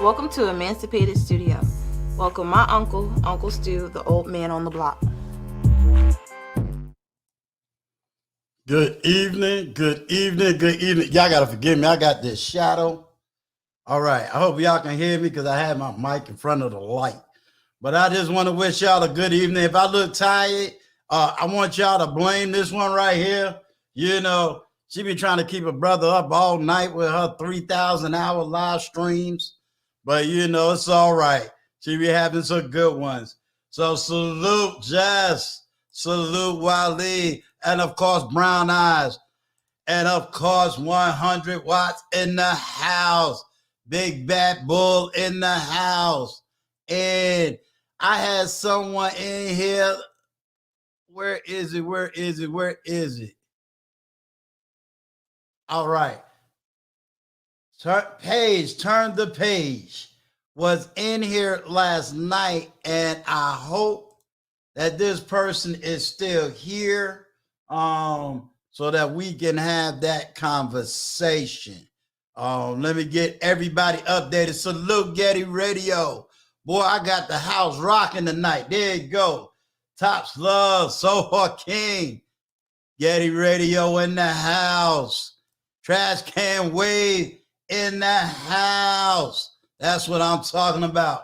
Welcome to Emancipated Studio. Welcome my uncle, Uncle Stu, the old man on the block. Good evening, good evening, good evening. Y'all gotta forgive me. I got this shadow. All right. I hope y'all can hear me because I have my mic in front of the light. But I just want to wish y'all a good evening. If I look tired, I want y'all to blame this one right here. You know, she been trying to keep a brother up all night with her 3,000-hour live streams. But, you know, it's all right. She be having some good ones. So salute Jess, salute Wally, and of course, Brown Eyes. And of course, 100 watts in the house. Big Bad Bull in the house. And I had someone in here. Where is it? Where is it? Where is it? All right. Turn the page was in here last night, and I hope that this person is still here so that we can have that conversation. Let me get everybody updated. Salute Getty Radio. Boy, I got the house rocking tonight. There you go. Tops Love, Soho King. Getty Radio in the house. Trash Can Wave in the house. That's what I'm talking about.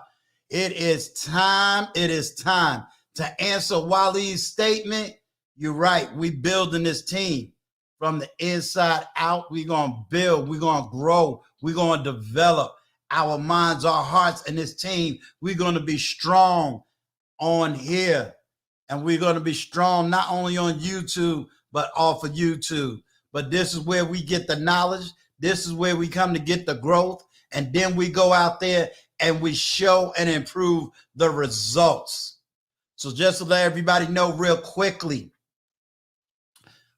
It is time to answer Waleed's statement. You're right. We building this team from the inside out. We're going to build. We're going to grow. We're going to develop our minds, our hearts, and this team. We're going to be strong on here. And we're going to be strong not only on YouTube, but off of YouTube. But this is where we get the knowledge. This is where we come to get the growth. And then we go out there and we show and improve the results. So just to let everybody know real quickly,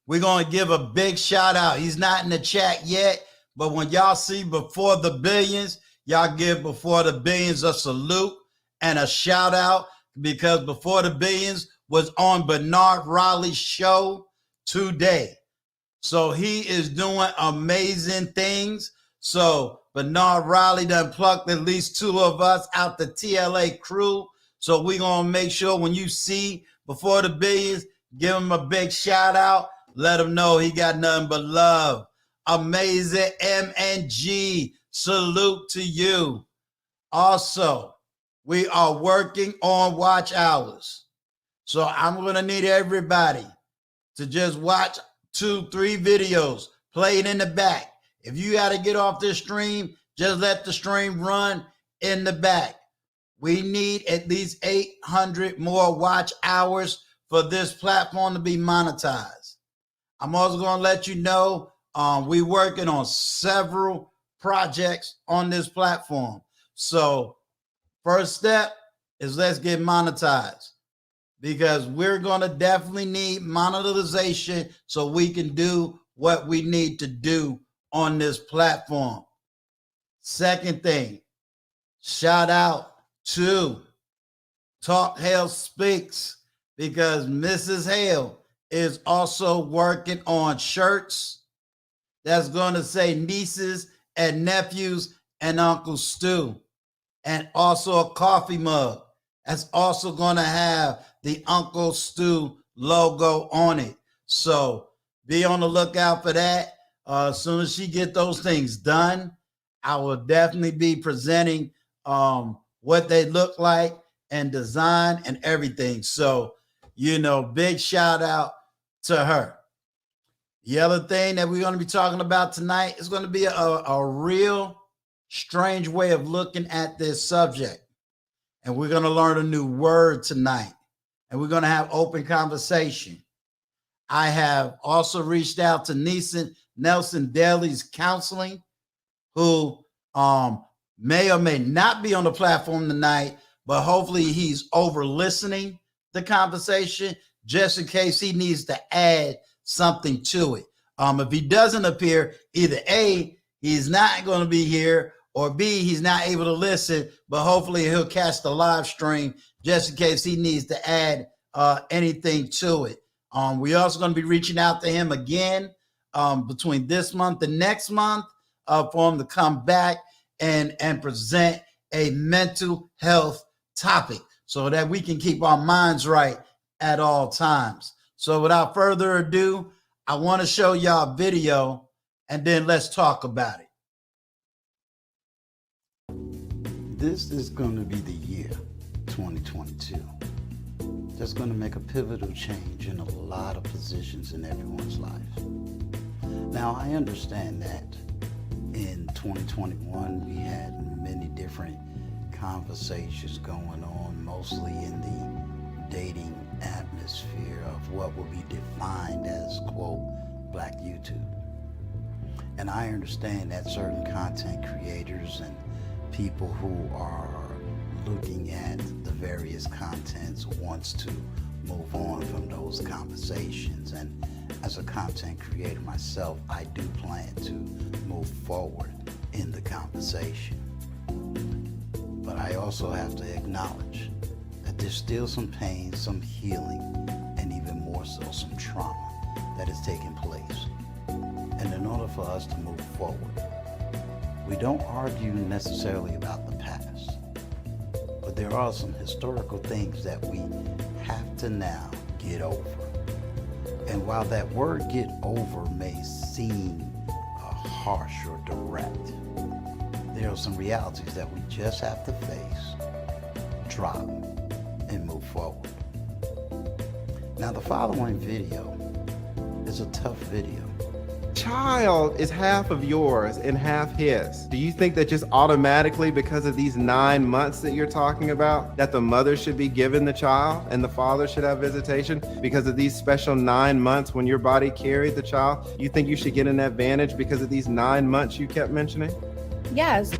we're going to give a big shout out. He's not in the chat yet, but when y'all see Before the Billions, y'all give Before the Billions a salute and a shout out, because Before the Billions was on Bernard Riley's show today. So he is doing amazing things. So Bernard Riley done plucked at least two of us out the TLA crew. So we're going to make sure when you see Before the Billions, give him a big shout out. Let him know he got nothing but love. Amazing MNG, salute to you. Also, we are working on watch hours. So I'm going to need everybody to just watch 2-3 videos, play it in the back. If you got to get off this stream, just let the stream run in the back. We need at least 800 more watch hours for this platform to be monetized. I'm also going to let you know we're working on several projects on this platform. So first step is let's get monetized, because we're going to definitely need monetization so we can do what we need to do on this platform. Second thing, shout out to Talk Hale Speaks, because Mrs. Hale is also working on shirts that's going to say nieces and nephews and Uncle Stu, and also a coffee mug that's also going to have the Uncle Stu logo on it. So be on the lookout for that. As soon as she get those things done, I will definitely be presenting what they look like and design and everything. So, you know, big shout out to her. The other thing that we're going to be talking about tonight is going to be a real strange way of looking at this subject. And we're going to learn a new word tonight. And we're going to have open conversation. I have also reached out to Nelson Daly's Counseling, who may or may not be on the platform tonight, but hopefully he's over listening the conversation just in case he needs to add something to it. If he doesn't appear, either A, he's not going to be here, or B, he's not able to listen, but hopefully he'll catch the live stream just in case he needs to add anything to it. We're also going to be reaching out to him again between this month and next month for him to come back and present a mental health topic so that we can keep our minds right at all times. So without further ado, I want to show y'all a video and then let's talk about it. This is going to be the year 2022. That's going to make a pivotal change in a lot of positions in everyone's life. Now, I understand that in 2021, we had many different conversations going on, mostly in the dating atmosphere of what will be defined as, quote, Black YouTube. And I understand that certain content creators and people who are looking at the various contents wants to move on from those conversations. And as a content creator myself, I do plan to move forward in the conversation. But I also have to acknowledge that there's still some pain, some healing, and even more so some trauma that is taking place. And in order for us to move forward, we don't argue necessarily about the past. But there are some historical things that we have to now get over. And while that word get over may seem harsh or direct, there are some realities that we just have to face, drop, and move forward. Now, the following video is a tough video. Child is half of yours and half his. Do you think that just automatically, because of these 9 months that you're talking about, that the mother should be given the child and the father should have visitation because of these special 9 months when your body carried the child? You think you should get an advantage because of these 9 months you kept mentioning? Yes.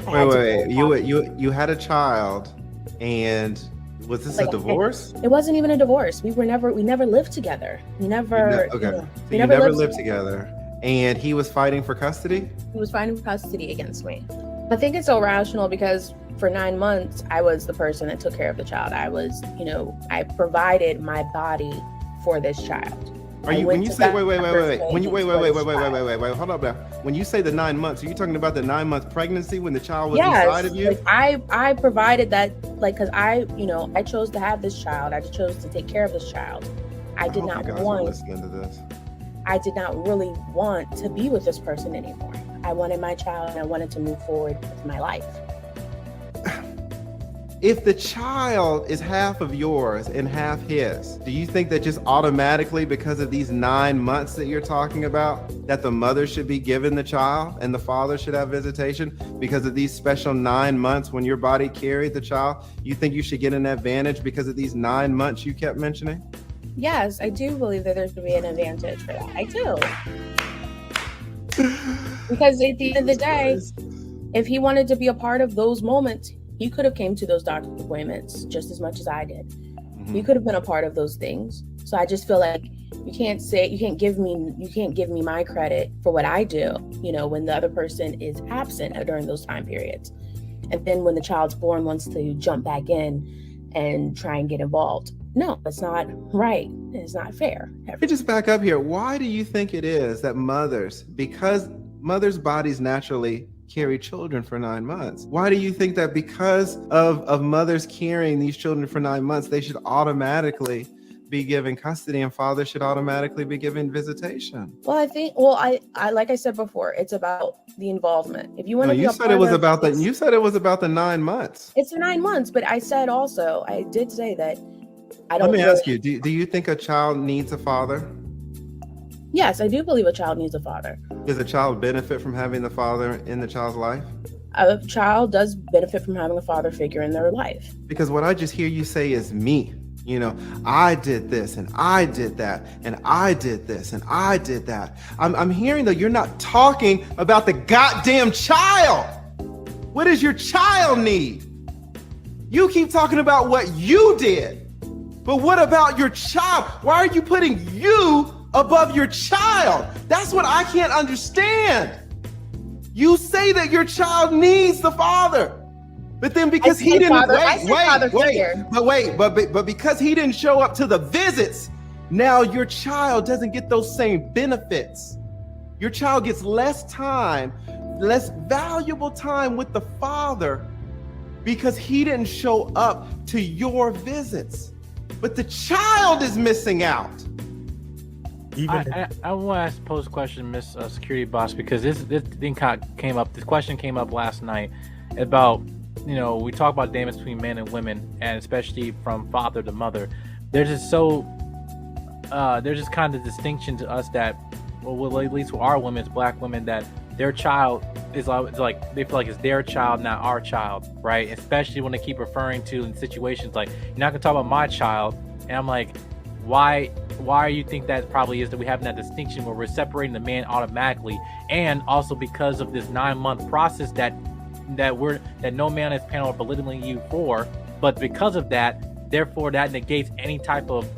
Wait. You had a child, and was this a divorce? It wasn't even a divorce. We never lived together. We never. You never lived together. And he was fighting for custody? He was fighting for custody against me. I think it's so rational because for 9 months, I was the person that took care of the child. I provided my body for this child. Wait, hold up now. When you say the 9 months, are you talking about the 9 month pregnancy when the child was inside of you? Like I provided that, like, because I chose to have this child. I chose to take care of this child. I did not really want to be with this person anymore. I wanted my child and I wanted to move forward with my life. If the child is half of yours and half his, do you think that just automatically, because of these 9 months that you're talking about, that the mother should be given the child and the father should have visitation because of these special 9 months when your body carried the child? You think you should get an advantage because of these 9 months you kept mentioning? Yes, I do believe that there should be an advantage for that. I do. Because at the end of the day, if he wanted to be a part of those moments, he could have came to those doctor appointments just as much as I did. Mm-hmm. He could have been a part of those things. So I just feel like you can't give me my credit for what I do, when the other person is absent during those time periods. And then when the child's born, wants to jump back in and try and get involved. No, it's not right. It's not fair. Let me just back up here. Why do you think it is that because mothers' bodies naturally carry children for 9 months, why do you think that because of mothers carrying these children for 9 months, they should automatically be given custody and fathers should automatically be given visitation? Well, I like I said before, it's about the involvement. If you want to, you said it was about the 9 months. It's 9 months, but I did say that I don't. Let me ask you: do you think a child needs a father? Yes, I do believe a child needs a father. Does a child benefit from having the father in the child's life? A child does benefit from having a father figure in their life. Because what I just hear you say is me. I did this and I did that and I did this and I did that. I'm hearing that you're not talking about the goddamn child. What does your child need? You keep talking about what you did, but what about your child? Why are you putting you above your child? That's what I can't understand. You say that your child needs the father, but then because he didn't but because he didn't show up to the visits, now your child doesn't get those same benefits. Your child gets less time, less valuable time with the father because he didn't show up to your visits. But the child is missing out. I want to pose a question, Miss Security Boss, because this thing came up. This question came up last night about, we talk about damage between men and women, and especially from father to mother. There's just kind of distinction to us that, well, at least with our women, black women, that their child is like they feel like it's their child, not our child, right? Especially when they keep referring to in situations like, you're not gonna talk about my child, and I'm like, why you think that probably is that we have that distinction where we're separating the man automatically, and also because of this 9-month process that no man is panel or belittling you for, but because of that, therefore that negates any type of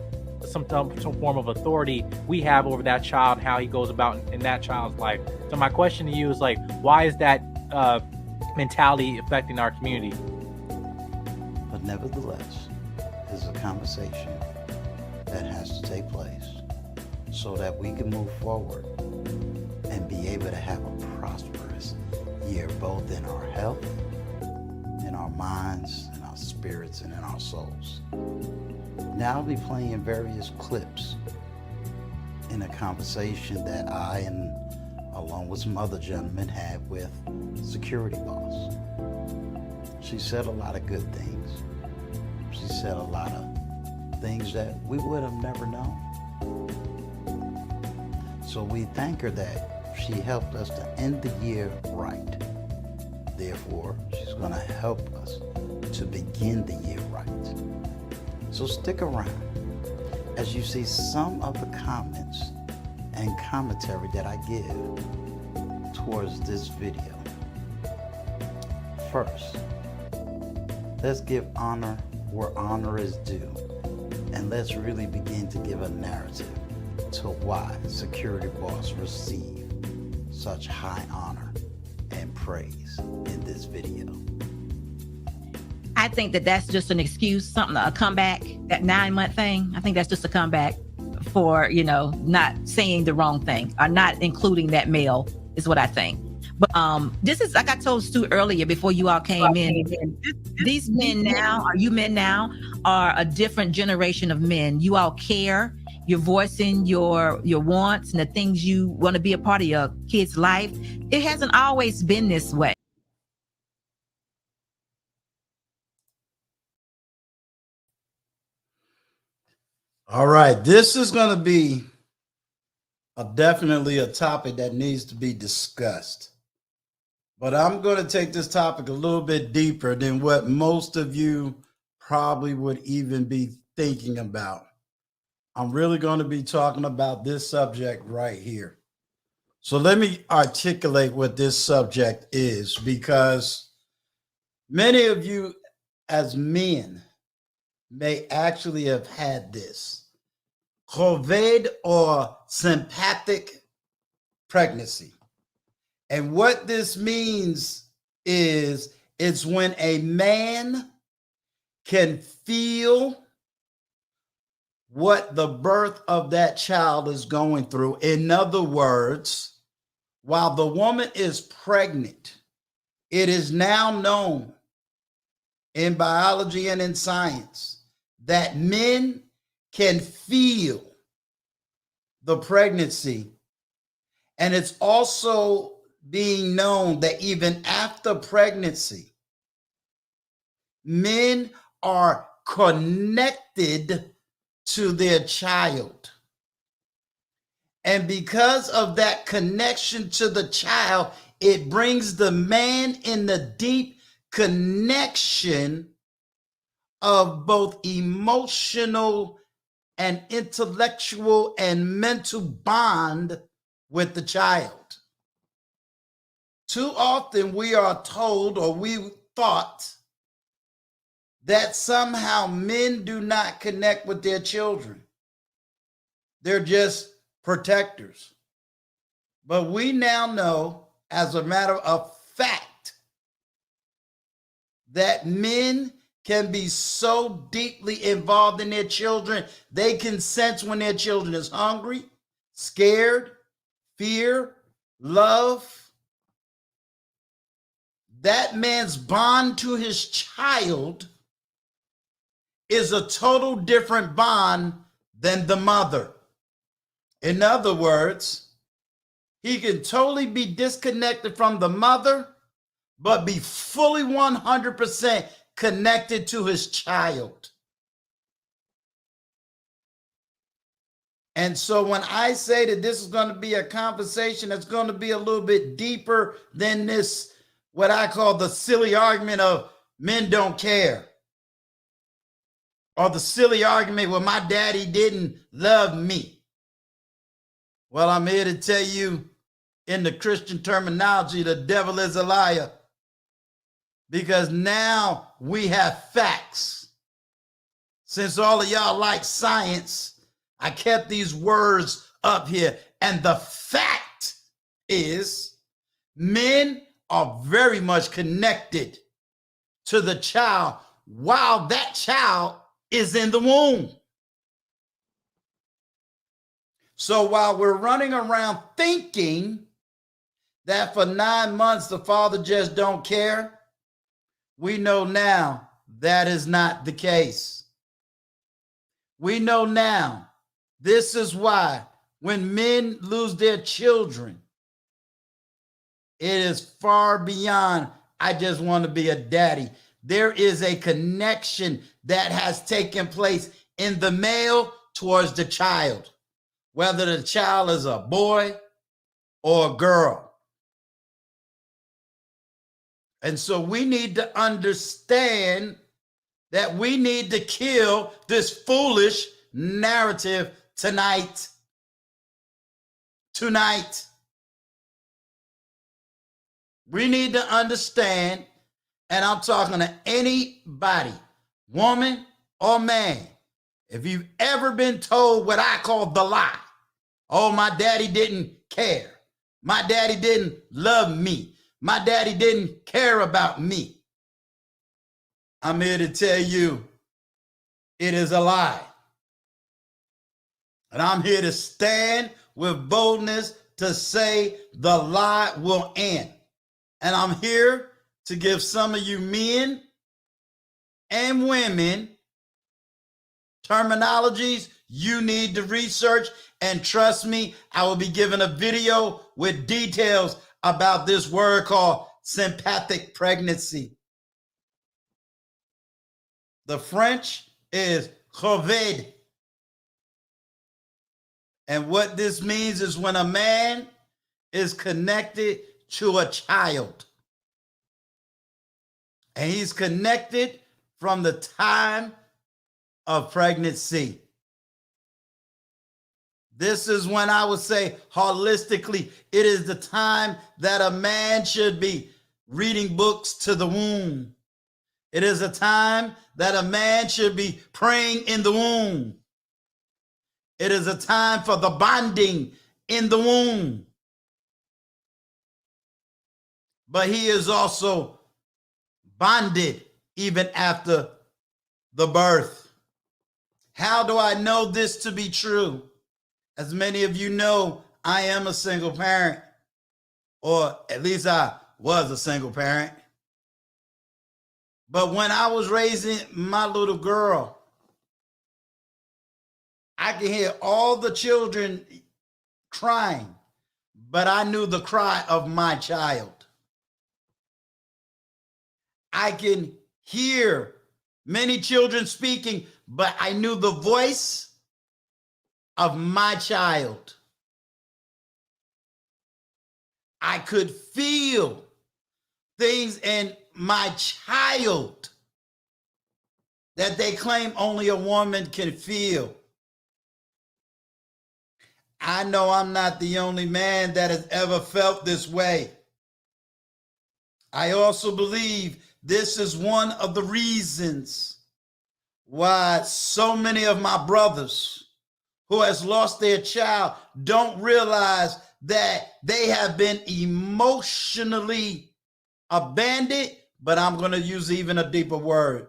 some form of authority we have over that child, how he goes about in that child's life. So my question to you is like, why is that mentality affecting our community? But nevertheless, there's a conversation that has to take place so that we can move forward and be able to have a prosperous year, both in our health, in our minds, in our spirits, and in our souls. Now I'll be playing various clips in a conversation that I and along with some other gentlemen had with Security Boss. She said a lot of good things. She said a lot of things that we would have never known. So we thank her that she helped us to end the year right. Therefore, she's going to help us to begin the year right. So stick around as you see some of the comments and commentary that I give towards this video. First, let's give honor where honor is due, and let's really begin to give a narrative to why Security Boss received such high honor and praise in this video. I think that that's just an excuse, a comeback, that 9-month thing. I think that's just a comeback for, not saying the wrong thing or not including that male is what I think. But this is, like I told Stu earlier before you all came in, these men now, or you men now, are a different generation of men. You all care. You're voicing your wants and the things you want to be a part of your kid's life. It hasn't always been this way. All right, this is going to be definitely a topic that needs to be discussed. But I'm going to take this topic a little bit deeper than what most of you probably would even be thinking about. I'm really going to be talking about this subject right here. So let me articulate what this subject is, because many of you as men may actually have had this COVID or sympathetic pregnancy. And what this means is it's when a man can feel what the birth of that child is going through. In other words, while the woman is pregnant, it is now known in biology and in science that men can feel the pregnancy. And it's also being known that even after pregnancy, men are connected to their child. And because of that connection to the child, it brings the man in the deep connection of both emotional and intellectual and mental bond with the child. Too often we are told, or we thought, that somehow men do not connect with their children. They're just protectors. But we now know, as a matter of fact, that men can be so deeply involved in their children, they can sense when their children is hungry, scared, fear, love. that man's bond to his child is a total different bond than the mother. In other words, he can totally be disconnected from the mother, but be fully 100% connected to his child. And so when I say that this is going to be a conversation that's going to be a little bit deeper than this, what I call the silly argument of men don't care, or the silly argument, well, my daddy didn't love me. Well, I'm here to tell you, in the Christian terminology, the devil is a liar. Because now we have facts. Since all of y'all like science, I kept these words up here. And the fact is, men are very much connected to the child while that child is in the womb. So while we're running around thinking that for 9 months the father just don't care, we know now that is not the case. We know now this is why when men lose their children, it is far beyond, I just want to be a daddy. There is a connection that has taken place in the male towards the child, whether the child is a boy or a girl. And so we need to understand that we need to kill this foolish narrative tonight. Tonight. We need to understand, and I'm talking to anybody, woman or man, if you've ever been told what I call the lie, oh, my daddy didn't care, my daddy didn't love me, my daddy didn't care about me, I'm here to tell you it is a lie. And I'm here to stand with boldness to say the lie will end. And I'm here to give some of you men and women terminologies you need to research. And trust me, I will be giving a video with details about this word called sympathetic pregnancy. The French is COVID. And what this means is when a man is connected to a child, and he's connected from the time of pregnancy. This is when I would say holistically, it is the time that a man should be reading books to the womb. It is a time that a man should be praying in the womb. It is a time for the bonding in the womb. But he is also bonded even after the birth. How do I know this to be true? As many of you know, I am a single parent, or at least I was a single parent. But when I was raising my little girl, I could hear all the children crying, but I knew the cry of my child. I can hear many children speaking, but I knew the voice of my child. I could feel things in my child that they claim only a woman can feel. I know I'm not the only man that has ever felt this way. I also believe this is one of the reasons why so many of my brothers who has lost their child don't realize that they have been emotionally abandoned, but I'm going to use even a deeper word.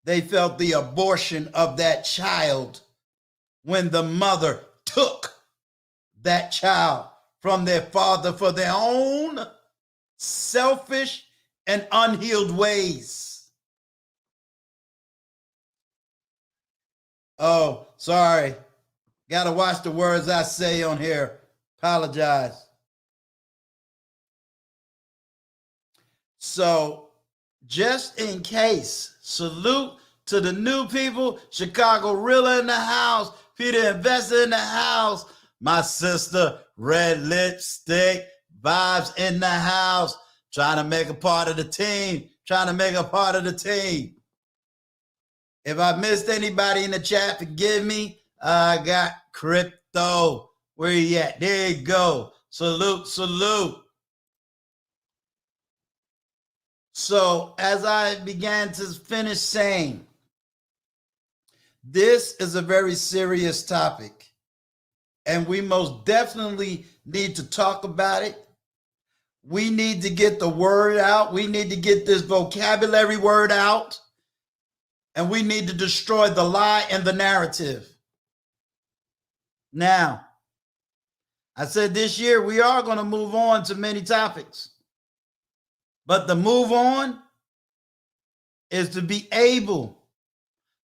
They felt the abortion of that child when the mother took that child from their father for their own selfish, and unhealed ways. Oh, sorry. Got to watch the words I say on here. Apologize. So, just in case, salute to the new people. Chicago Rilla in the house. Peter Investor in the house. My sister, Red Lipstick Vibes in the house. Trying to make a part of the team. Trying to make a part of the team. If I missed anybody in the chat, forgive me. I got Crypto. Where you at? There you go. Salute, salute. So as I began to finish saying, this is a very serious topic, and we most definitely need to talk about it. We need to get the word out. We need to get this vocabulary word out, and we need to destroy the lie and the narrative. Now, I said this year we are going to move on to many topics. But the move on is to be able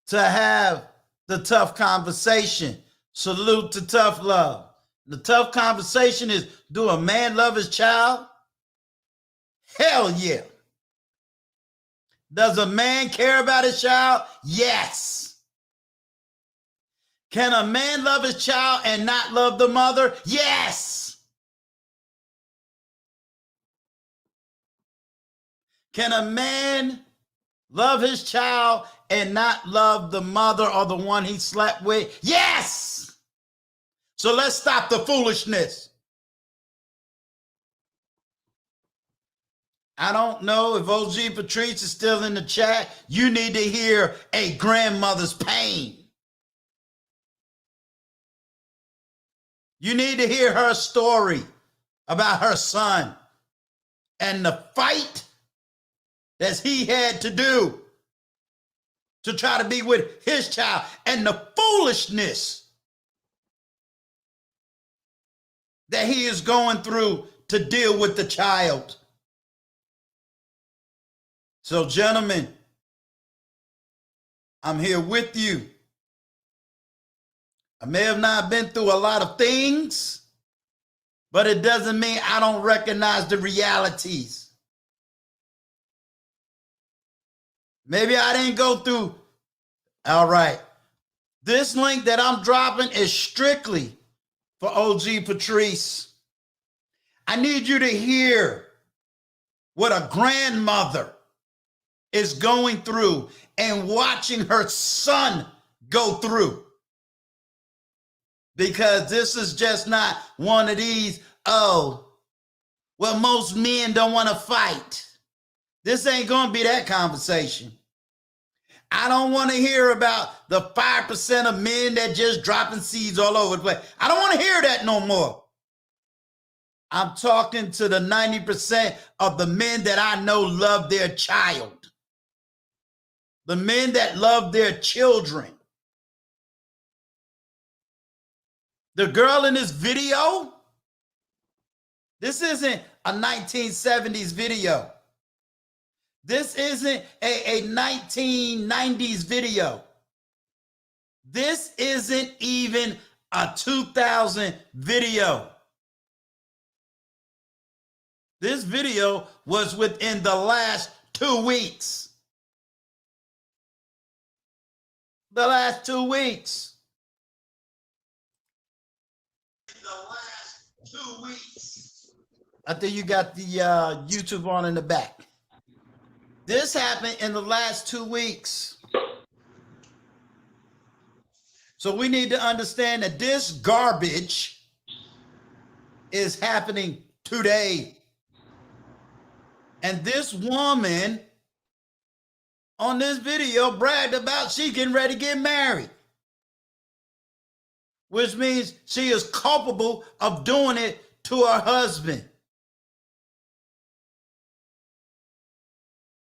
to have the tough conversation. Salute to tough love. The tough conversation is, do a man love his child? Hell yeah. Does a man care about his child? Yes. Can a man love his child and not love the mother? Yes. Can a man love his child and not love the mother or the one he slept with? Yes. So let's stop the foolishness. I don't know if OG Patrice is still in the chat. You need to hear a grandmother's pain. You need to hear her story about her son and the fight that he had to do to try to be with his child and the foolishness that he is going through to deal with the child. So, gentlemen, I'm here with you. I may have not been through a lot of things, but it doesn't mean I don't recognize the realities. Maybe I didn't go through. All right. This link that I'm dropping is strictly for OG Patrice. I need you to hear what a grandmother is going through and watching her son go through. Because this is just not one of these, oh, well, most men don't want to fight. This ain't going to be that conversation. I don't want to hear about the 5% of men that just dropping seeds all over the place. I don't want to hear that no more. I'm talking to the 90% of the men that I know love their child. The men that love their children. The girl in this video, this isn't a 1970s video. This isn't a 1990s video. This isn't even a 2000 video. This video was within the last 2 weeks. The last 2 weeks. The last 2 weeks. I think you got the YouTube on in the back. This happened in the last 2 weeks. So we need to understand that this garbage is happening today. And this woman on this video bragged about she getting ready to get married, which means she is culpable of doing it to her husband.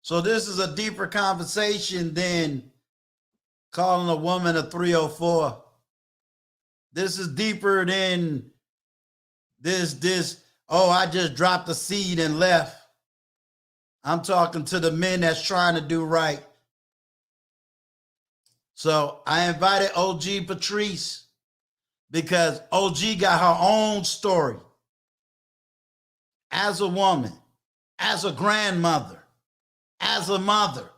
So this is a deeper conversation than calling a woman a 304. This is deeper than this, oh, I just dropped a seed and left. I'm talking to the men that's trying to do right. So I invited OG Patrice because OG got her own story as a woman, as a grandmother, as a mother.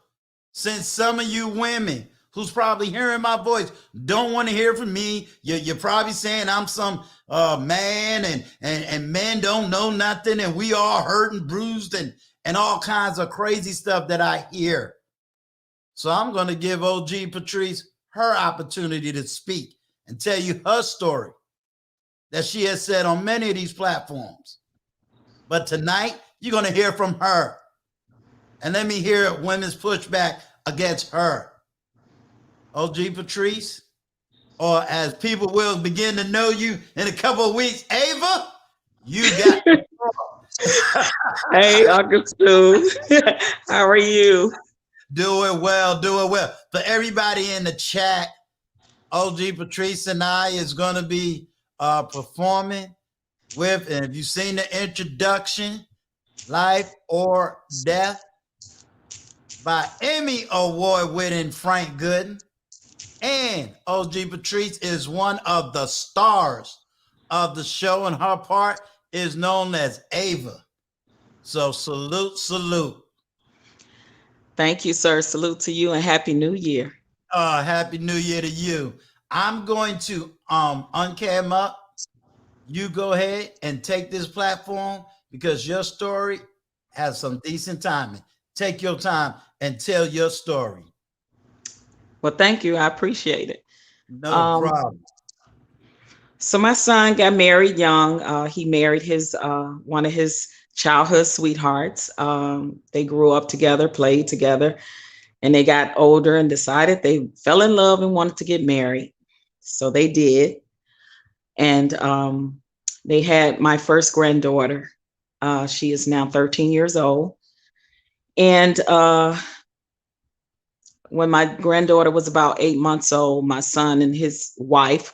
Since some of you women who's probably hearing my voice don't want to hear from me, you're probably saying I'm some man and men don't know nothing and we all hurt and bruised and all kinds of crazy stuff that I hear. So I'm going to give OG Patrice her opportunity to speak and tell you her story that she has said on many of these platforms. But tonight, you're going to hear from her. And let me hear women's pushback against her. OG Patrice, or as people will begin to know you in a couple of weeks, Ava, you got Hey, Uncle Stu. How are you? Doing well, doing well. For everybody in the chat, OG Patrice and I is going to be performing with, and if you've seen the introduction, Life or Death by Emmy Award-winning Frank Gooden. And OG Patrice is one of the stars of the show, and her part is known as Ava. So salute, salute. Thank you, sir. Salute to you and Happy New Year. Happy New Year to you. I'm going to uncam up. You go ahead and take this platform because your story has some decent timing. Take your time and tell your story. Well, thank you. I appreciate it. No problem. So my son got married young. He married his one of his childhood sweethearts. They grew up together, played together, and they got older and decided they fell in love and wanted to get married. So they did. And they had my first granddaughter. She is now 13 years old. And when my granddaughter was about 8 months old, my son and his wife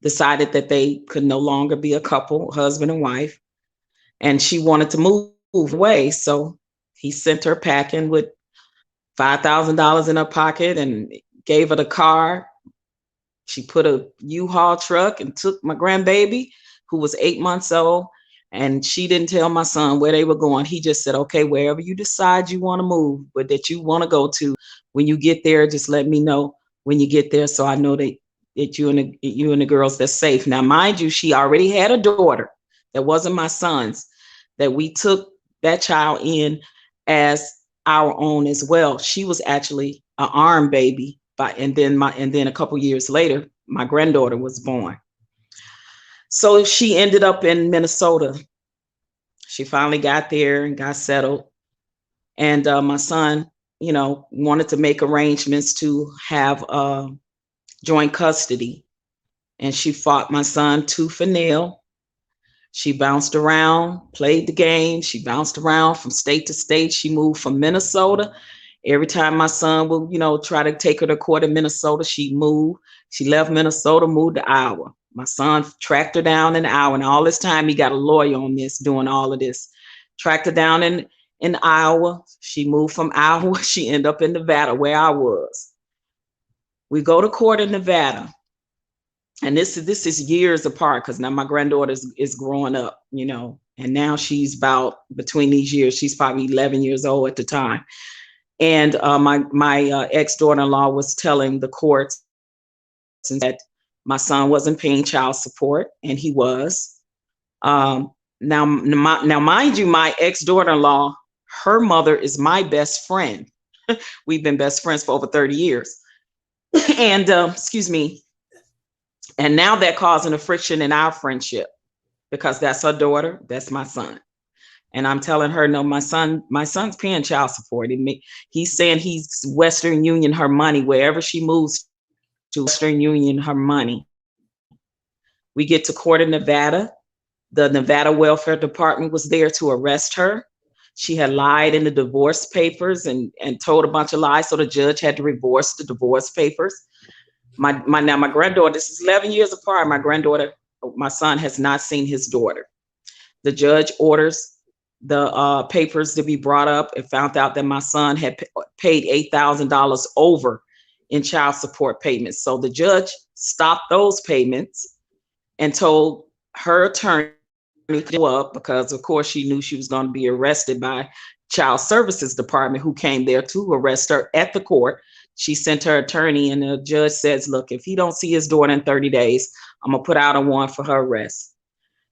decided that they could no longer be a couple, husband and wife. And she wanted to move away. So he sent her packing with $5,000 in her pocket and gave her the car. She put a U-Haul truck and took my grandbaby, who was 8 months old. And she didn't tell my son where they were going. He just said, okay, wherever you decide you want to move, but that you want to go to, when you get there, just let me know when you get there so I know that you and the girls that's safe. Now, mind you, she already had a daughter that wasn't my son's, that we took that child in as our own as well. She was actually an arm baby, and then a couple years later, my granddaughter was born. So she ended up in Minnesota. She finally got there and got settled. And my son, wanted to make arrangements to have joint custody. And she fought my son tooth and nail. She bounced around, played the game. She bounced around from state to state. She moved from Minnesota. Every time my son would, try to take her to court in Minnesota, she moved. She left Minnesota, moved to Iowa. My son tracked her down in Iowa. And all this time, he got a lawyer on this, doing all of this. Tracked her down in Iowa. She moved from Iowa. She ended up in Nevada, where I was. We go to court in Nevada. And this is years apart, because now my granddaughter is growing up, and now she's about, between these years, she's probably 11 years old at the time. And my ex-daughter-in-law was telling the courts that my son wasn't paying child support, and he was. Now, mind you, my ex-daughter-in-law, her mother is my best friend. We've been best friends for over 30 years. And excuse me. And now they're causing a friction in our friendship, because that's her daughter, that's my son. And I'm telling her, no, my son's paying child support. He's saying he's Western Union her money, wherever she moves to, Western Union her money. We get to court in Nevada. The Nevada Welfare Department was there to arrest her. She had lied in the divorce papers and told a bunch of lies, so the judge had to reverse the divorce papers. My granddaughter, this is 11 years apart. My son has not seen his daughter. The judge orders the papers to be brought up and found out that my son had paid $8,000 over in child support payments. So the judge stopped those payments and told her attorney to go up, because of course she knew she was going to be arrested by Child Services Department, who came there to arrest her at the court. She sent her attorney, and the judge says, look, if he don't see his daughter in 30 days, I'm gonna put out a warrant for her arrest.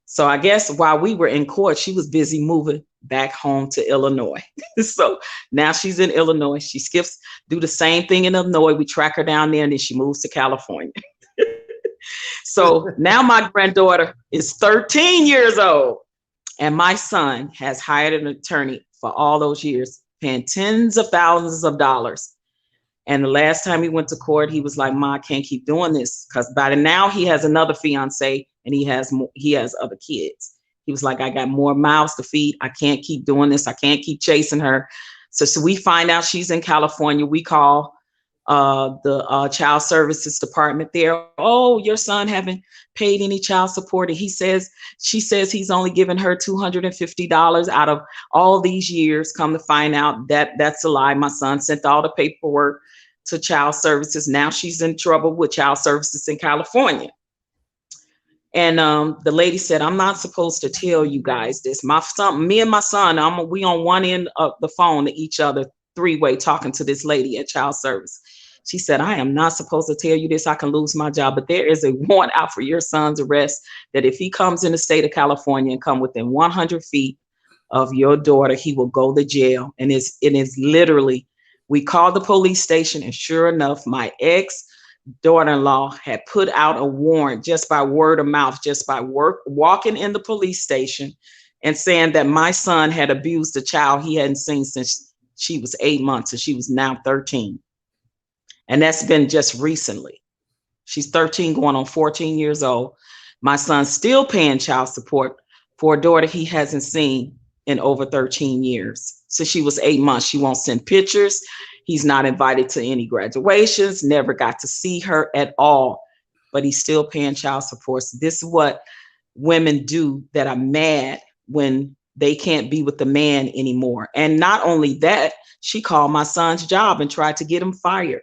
So I guess while we were in court, she was busy moving back home to Illinois. So now she's in Illinois. She skips, do the same thing in Illinois. We track her down there, and then she moves to California. So now my granddaughter is 13 years old, and my son has hired an attorney for all those years, paying tens of thousands of dollars. And the last time he went to court, he was like, Ma, I can't keep doing this, because by now he has another fiance and he has other kids. He was like, I got more mouths to feed. I can't keep doing this. I can't keep chasing her. So we find out she's in California. We call the Child Services Department there. Oh, your son haven't paid any child support. And she says he's only given her $250 out of all these years. Come to find out that that's a lie. My son sent all the paperwork to Child Services. Now she's in trouble with Child Services in California. And the lady said, I'm not supposed to tell you guys this. Me and my son, we on one end of the phone to each other, three-way, talking to this lady at Child Service. She said, I am not supposed to tell you this. I can lose my job, but there is a warrant out for your son's arrest, that if he comes in the state of California and come within 100 feet of your daughter, he will go to jail. And it is literally, we called the police station, and sure enough, my ex-daughter-in-law had put out a warrant just by word of mouth, just by walking in the police station and saying that my son had abused a child he hadn't seen since she was 8 months, and she was now 13. And that's been just recently. She's 13 going on 14 years old. My son's still paying child support for a daughter he hasn't seen in over 13 years. Since she was 8 months, she won't send pictures. He's not invited to any graduations, never got to see her at all, but he's still paying child support. So this is what women do that are mad when they can't be with the man anymore. And not only that, she called my son's job and tried to get him fired.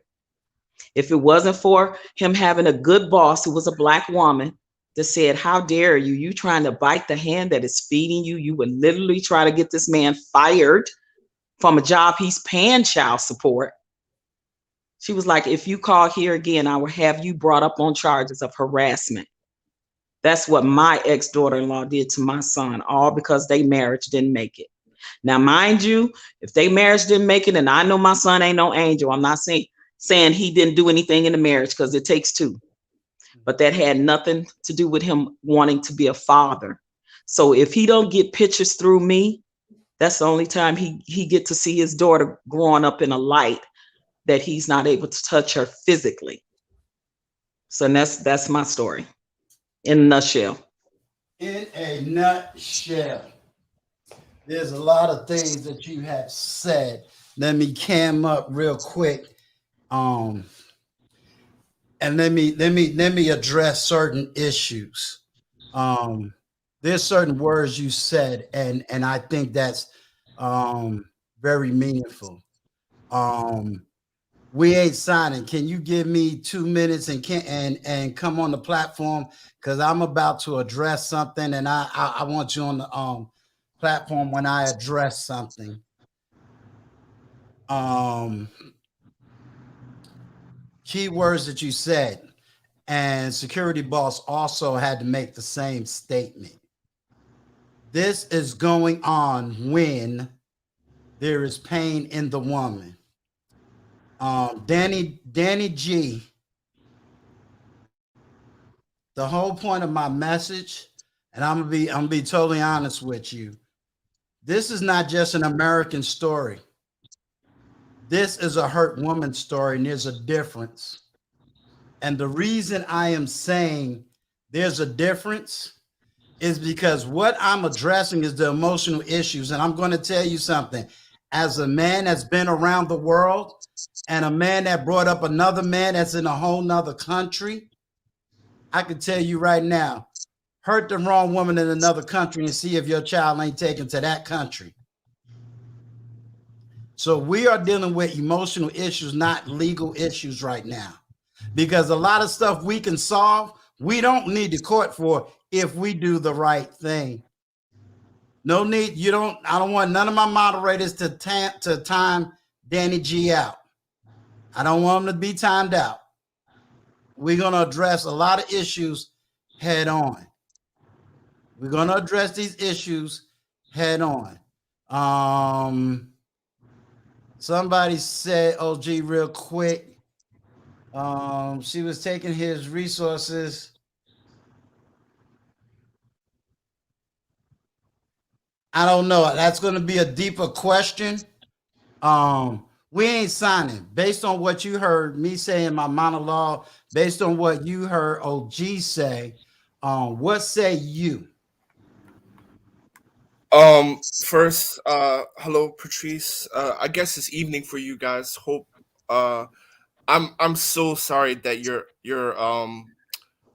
If it wasn't for him having a good boss who was a Black woman that said, how dare you, you trying to bite the hand that is feeding you, you would literally try to get this man fired from a job he's paying child support. She was like, if you call here again, I will have you brought up on charges of harassment. That's what my ex-daughter-in-law did to my son, all because their marriage didn't make it. Now, mind you, if their marriage didn't make it, and I know my son ain't no angel, I'm not saying he didn't do anything in the marriage, because it takes two. But that had nothing to do with him wanting to be a father. So if he don't get pictures through me, that's the only time he get to see his daughter growing up in a light that he's not able to touch her physically. So that's my story in a nutshell. In a nutshell, there's a lot of things that you have said. Let me cam up real quick. And let me address certain issues. There's certain words you said, and I think that's very meaningful. We ain't signing. Can you give me 2 minutes and come on the platform? Because I'm about to address something, and I want you on the platform when I address something. Key words that you said, and Security Boss also had to make the same statement. This is going on when there is pain in the woman. Danny G, the whole point of my message, and I'm gonna be totally honest with you, this is not just an American story. This is a hurt woman story, and there's a difference. And the reason I am saying there's a difference is because what I'm addressing is the emotional issues. And I'm going to tell you something. As a man that's been around the world and a man that brought up another man that's in a whole nother country, I can tell you right now, hurt the wrong woman in another country and see if your child ain't taken to that country. So we are dealing with emotional issues, not legal issues right now, because a lot of stuff we can solve, we don't need the court for if we do the right thing. No need. I don't want none of my moderators to time Danny G out. I don't want him to be timed out. We're going to address a lot of issues head on. We're going to address these issues head on. Somebody said, OG, real quick. She was taking his resources. I don't know. That's going to be a deeper question. We ain't signing. Based on what you heard me say in my monologue, based on what you heard OG say, what say you? First, hello, Patrice. I guess it's evening for you guys. Hope. I'm so sorry that your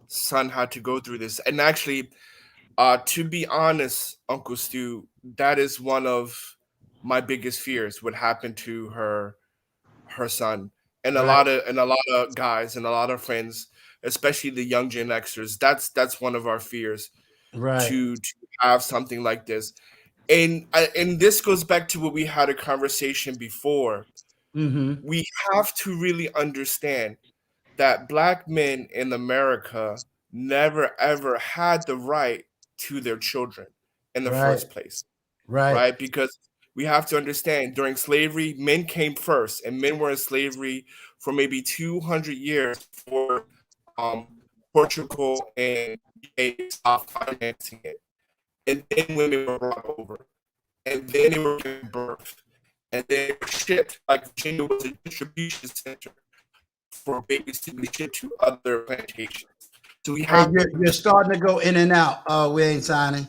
son had to go through this. And actually, to be honest, Uncle Stu, that is one of my biggest fears. What happened to her son, and a lot of guys and a lot of friends, especially the young Gen Xers. That's one of our fears. Right. To have something like this. And this goes back to what we had a conversation before. Mm-hmm. We have to really understand that Black men in America never ever had the right to their children in the first place. Right? Because we have to understand during slavery, men came first, and men were in slavery for maybe 200 years before Portugal and UK stopped financing it. And then women were brought over, and then they were given birth, and then they were shipped. Like Virginia was a distribution center for babies to be shipped to other plantations. So we have. Hey, you're starting to go in and out. We ain't signing.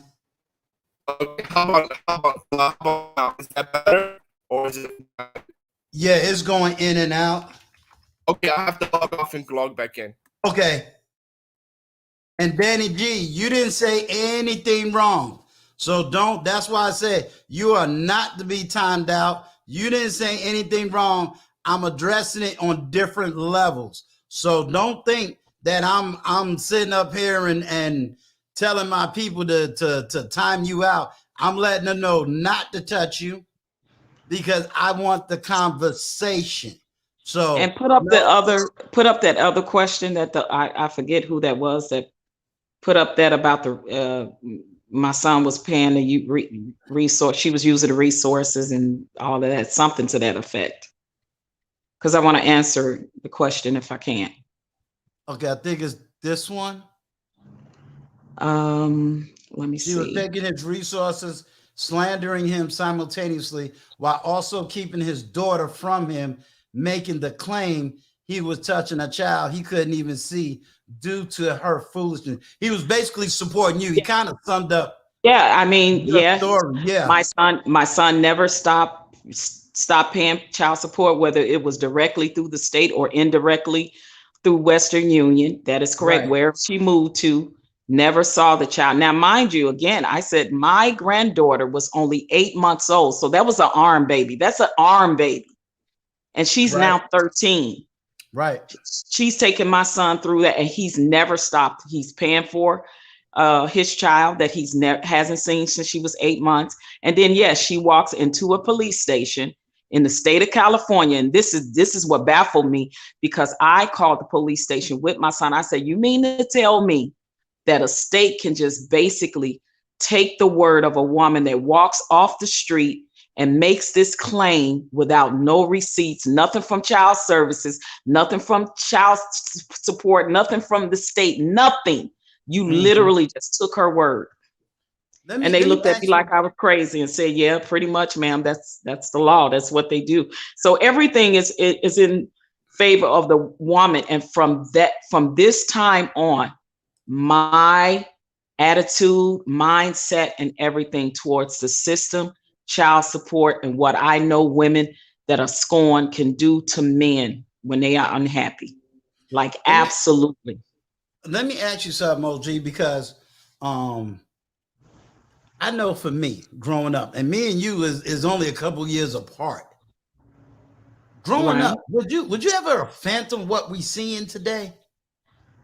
Okay, how about now? Is that better, or is it? Yeah, it's going in and out. Okay, I have to log off and log back in. Okay. And Danny G, you didn't say anything wrong. So that's why I said you are not to be timed out. You didn't say anything wrong. I'm addressing it on different levels. So don't think that I'm sitting up here and telling my people to time you out. I'm letting them know not to touch you because I want the conversation. So and put up that other question that I forget who that was that put up that about the my son was paying the resource. She was using the resources and all of that, something to that effect. Because I want to answer the question if I can. Okay, I think it's this one. Let me see. She was taking his resources, slandering him simultaneously, while also keeping his daughter from him, making the claim he was touching a child he couldn't even see due to her foolishness. He was basically supporting you. He kind of summed up. Yeah, I mean, yeah. Story. Yeah. My son never stopped paying child support, whether it was directly through the state or indirectly through Western Union. That is correct. Right. Where she moved to, never saw the child. Now, mind you, again, I said my granddaughter was only 8 months old. So that was an arm baby. That's an arm baby. And she's now 13. Right. She's taking my son through that, and he's never stopped. He's paying for his child that he's hasn't seen since she was 8 months. And then, yes, she walks into a police station in the state of California. And this is what baffled me, because I called the police station with my son. I said, you mean to tell me that a state can just basically take the word of a woman that walks off the street and makes this claim without no receipts, nothing from child services, nothing from child support, nothing from the state, nothing. You literally just took her word. And they looked at me like I was crazy and said, yeah, pretty much, ma'am, that's the law. That's what they do. So everything is in favor of the woman. And from this time on, my attitude, mindset, and everything towards the system, child support, and what I know women that are scorned can do to men when they are unhappy. Like, absolutely. Let me ask you something, OG, because Um, I know for me, growing up, and me and you is only a couple years apart. Growing Right. up, would you ever phantom what we seeing today?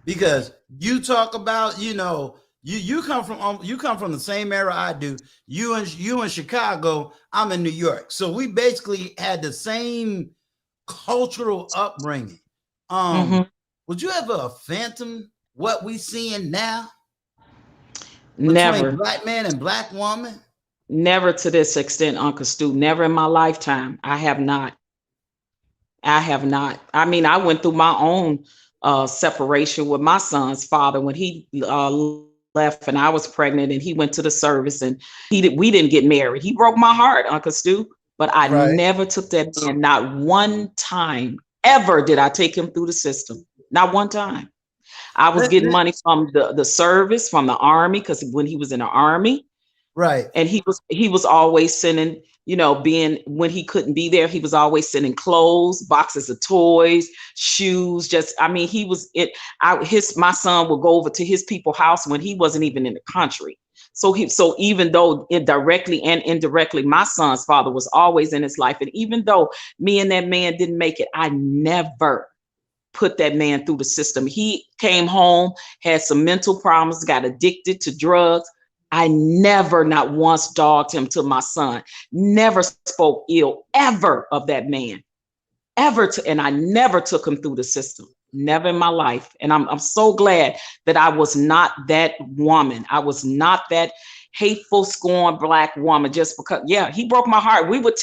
Because you talk about, you come from the same era I do. You in Chicago, I'm in New York. So we basically had the same cultural upbringing. Would you ever phantom what we seeing now between Never. black man and black woman? Never to this extent, Uncle Stu. Never in my lifetime. I have not. I mean, I went through my own separation with my son's father when he left and I was pregnant and he went to the service and we didn't get married. He broke my heart, Uncle Stu, but I never took that man. Not one time ever did I take him through the system. Not one time. I was getting money from the service, from the army, because when he was in the army, right, and he was always sending, when he couldn't be there, he was always sending clothes, boxes of toys, shoes. My son would go over to his people's house when he wasn't even in the country. So even though directly and indirectly, my son's father was always in his life, and even though me and that man didn't make it, I never put that man through the system. He came home, had some mental problems, got addicted to drugs. I never, not once, dogged him to my son. Never spoke ill ever of that man, and I never took him through the system. Never in my life. And I'm so glad that I was not that woman. I was not that hateful, scorned black woman just because, he broke my heart. We were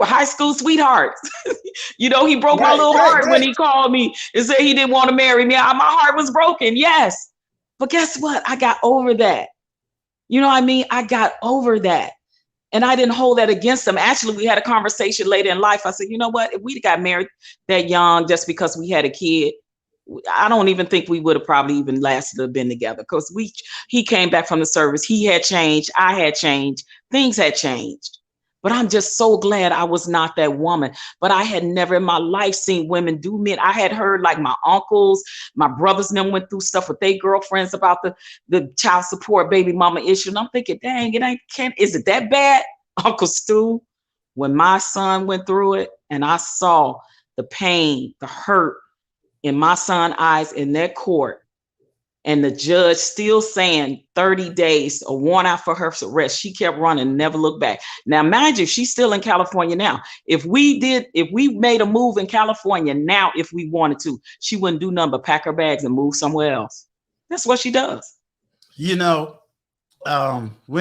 high school sweethearts. He broke my little heart when he called me and said he didn't want to marry me. My heart was broken. Yes. But guess what? I got over that. You know what I mean? I got over that. And I didn't hold that against him. Actually, we had a conversation later in life. I said, you know what? If we got married that young just because we had a kid, I don't even think we would have probably even lasted or been together, because he came back from the service. He had changed. I had changed. Things had changed. But I'm just so glad I was not that woman. But I had never in my life seen women do men. I had heard like my uncles, my brothers, and them went through stuff with their girlfriends about the child support baby mama issue. And I'm thinking, dang, is it that bad? Uncle Stu, when my son went through it and I saw the pain, the hurt in my son's eyes in that court, and the judge still saying 30 days, a warrant out for her arrest, she kept running, never looked back. Now, mind you, she's still in California now. If we made a move in California now, if we wanted to, she wouldn't do nothing but pack her bags and move somewhere else. That's what she does. We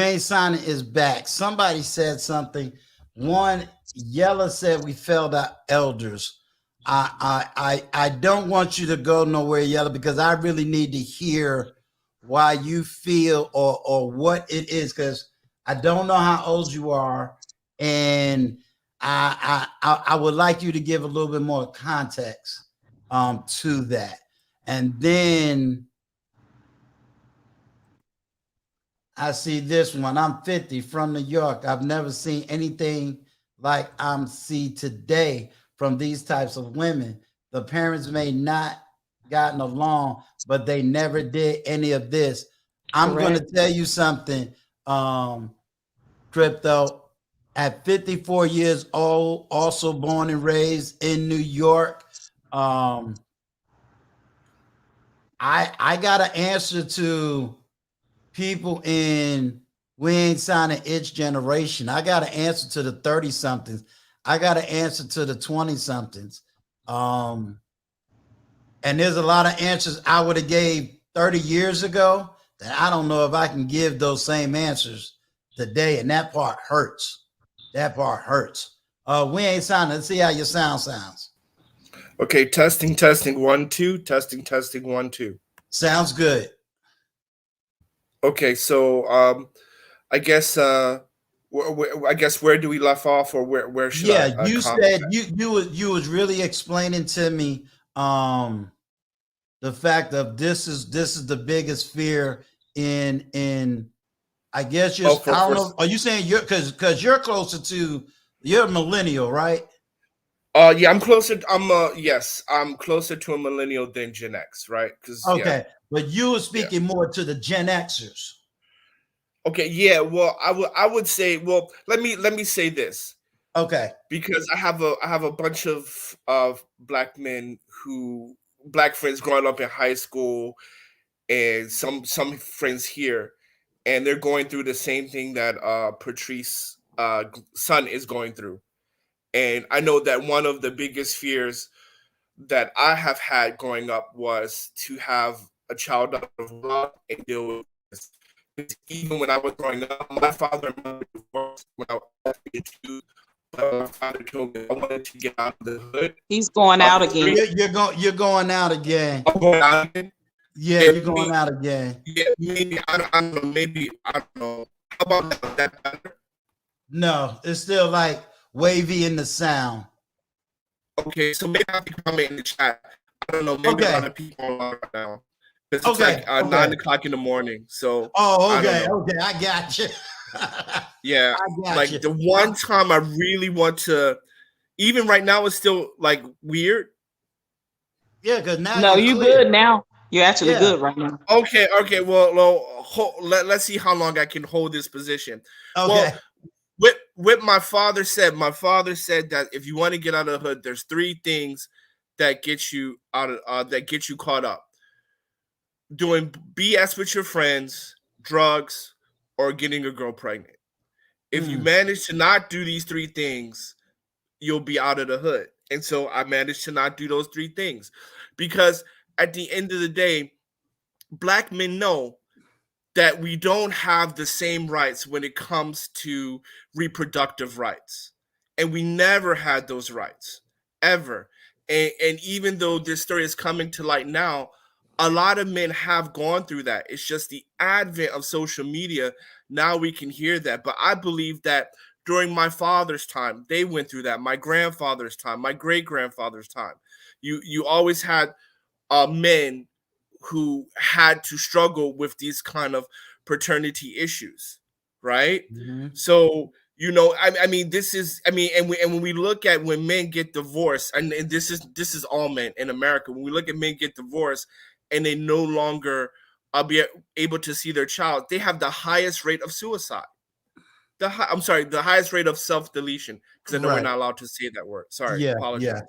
Ain't Signing is back. Somebody said something. One, Yella said we failed our elders. I don't want you to go nowhere, Yella, because I really need to hear why you feel or what it is, because I don't know how old you are, and I would like you to give a little bit more context to that. And then I see this one. I'm 50 from New York. I've never seen anything like I'm see today from these types of women. The parents may not gotten along, but they never did any of this. I'm going to tell you something, Crypto. At 54 years old, also born and raised in New York, I got an answer to people in We Ain't Signing Itch generation. I got an answer to the 30-somethings. I got an answer to the 20-somethings. And there's a lot of answers I would have gave 30 years ago that I don't know if I can give those same answers today. And that part hurts. That part hurts. We Ain't Signing. Let's see how your sound sounds. Okay, testing 1 2, testing 1 2. Sounds good. Okay, so I guess where do we left off, or where should I? Yeah, you said you was really explaining to me the fact of this is the biggest fear in I guess I don't know. Are you saying you're because you're closer to you're a millennial, right? Yeah, I'm closer. I'm closer to a millennial than Gen X, right? Okay. But you were speaking more to the Gen Xers. Okay, yeah. Well, I would say, well, let me say this, Okay. because I have a bunch of black friends growing up in high school, and some friends here, and they're going through the same thing that Patrice son is going through. And I know that one of the biggest fears that I have had growing up was to have a child out of love and deal with this. Because even when I was growing up, my father and mother divorced when I was 22, but my father told me I wanted to get out of the hood. He's going out again. You're going out again. I'm going out again. Yeah, Yeah, you're going out again. Yeah, maybe I don't know. Maybe I don't know. How about that better? No, it's still like wavy in the sound. Okay, so maybe I can comment in the chat. I don't know. Maybe a lot of people are on right now. It's like 9 o'clock in the morning. So okay, I got you. Yeah, I got like you. the one time I really want to, even right now, it's still like weird. Yeah, because now No, you're you clear. good now. You're actually good right now. Okay. Well, let's see how long I can hold this position. Okay. Well, what my father said that if you want to get out of the hood, there's 3 things that get you out of that get you caught up: doing BS with your friends, drugs, or getting a girl pregnant. If you manage to not do these 3 things, you'll be out of the hood. And so I managed to not do those 3 things, because at the end of the day, black men know that we don't have the same rights when it comes to reproductive rights. And we never had those rights, ever. And even though this story is coming to light now, a lot of men have gone through that. It's just the advent of social media. Now we can hear that. But I believe that during my father's time, they went through that. My grandfather's time, my great-grandfather's time. You always had men who had to struggle with these kind of paternity issues, right? So I mean, this is, I mean, and when we look at when men get divorced, and this is all men in America. When we look at men get divorced and they no longer be able to see their child, they have the highest rate of suicide. The highest rate of self-deletion, because I know we're not allowed to say that word. Sorry, apologize.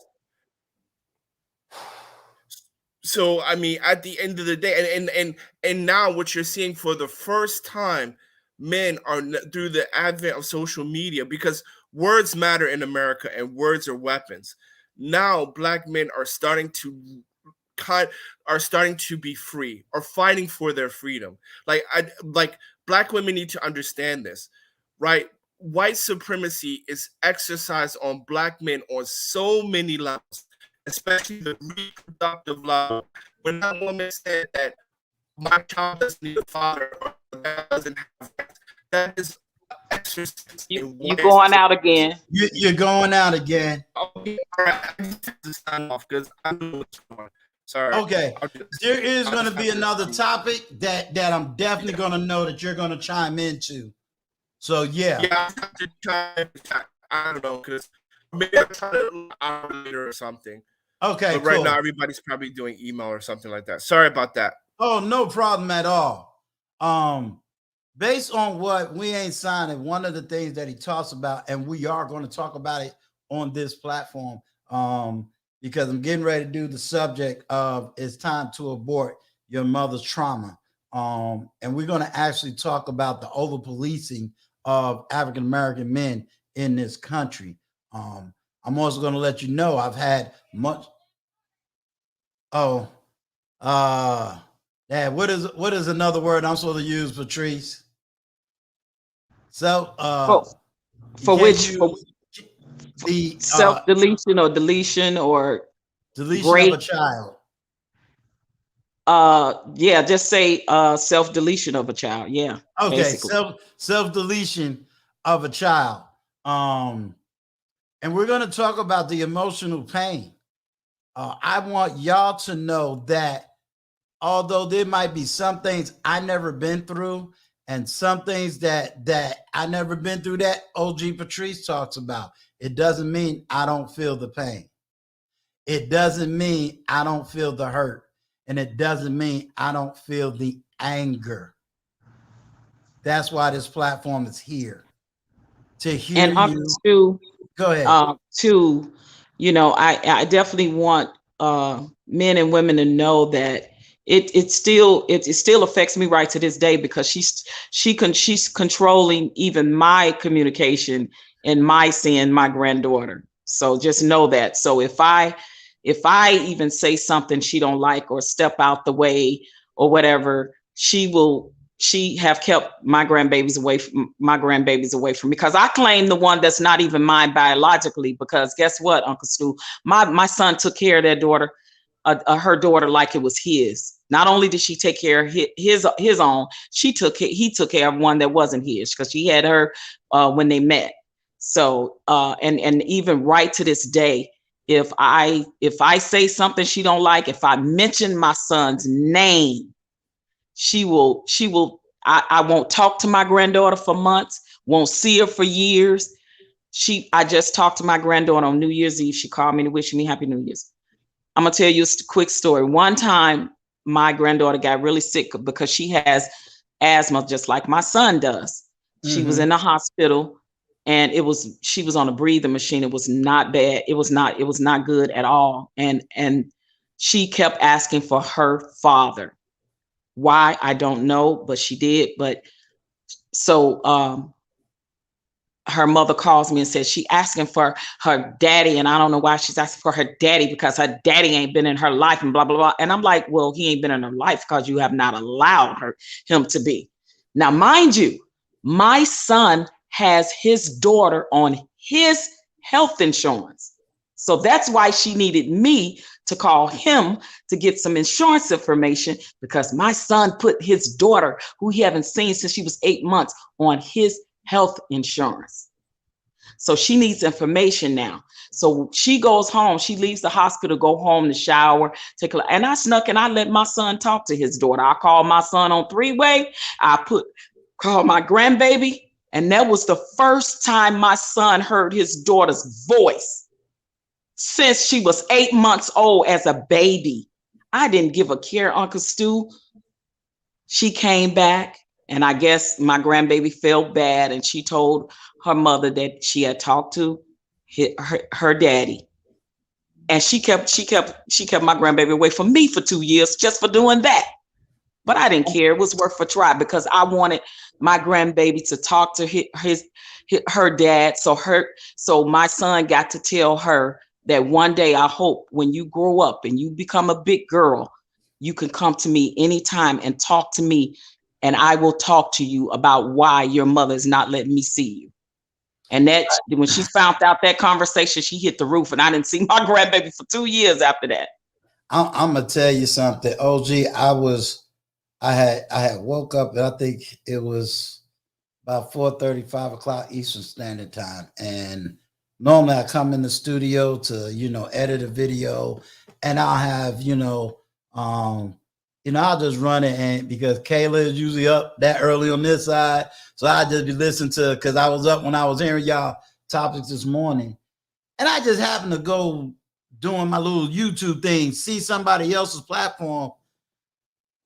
So I mean, at the end of the day, and now what you're seeing for the first time, men are through the advent of social media, because words matter in America and words are weapons. Now black men are starting to be free, or fighting for their freedom. Like black women need to understand this, right? White supremacy is exercised on black men on so many levels, especially the reproductive level. When that woman said that my child doesn't need a father, or that doesn't have rights, that is exercise. You're going out again. You're going out again. Okay, all right. I just have to sign off because I know what's going on. Sorry. Okay. There is going to be another topic that I'm definitely going to know that you're going to chime into. So yeah. Yeah, I have to chime. I don't know, because maybe I'll try to an hour later or something. Okay, but right cool. now everybody's probably doing email or something like that. Sorry about that. Oh, no problem at all. Based on what We Ain't Signing, one of the things that he talks about, and we are going to talk about it on this platform, because I'm getting ready to do the subject of it's time to abort your mother's trauma. And we're going to actually talk about the over policing of African American men in this country. I'm also going to let you know I've had much. What is another word I'm supposed to use, Patrice? So, the self-deletion or deletion or deletion of a child. Yeah, just say self-deletion of a child. Yeah. Okay, basically. self-deletion of a child. And we're going to talk about the emotional pain. I want y'all to know that although there might be some things I never been through, and some things that I never been through that OG Patrice talks about, it doesn't mean I don't feel the pain. It doesn't mean I don't feel the hurt. and it doesn't mean I don't feel the anger. That's why this platform is here, to hear And Uncle you. Stu, Go ahead. to, I definitely want men and women to know that it still affects me right to this day, because she's controlling even my communication and my seeing my granddaughter. So just know that. So if I even say something she don't like or step out the way or whatever, she have kept my grandbabies away from me, because I claim the one that's not even mine biologically. Because guess what, Uncle Stu, my son took care of their daughter, her daughter, like it was his. Not only did she take care of his own, he took care of one that wasn't his, because she had her when they met. So and even right to this day, if I say something she don't like, if I mention my son's name, she will I won't talk to my granddaughter for months, won't see her for years. I just talked to my granddaughter on New Year's Eve. She called me to wish me Happy New Year's. I'm gonna tell you a quick story. One time my granddaughter got really sick because she has asthma just like my son does. She was in the hospital, and she was on a breathing machine. It was not bad. It was not good at all. And she kept asking for her father. Why, I don't know, but she did. But so her mother calls me and says she asking for her daddy, and I don't know why she's asking for her daddy, because her daddy ain't been in her life and blah blah blah. And I'm like, well, he ain't been in her life because you have not allowed him to be. Now, mind you, my son has his daughter on his health insurance, so that's why she needed me to call him to get some insurance information, because my son put his daughter, who he haven't seen since she was 8 months, on his health insurance. So she needs information now. So she goes home, she leaves the hospital, go home to shower, and I snuck and I let my son talk to his daughter. I called my son on three-way. Called my grandbaby, and that was the first time my son heard his daughter's voice since she was 8 months old as a baby. I didn't give a care, Uncle Stu. She came back, and I guess my grandbaby felt bad, and she told her mother that she had talked to her daddy. And she kept my grandbaby away from me for 2 years just for doing that. But I didn't care. It was worth a try, because I wanted my grandbaby to talk to her dad. So my son got to tell her that one day, I hope when you grow up and you become a big girl, you can come to me anytime and talk to me, and I will talk to you about why your mother is not letting me see you. And that, when she found out that conversation, she hit the roof, and I didn't see my grandbaby for 2 years after that. I'm gonna tell you something, OG. I had woke up, and I think it was about 4:30, 5 o'clock Eastern Standard Time. And normally I come in the studio to, edit a video, and I'll have, I'll just run it, and because Kayla is usually up that early on this side. So I just be listening to, because I was up when I was hearing y'all topics this morning. And I just happened to go doing my little YouTube thing, see somebody else's platform.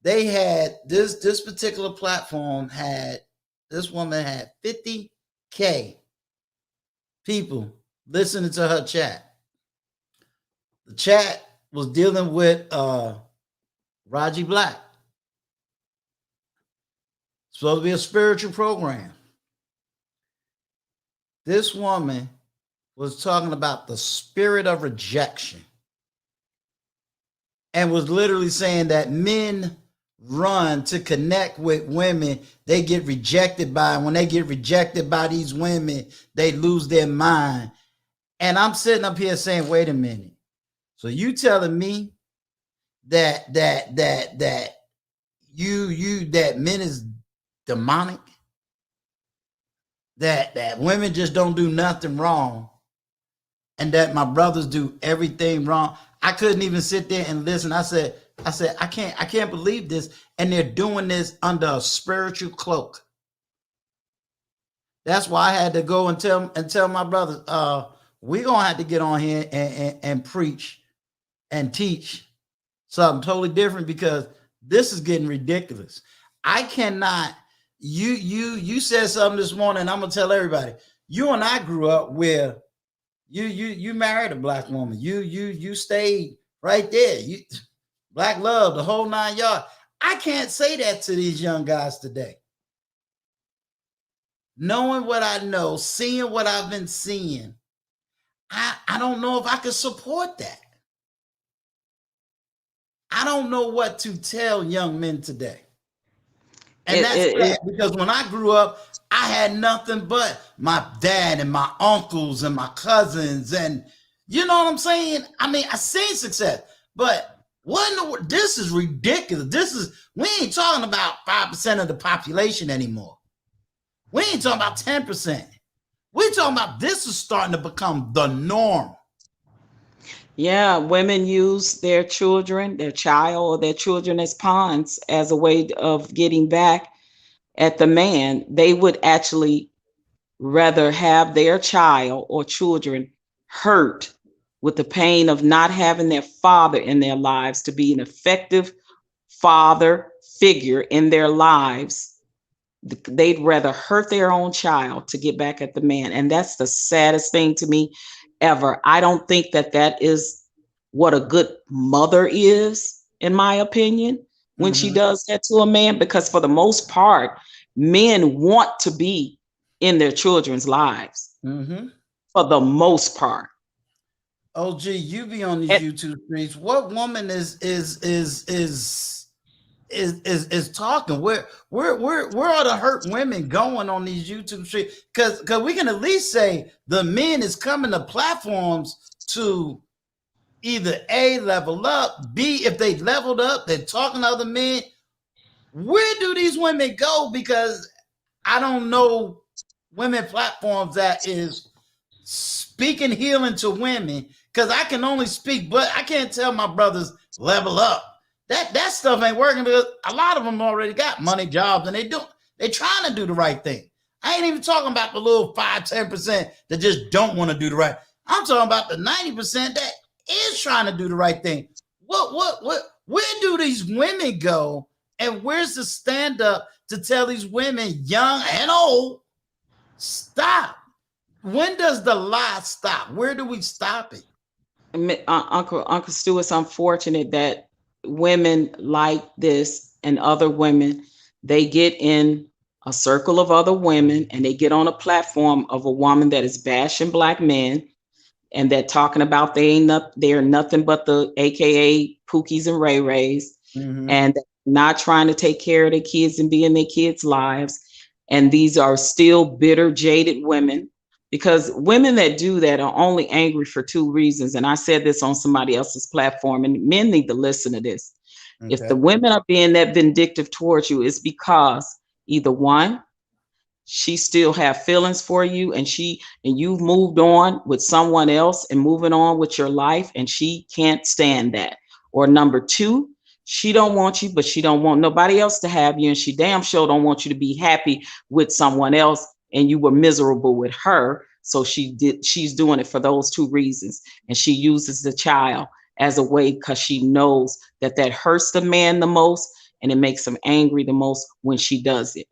They had this particular platform this woman had 50K people listening to her chat. The chat was dealing with Raji Black. Supposed to be a spiritual program. This woman was talking about the spirit of rejection, and was literally saying that men run to connect with women they get rejected by, and when they get rejected by these women, they lose their mind. And I'm sitting up here saying, wait a minute. So you telling me that men is demonic? That women just don't do nothing wrong, and that my brothers do everything wrong? I couldn't even sit there and listen. I said, I can't believe this. And they're doing this under a spiritual cloak. That's why I had to go and tell my brothers, we're gonna have to get on here and preach and teach something totally different, because this is getting ridiculous. I cannot. You said something this morning. I'm gonna tell everybody. You and I grew up where you married a black woman. You stayed right there. You black love, the whole 9 yards. I can't say that to these young guys today. Knowing what I know, seeing what I've been seeing, I don't know if I can support that. I don't know what to tell young men today. And that's sad, because when I grew up, I had nothing but my dad and my uncles and my cousins. And you know what I'm saying? I mean, I seen success, but this is ridiculous. We ain't talking about 5% of the population anymore. We ain't talking about 10%. We're talking about this is starting to become the norm. Yeah, women use their children, their child or their children as pawns as a way of getting back at the man. They would actually rather have their child or children hurt with the pain of not having their father in their lives to be an effective father figure in their lives. They'd rather hurt their own child to get back at the man. And that's the saddest thing to me ever. I don't think that is what a good mother is, in my opinion, when she does that to a man, because for the most part, men want to be in their children's lives for the most part. OG, you be on these YouTube streets. What woman is talking? Where are the hurt women going on these YouTube streets? Because we can at least say the men is coming to platforms to either A, level up, B, if they leveled up, they're talking to other men. Where do these women go? Because I don't know women platforms that is speaking healing to women, because I can only speak, but I can't tell my brothers level up. That stuff ain't working, because a lot of them already got money, jobs, and they trying to do the right thing. I ain't even talking about the little 5-10% that just don't want to do the right. I'm talking about the 90% that is trying to do the right thing. Where do these women go, and where's the stand up to tell these women, young and old, stop? When does the lie stop? Where do we stop it? Uncle Stu, it's unfortunate that women like this and other women, they get in a circle of other women and they get on a platform of a woman that is bashing black men, and they're talking about they're nothing but the AKA Pookies and Ray Rays, and not trying to take care of their kids and be in their kids' lives. And these are still bitter, jaded women, because women that do that are only angry for two reasons. And I said this on somebody else's platform, and men need to listen to this. Okay. If the women are being that vindictive towards you, it's because either one, she still have feelings for you, and you've moved on with someone else and moving on with your life, and she can't stand that. Or number two, she don't want you, but she don't want nobody else to have you, and she damn sure don't want you to be happy with someone else, and you were miserable with her. So she's doing it for those two reasons. And she uses the child as a way, because she knows that hurts the man the most, and it makes him angry the most when she does it.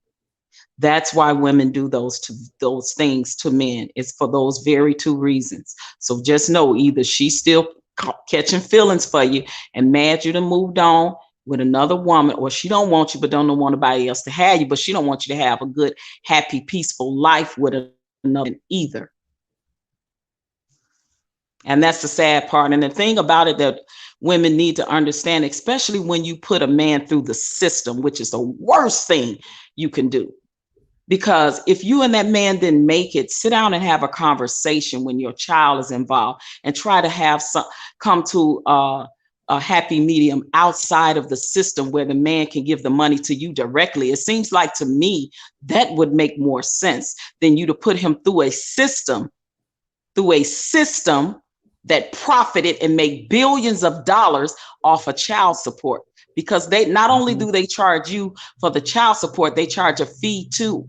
That's why women do those things to men. It's for those very two reasons. So just know, either she's still catching feelings for you and mad you done moved on with another woman, or she don't want you but don't want nobody else to have you, but she don't want you to have a good, happy, peaceful life with another either. And that's the sad part. And the thing about it that women need to understand, especially when you put a man through the system, which is the worst thing you can do. Because if you and that man didn't make it, sit down and have a conversation when your child is involved, and try to come to a happy medium outside of the system where the man can give the money to you directly. It seems like to me that would make more sense than you to put him through a system that profited and made billions of dollars off of child support. Because they not only do they charge you for the child support, they charge a fee too.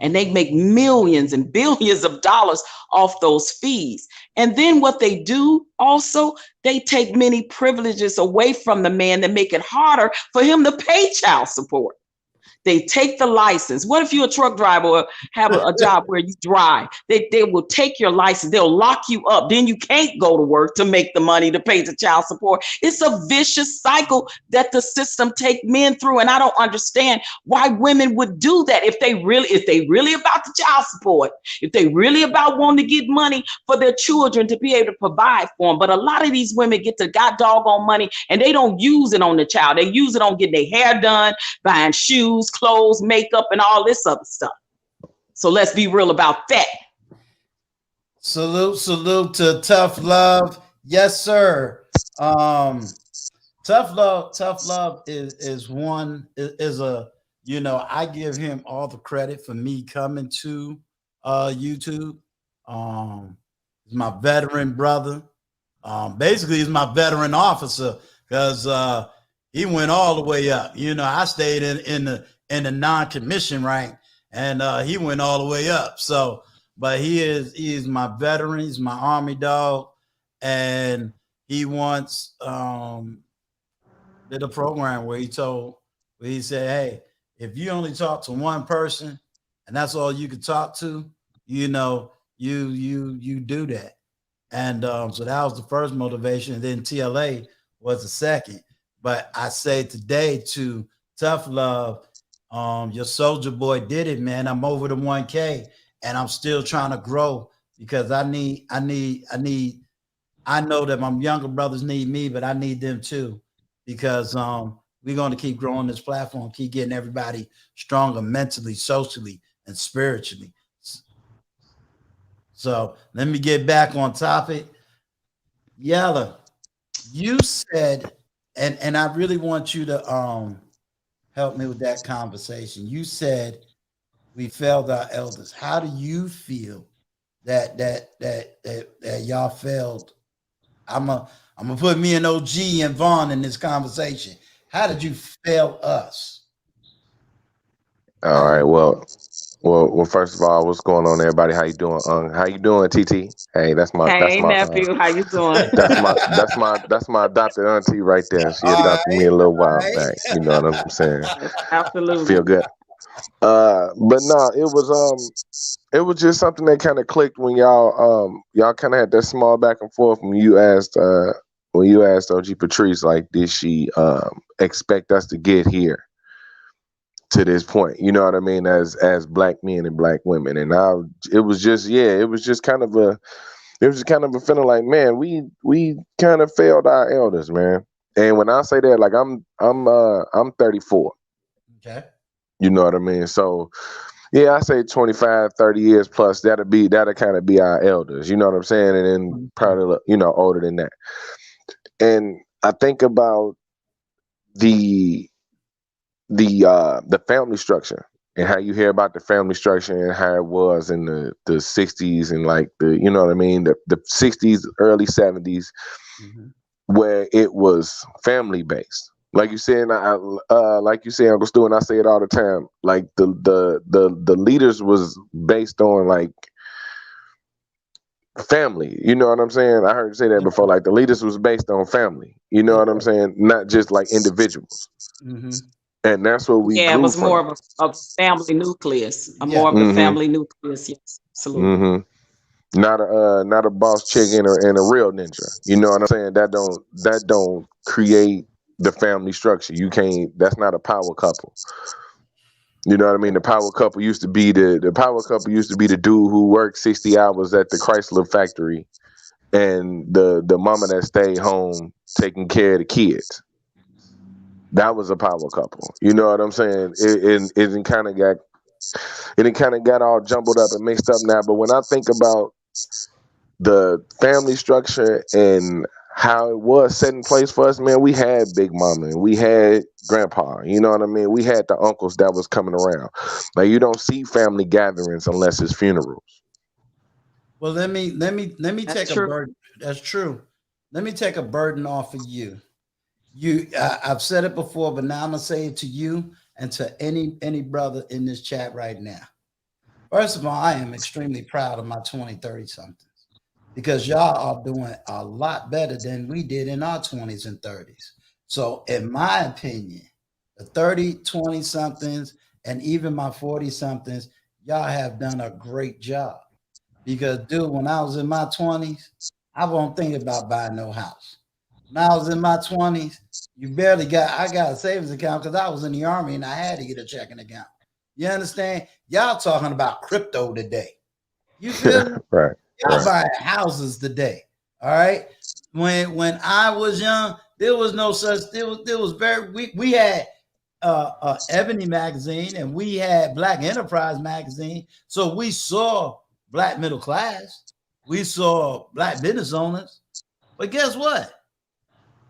and they make millions and billions of dollars off those fees. And then what they do also, they take many privileges away from the man that make it harder for him to pay child support. They take the license. What if you're a truck driver or have a job where you drive? They will take your license. They'll lock you up. Then you can't go to work to make the money to pay the child support. It's a vicious cycle that the system take men through. And I don't understand why women would do that if they really about the child support, if they really about wanting to get money for their children to be able to provide for them. But a lot of these women get the god doggone money and they don't use it on the child. They use it on getting their hair done, buying shoes, clothes, makeup, and all this other stuff. So let's be real about that. Salute to Tough Love. Yes, sir. Tough Love is a, you know, I give him all the credit for me coming to YouTube. He's my veteran brother. Basically he's my veteran officer because he went all the way up. You know, I stayed in the non-commission rank, and he went all the way up. So, but he is my veteran. He's my Army dog, and he once did a program where he said, "Hey, if you only talk to one person, and that's all you could talk to, you know, you do that." And so that was the first motivation, and then TLA was the second. But I say today to Tough Love, your soldier boy did it, man. I'm over the 1K and I'm still trying to grow because I know that my younger brothers need me, but I need them too, because we're going to keep growing this platform, keep getting everybody stronger mentally, socially, and spiritually. So let me get back on topic. Yella, you said, and I really want you to help me with that conversation. You said we failed our elders. How do you feel that y'all failed? I'm gonna put me and OG and Vaughn in this conversation. How did you fail us? All right. Well. First of all, what's going on, everybody? How you doing? How you doing, TT? Hey, that's my nephew. How you doing? that's my adopted auntie right there. She adopted me a little while back. You know what I'm saying? Absolutely. Feel good. But no, it was just something that kind of clicked when y'all kind of had that small back and forth when you asked OG Patrice, like, did she expect us to get here to this point, you know what I mean, as black men and black women. And it was just kind of a feeling like, man, we kind of failed our elders, man. And when I say that, like, I'm 34. Okay. You know what I mean? So yeah, I say 25, 30 years plus, that'll kind of be our elders, you know what I'm saying? And then probably, you know, older than that. And I think about the family structure and how you hear about the family structure and how it was in the 60s and like you know what I mean, the 60s, early 70s, where it was family based. Like you said, Uncle Stu, and I say it all the time, like the leaders was based on like family. You know what I'm saying? I heard you say that before. Like the leaders was based on family. You know what I'm saying? Not just like individuals. And that's what we grew it was from. more of a family nucleus. More of the family nucleus. Yes, absolutely. Not a boss chick and a real ninja. You know what I'm saying? That don't create the family structure. You can't. That's not a power couple. You know what I mean? The power couple used to be the dude who worked 60 hours at the Chrysler factory, and the mama that stayed home taking care of the kids. That was a power couple. You know what I'm saying? It kind of got all jumbled up and mixed up now. But when I think about the family structure and how it was set in place for us, man, we had Big Mama and we had Grandpa. You know what I mean? We had the uncles that was coming around. Like, you don't see family gatherings unless it's funerals. Well, let me That's take true. a burden. That's true. Let me take a burden off of you. I've said it before, but now I'm gonna say it to you and to any brother in this chat right now. First of all, I am extremely proud of my 20, 30 somethings because y'all are doing a lot better than we did in our 20s and 30s. So, in my opinion, the 30, 20 somethings, and even my 40 somethings, y'all have done a great job. Because, dude, when I was in my 20s, I won't think about buying no house. When I was in my 20s, I got a savings account because I was in the army and I had to get a checking account. You understand? Y'all talking about crypto today. You feel me? Right. Y'all buying houses today. All right. When I was young, there was no such. There was very we had Ebony magazine and we had Black Enterprise magazine. So we saw black middle class. We saw black business owners. But guess what?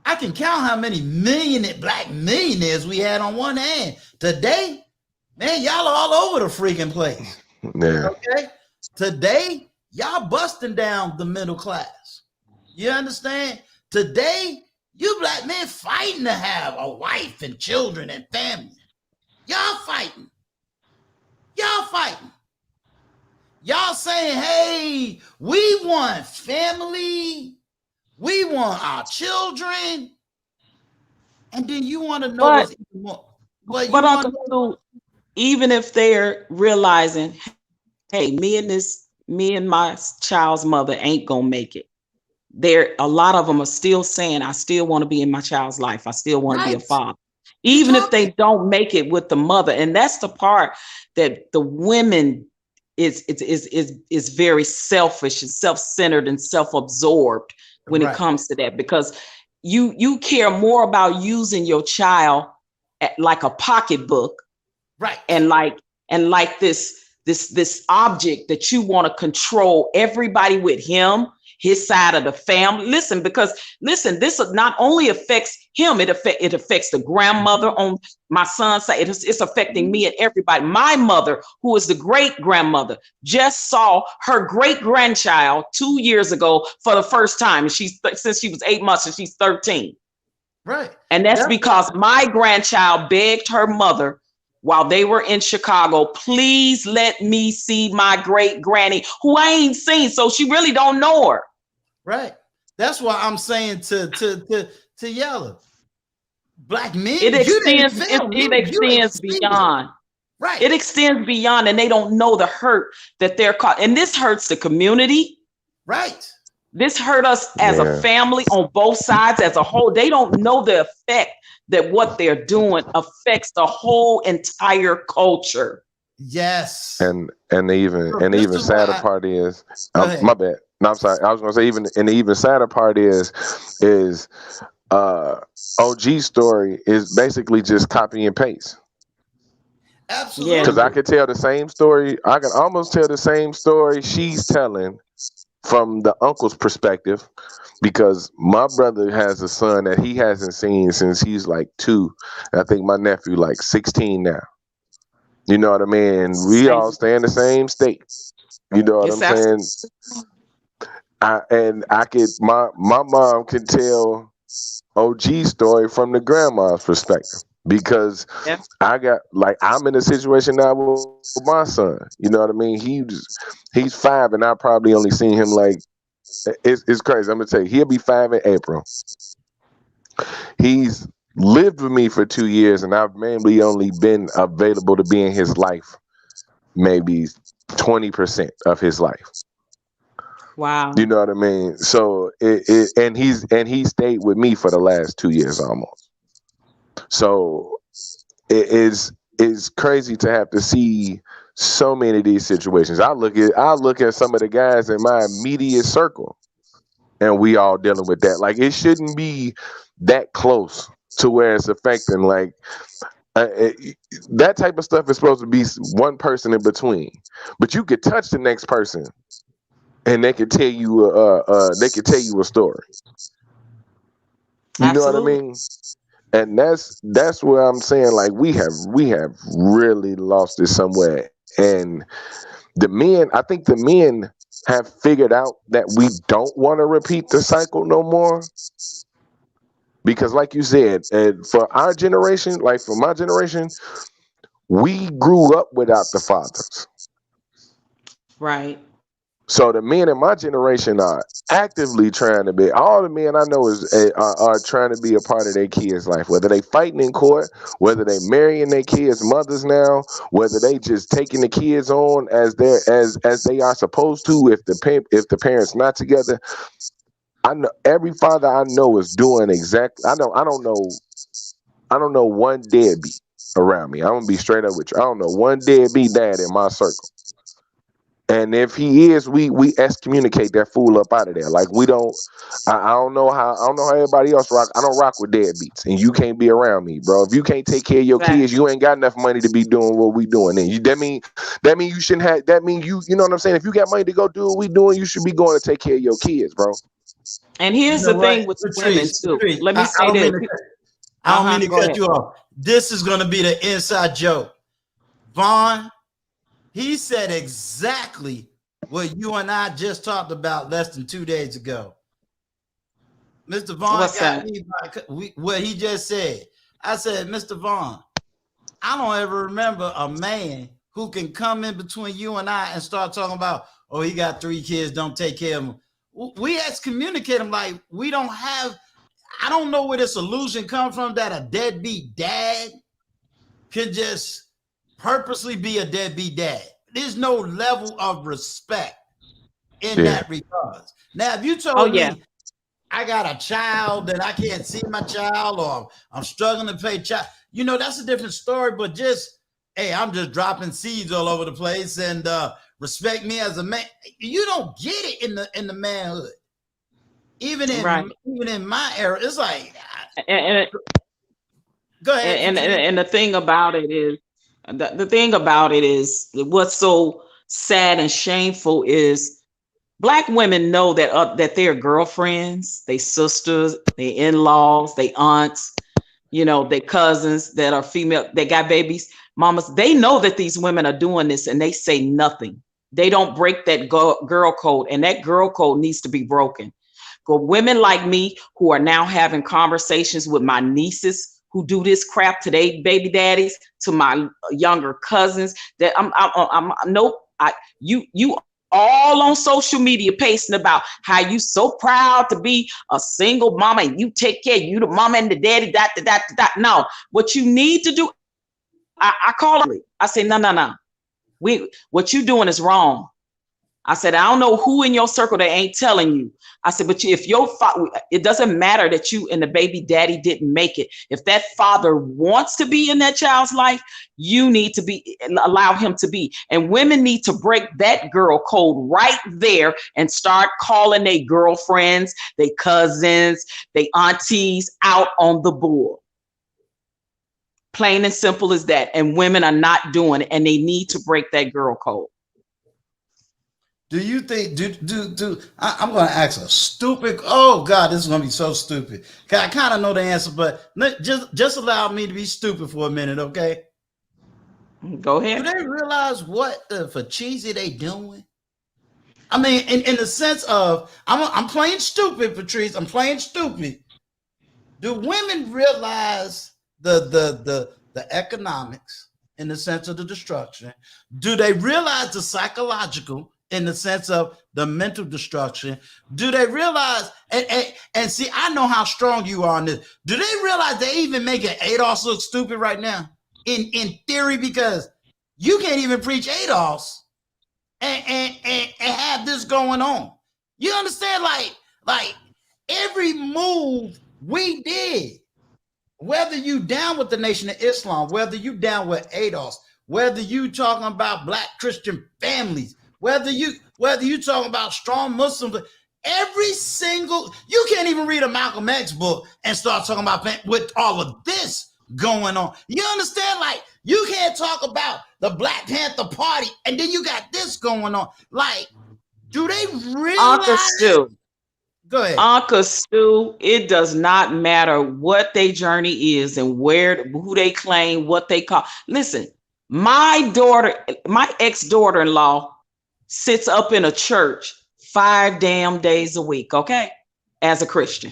I can count how many black millionaires we had on one hand. Today, man, y'all are all over the freaking place. Yeah. Okay. Today, y'all busting down the middle class. You understand? Today, you black men fighting to have a wife and children and family. Y'all fighting. Y'all fighting. Y'all saying, hey, we want family. We want our children. And then you want to know But- what's even more. But you But want Uncle Stu, even if they're realizing, hey, me and my child's mother ain't gonna make it. A lot of them are still saying, I still want to be in my child's life. I still want to be a Right. father. Even if they don't make it with the mother. And that's the part that the women is very selfish and self-centered and self-absorbed when it Right. comes to that, because you care more about using your child like a pocketbook, Right. and like this object that you want to control everybody with him, his side of the family. Listen, this not only affects him, it affects the grandmother on my son's side. It's affecting me and everybody. My mother, who is the great grandmother, just saw her great grandchild 2 years ago for the first time, and since she was 8 months and she's 13. Right. And that's because my grandchild begged her mother while they were in Chicago, please let me see my great granny, who I ain't seen, so she really don't know her. Right. That's why I'm saying to Yella, black men, It extends beyond. Right. It extends beyond, and they don't know the hurt that they're caught. And this hurts the community. Right. This hurt us as a family on both sides as a whole. They don't know the effect that what they're doing affects the whole entire culture. Yes. And the even sadder part is, my bad. No, I'm sorry. I was gonna say the even sadder part is OG's story is basically just copy and paste. Absolutely. Because I could tell the same story. I can almost tell the same story she's telling from the uncle's perspective, because my brother has a son that he hasn't seen since he's like 2. I think my nephew like 16 now. You know what I mean? And we all stay in the same state. You know what I'm saying? My mom can tell OG's story from the grandma's perspective, because I'm in a situation now with my son. You know what I mean? He's 5, and I probably only seen him like, it's crazy. I'm gonna tell you, he'll be 5 in April. He's lived with me for 2 years, and I've mainly only been available to be in his life maybe 20% of his life. Wow. You know what I mean? So he stayed with me for the last 2 years almost. So it's crazy to have to see so many of these situations. I look at some of the guys in my immediate circle, and we all dealing with that. Like, it shouldn't be that close to where it's affecting. Like, that type of stuff is supposed to be one person in between, but you could touch the next person, and they could tell you a story. You know what I mean? And that's where I'm saying, like, we have really lost it somewhere. And I think the men have figured out that we don't want to repeat the cycle no more. Because like you said, for our generation, like for my generation, we grew up without the fathers. Right. So the men in my generation are actively trying to be. All the men I know are trying to be a part of their kids' life. Whether they fighting in court, whether they marrying their kids' mothers now, whether they just taking the kids on as they are supposed to. If the parents not together, I know every father I know is doing exactly. I don't know one deadbeat around me. I'm gonna be straight up with you. I don't know one deadbeat dad in my circle. And if he is, we excommunicate that fool up out of there. Like we don't. I don't know how everybody else rock. I don't rock with deadbeats, and you can't be around me, bro. If you can't take care of your Right. kids, you ain't got enough money to be doing what we doing. And that mean you shouldn't have. That mean you know what I'm saying. If you got money to go do what we doing, you should be going to take care of your kids, bro. And You here's know the what, thing with women Patrice? too. Patrice, Let me I say don't mean this. to, I don't mean to Go cut ahead. you off. This is going to be the inside joke. Vaughn, he said exactly what you and I just talked about less than 2 days ago. Mr. Vaughn What's got that? me by what he just said. I said, Mr. Vaughn, I don't ever remember a man who can come in between you and I and start talking about, oh, he got 3 kids, don't take care of them. We excommunicate him like we don't have. I don't know where this illusion comes from that a deadbeat dad can just purposely be a deadbeat dad. There's no level of respect in that regard. Now, if you told me I got a child that I can't see my child, or I'm struggling to pay child, that's a different story. But just, hey, I'm just dropping seeds all over the place, and respect me as a man. You don't get it in the manhood. Even in my era, it's like, go ahead. And the thing about it is, what's so sad and shameful is Black women know that their girlfriends, their sisters, their in-laws, their aunts, their cousins that are female, they got babies, mamas. They know that these women are doing this, and they say nothing. They don't break that girl code, and that girl code needs to be broken. For women like me who are now having conversations with my nieces who do this crap to their baby daddies, to my younger cousins, that you all on social media pasting about how you so proud to be a single mama and you take care, you the mama and the daddy, No, what you need to do, I call it, I say, no. What you doing is wrong. I said, I don't know who in your circle that ain't telling you. I said, but if it doesn't matter that you and the baby daddy didn't make it. If that father wants to be in that child's life, you need to allow him to be. And women need to break that girl code right there and start calling their girlfriends, their cousins, their aunties out on the board. Plain and simple as that. And women are not doing it, and they need to break that girl code. Do you think, I'm going to ask a stupid, oh God, this is going to be so stupid. I kind of know the answer, but just allow me to be stupid for a minute, okay? Go ahead. Do they realize what for cheesy they doing? I mean, in the sense of, I'm playing stupid, Patrice, I'm playing stupid. Do women realize the economics in the sense of the destruction? Do they realize the psychological in the sense of the mental destruction? Do they realize, and see, I know how strong you are on this. Do they realize they even making ADOS look stupid right now? In theory, because you can't even preach ADOS and have this going on. You understand? Like every move we did, whether you down with the Nation of Islam, whether you down with ADOS, whether you talking about Black Christian families, whether you talking about strong Muslims, every single, you can't even read a Malcolm X book and start talking about with all of this going on. You understand? Like, you can't talk about the Black Panther Party and then you got this going on. Like, do they realize? Uncle Stu. Go ahead. Uncle Stu, it does not matter what their journey is and who they claim, what they call. Listen, my ex-daughter-in-law sits up in a church 5 damn days a week, okay, as a Christian.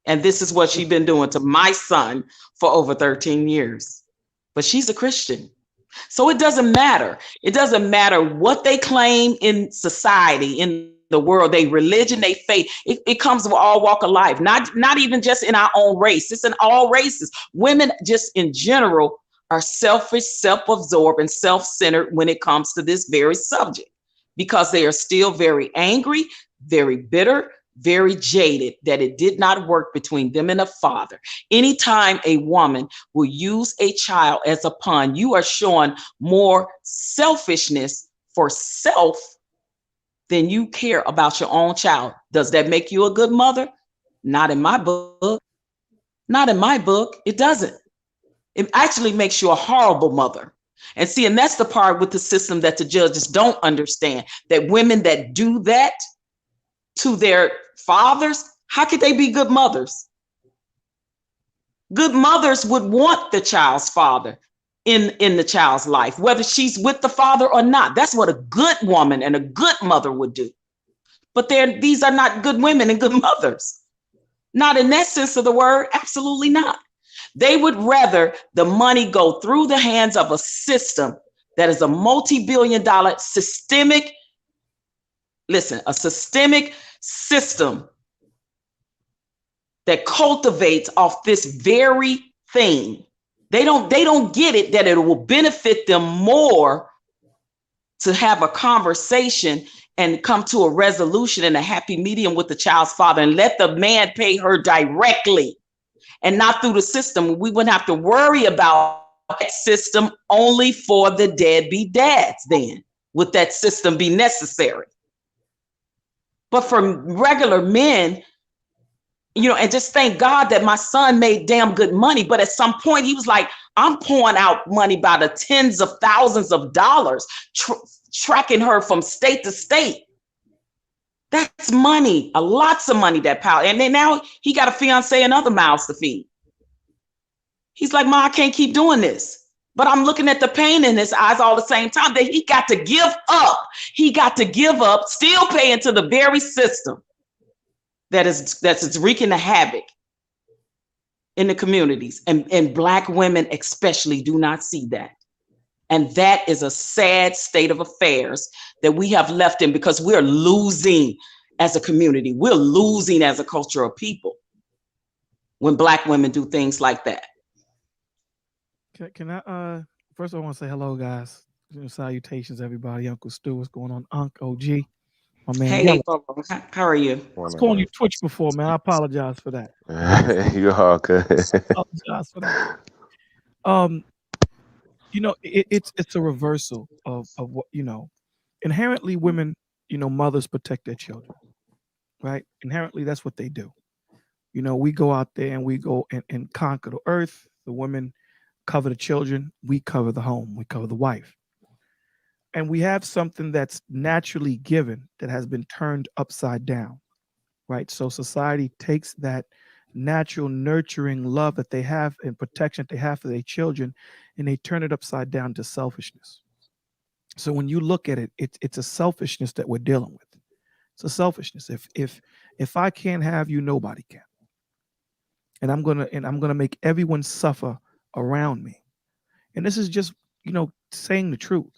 And this is what she's been doing to my son for over 13 years. But she's a Christian. So it doesn't matter. It doesn't matter what they claim in society, in the world, they religion, they faith. It comes with all walk of life, not even just in our own race. It's in all races. Women just in general are selfish, self-absorbed, and self-centered when it comes to this very subject, because they are still very angry, very bitter, very jaded that it did not work between them and a father. Anytime a woman will use a child as a pawn, you are showing more selfishness for self than you care about your own child. Does that make you a good mother? Not in my book. Not in my book. It doesn't. It actually makes you a horrible mother. And see, and that's the part with the system that the judges don't understand, that women that do that to their fathers, how could they be good mothers? Good mothers would want the child's father in the child's life, whether she's with the father or not. That's what a good woman and a good mother would do. But these are not good women and good mothers. Not in that sense of the word, absolutely not. They would rather the money go through the hands of a system that is a multi-billion-dollar systemic, a systemic system that cultivates off this very thing. They don't get it, that it will benefit them more to have a conversation and come to a resolution and a happy medium with the child's father, and let the man pay her directly and not through the system. We wouldn't have to worry about that system only for the deadbeat dads then, would that system be necessary. But for regular men, and just thank God that my son made damn good money. But at some point he was like, I'm pouring out money by the tens of thousands of dollars, tracking her from state to state. That's money, lots of money, that power. And then now he got a fiance and other mouths to feed. He's like, Ma, I can't keep doing this. But I'm looking at the pain in his eyes all the same time that he got to give up. He got to give up, still paying to the very system that's wreaking the havoc in the communities. And Black women especially do not see that. And that is a sad state of affairs that we have left in, because we're losing as a community. We're losing as a culture of people when Black women do things like that. Can I first I want to say hello, guys. Salutations, everybody. Uncle Stu, what's going on? OG. My man. Hey, how are you? I was calling you Twitch before, man. I apologize for that. You're all good. Apologize for that. It's a reversal of what, inherently women, mothers protect their children, right? Inherently, that's what they do. We go out there and we go and conquer the earth. The women cover the children. We cover the home. We cover the wife. And we have something that's naturally given that has been turned upside down, right? So society takes that natural nurturing love that they have and protection that they have for their children, and they turn it upside down to selfishness. So when you look at it, it's a selfishness that we're dealing with. It's a selfishness. If I can't have you, nobody can. And I'm gonna make everyone suffer around me. And this is just, saying the truth.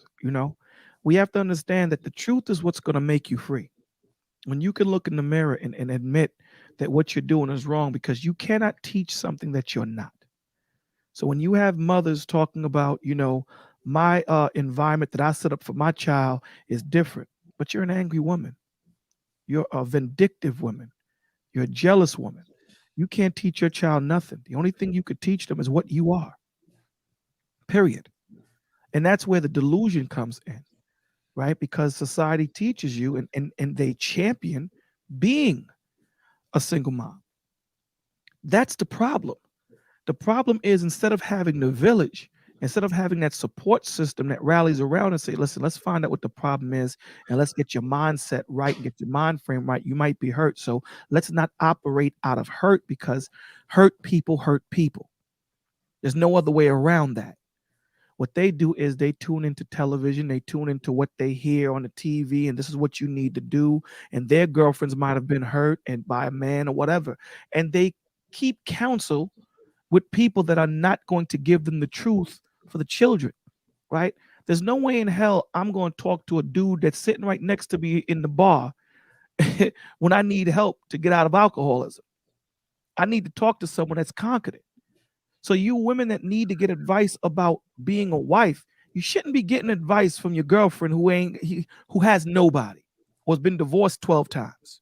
We have to understand that the truth is what's going to make you free. When you can look in the mirror and admit that what you're doing is wrong, because you cannot teach something that you're not. So when you have mothers talking about, my environment that I set up for my child is different, but you're an angry woman. You're a vindictive woman. You're a jealous woman. You can't teach your child nothing. The only thing you could teach them is what you are. Period. And that's where the delusion comes in. Right? Because society teaches you and they champion being a single mom. That's the problem. The problem is, instead of having the village, instead of having that support system that rallies around and say, listen, let's find out what the problem is and let's get your mindset right and get your mind frame right. You might be hurt. So let's not operate out of hurt, because hurt people hurt people. There's no other way around that. What they do is they tune into television, they tune into what they hear on the TV, and this is what you need to do. And their girlfriends might have been hurt and by a man or whatever. And they keep counsel with people that are not going to give them the truth for the children, right? There's no way in hell I'm going to talk to a dude that's sitting right next to me in the bar when I need help to get out of alcoholism. I need to talk to someone that's conquered it. So you women that need to get advice about being a wife, you shouldn't be getting advice from your girlfriend who has nobody or has been divorced 12 times.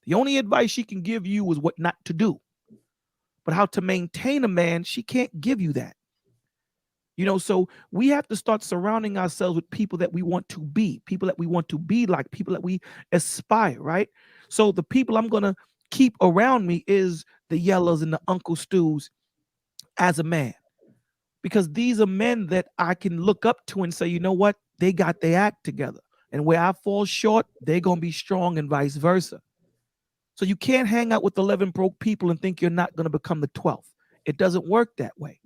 The only advice she can give you is what not to do. But how to maintain a man, she can't give you that. So we have to start surrounding ourselves with people that we want to be, people that we want to be like, people that we aspire, right? So the people I'm going to keep around me is the Yellows and the Uncle Stews as a man, because these are men that I can look up to and say, you know what? They got their act together. And where I fall short, they're going to be strong and vice versa. So you can't hang out with 11 broke people and think you're not going to become the 12th. It doesn't work that way.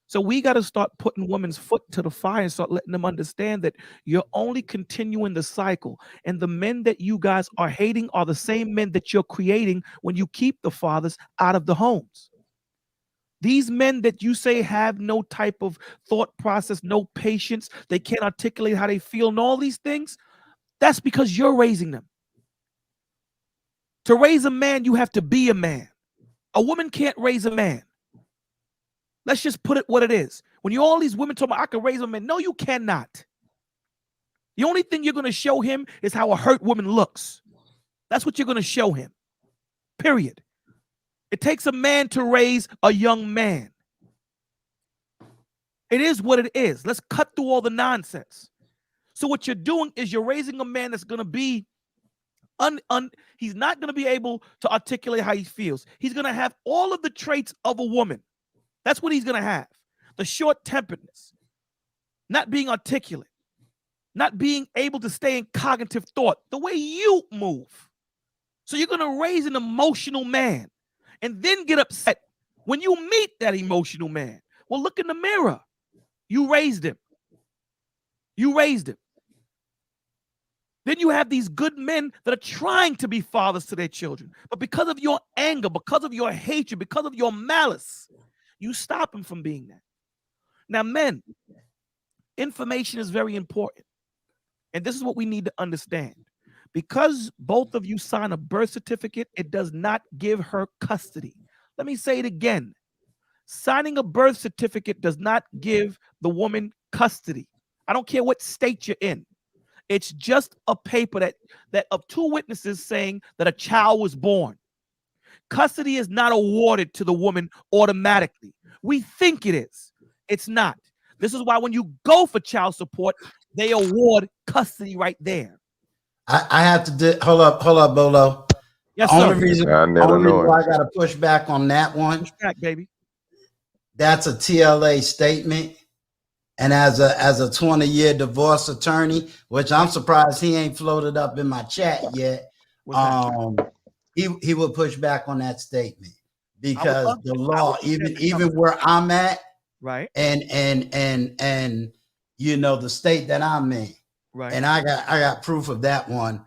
So we got to start putting women's foot to the fire and start letting them understand that you're only continuing the cycle. And the men that you guys are hating are the same men that you're creating when you keep the fathers out of the homes. These men that you say have no type of thought process, no patience, they can't articulate how they feel and all these things, that's because you're raising them. To raise a man, you have to be a man. A woman can't raise a man. Let's just put it what it is. When all these women talk about, I can raise a man. No, you cannot. The only thing you're going to show him is how a hurt woman looks. That's what you're going to show him. Period. It takes a man to raise a young man. It is what it is. Let's cut through all the nonsense. So what you're doing is you're raising a man that's going to be he's not going to be able to articulate how he feels. He's going to have all of the traits of a woman. That's what he's going to have. The short-temperedness, not being articulate, not being able to stay in cognitive thought, the way you move. So you're going to raise an emotional man and then get upset when you meet that emotional man. Well, look in the mirror. You raised him. You raised him. Then you have these good men that are trying to be fathers to their children. But because of your anger, because of your hatred, because of your malice, you stop them from being that. Now, men, information is very important. And this is what we need to understand. Because both of you sign a birth certificate, it does not give her custody. Let me say it again. Signing a birth certificate does not give the woman custody. I don't care what state you're in. It's just a paper that of two witnesses saying that a child was born. Custody is not awarded to the woman automatically. We think it is. It's not. This is why when you go for child support, they award custody right there. I have to hold up, Bolo. Yes, only sir. reason, I never only reason know why it. I got to push back on that one. Push back, baby. That's a TLA statement. And as a 20-year divorce attorney, which I'm surprised he ain't floated up in my chat yet, he would push back on that statement because the law, even where I'm at, right, and the state that I'm in, right, and I got proof of that one.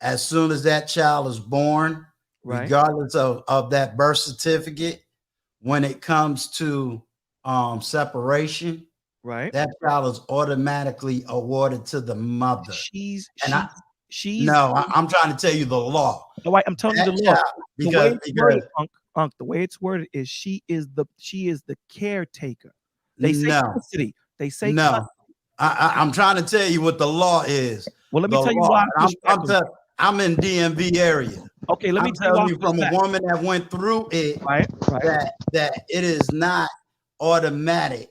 As soon as that child is born, right, regardless of that birth certificate, when it comes to separation, right, that child is automatically awarded to the mother. I'm trying to tell you the law. All right, I'm telling you the law. The way it's worded is she is the caretaker. They say custody. They say custody. I'm trying to tell you what the law is. Well, let me tell you why. I'm in DMV area. Okay, let me tell you from a woman that went through it, right. that it is not automatic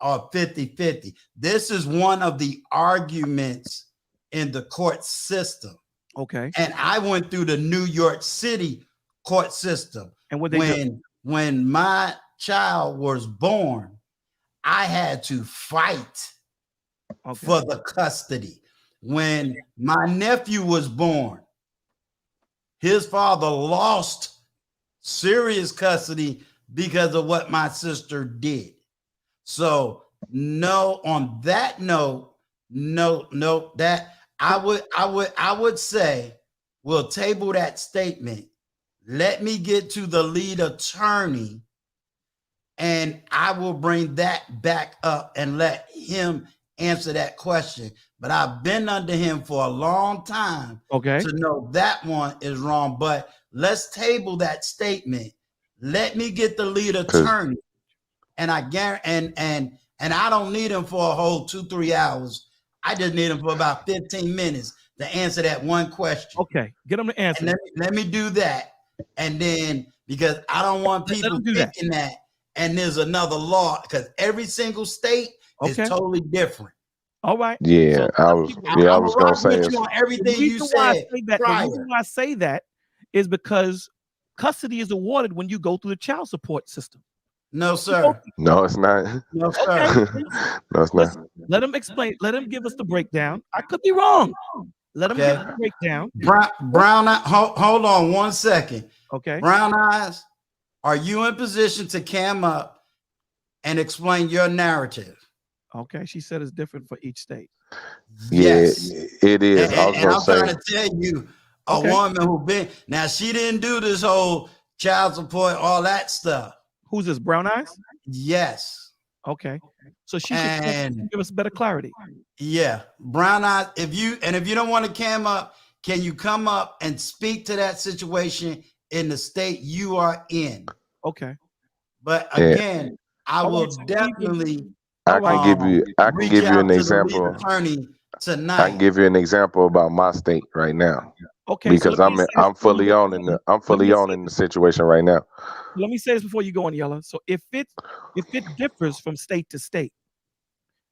or 50-50. This is one of the arguments in the court system. Okay. And I went through the New York City court system. And when my child was born, I had to fight for the custody. When my nephew was born, his father lost serious custody because of what my sister did. So no, on that note, that I would say we'll table that statement. Let me get to the lead attorney and I will bring that back up and let him answer that question. But I've been under him for a long time Okay. to know that one is wrong. But let's table that statement. Let me get the lead attorney, and I guarantee, and I don't need him for a whole 2-3 hours. I just need him for about 15 minutes to answer that one question. Okay, get him to answer. And let me do that, and then because I don't want people thinking that, and there's another law, because every single state is totally different. All right. Yeah, So I was gonna say with you on everything you said. The reason why I say that is because custody is awarded when you go through the child support system. No, sir. No, it's not. No, sir. No, it's not. Let him explain. Let him give us the breakdown. I could be wrong. Let him give us the breakdown. Brown, hold on 1 second. Okay. Brown Eyes, are you in position to cam up and explain your narrative? Okay, she said it's different for each state. Yes, it is. And I'm trying to tell you, a woman who been now, she didn't do this whole child support, all that stuff. Who's this, Brown Eyes? Yes. Okay. So she can give us better clarity. Yeah, Brown Eyes. If you don't want to cam up, can you come up and speak to that situation in the state you are in? Okay. But again, I will definitely. I can give you an example. Attorney tonight. I can give you an example about my state right now. Okay. Because I'm fully on in the situation right now. Let me say this before you go on, Yella. So if it differs from state to state,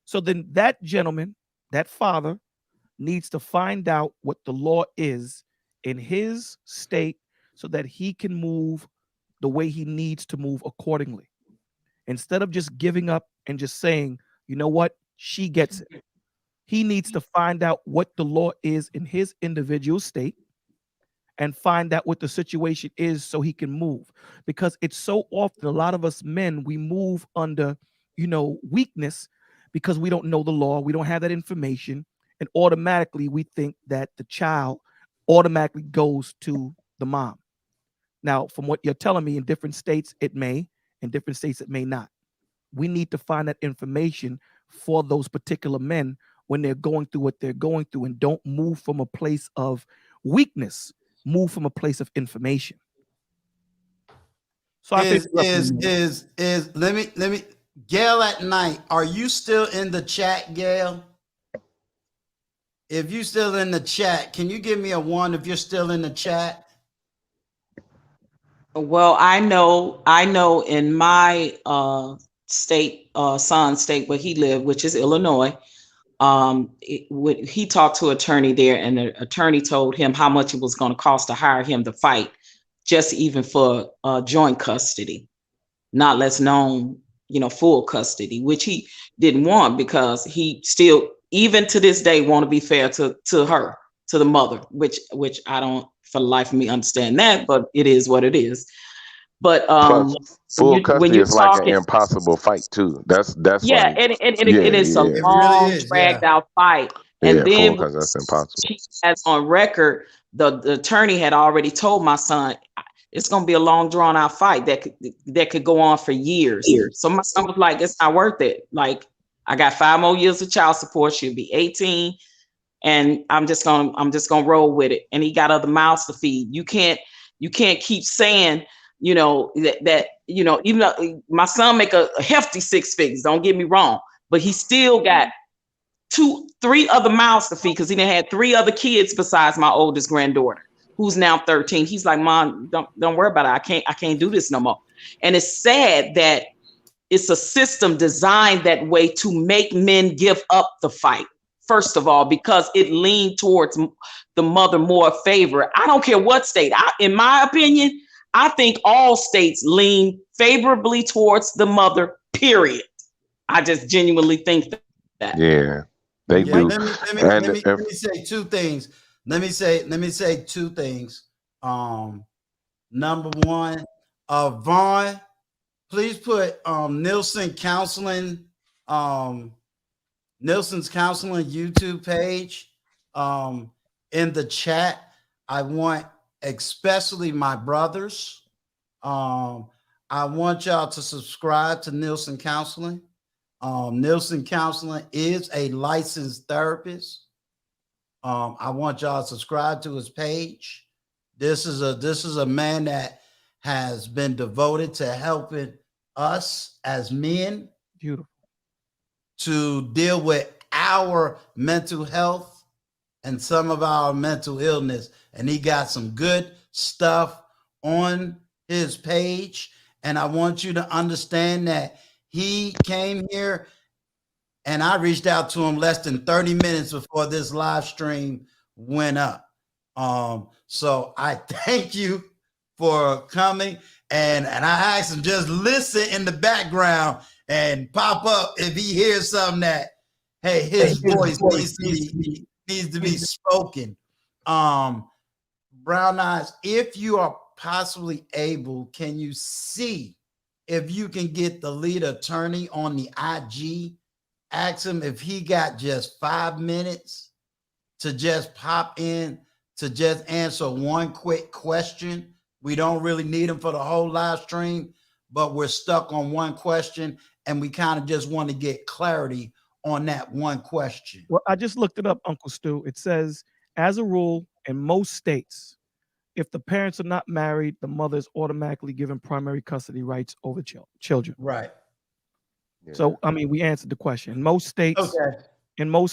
so then that gentleman, that father, needs to find out what the law is in his state so that he can move the way he needs to move accordingly. Instead of just giving up and just saying, you know what, she gets it. He needs to find out what the law is in his individual state and find out what the situation is so he can move. Because it's so often, a lot of us men, we move under, weakness because we don't know the law. We don't have that information. And automatically we think that the child automatically goes to the mom. Now, from what you're telling me, in different states, it may, in different states, it may not. We need to find that information for those particular men when they're going through what they're going through, and don't move from a place of weakness, move from a place of information. So let me Gail at night, are you still in the chat, Gail? If you're still in the chat, can you give me a 1 if you're still in the chat? Well, I know in my state, son's state where he lived, which is Illinois, he talked to an attorney there, and the attorney told him how much it was going to cost to hire him to fight, just even for joint custody, not less known, full custody, which he didn't want, because he still, even to this day, want to be fair to her, to the mother, which I don't for the life of me understand that, but it is what it is. But full custody is like an impossible fight too. That's yeah, like, it is a long, dragged out fight. And then that's impossible. As on record, the attorney had already told my son, it's going to be a long, drawn out fight that could go on for years. So my son was like, it's not worth it. Like, I got 5 more years of child support. She'll be 18, and I'm just gonna roll with it. And he got other mouths to feed. You can't keep saying, that even though my son make a hefty 6 figures, don't get me wrong, but he still got 2-3 other mouths to feed, because he done had 3 other kids besides my oldest granddaughter, who's now 13. He's like, Mom, don't worry about it. I can't do this no more. And it's sad that it's a system designed that way to make men give up the fight. First of all, because it leaned towards the mother more favor. I don't care what state. In my opinion, I think all states lean favorably towards the mother, period. I just genuinely think that. Yeah, they do. Let me say 2 things. Let me say 2 things. Number 1, Vaughn, please put Nielsen Counseling, Nielsen's Counseling YouTube page in the chat. I want especially my brothers. I I want y'all to subscribe to Nielsen Counseling. Nielsen Counseling is a licensed therapist. I want y'all to subscribe to his page. This is a man that has been devoted to helping us as men Beautiful. to deal with our mental health and some of our mental illness. And he got some good stuff on his page. And I want you to understand that he came here and I reached out to him less than 30 minutes before this live stream went up. So I thank you for coming. And I asked him just listen in the background and pop up if he hears something that, hey, his voice needs to be spoken. Brown Eyes, if you are possibly able, can you see if you can get the lead attorney on the IG? Ask him if he got just 5 minutes to just pop in to just answer one quick question. We don't really need him for the whole live stream, but we're stuck on one question and we kind of just want to get clarity on that one question. Well, I just looked it up, Uncle Stu. It says, as a rule, in most states, if the parents are not married, the mother is automatically given primary custody rights over children. Right. So, I mean, we answered the question. In most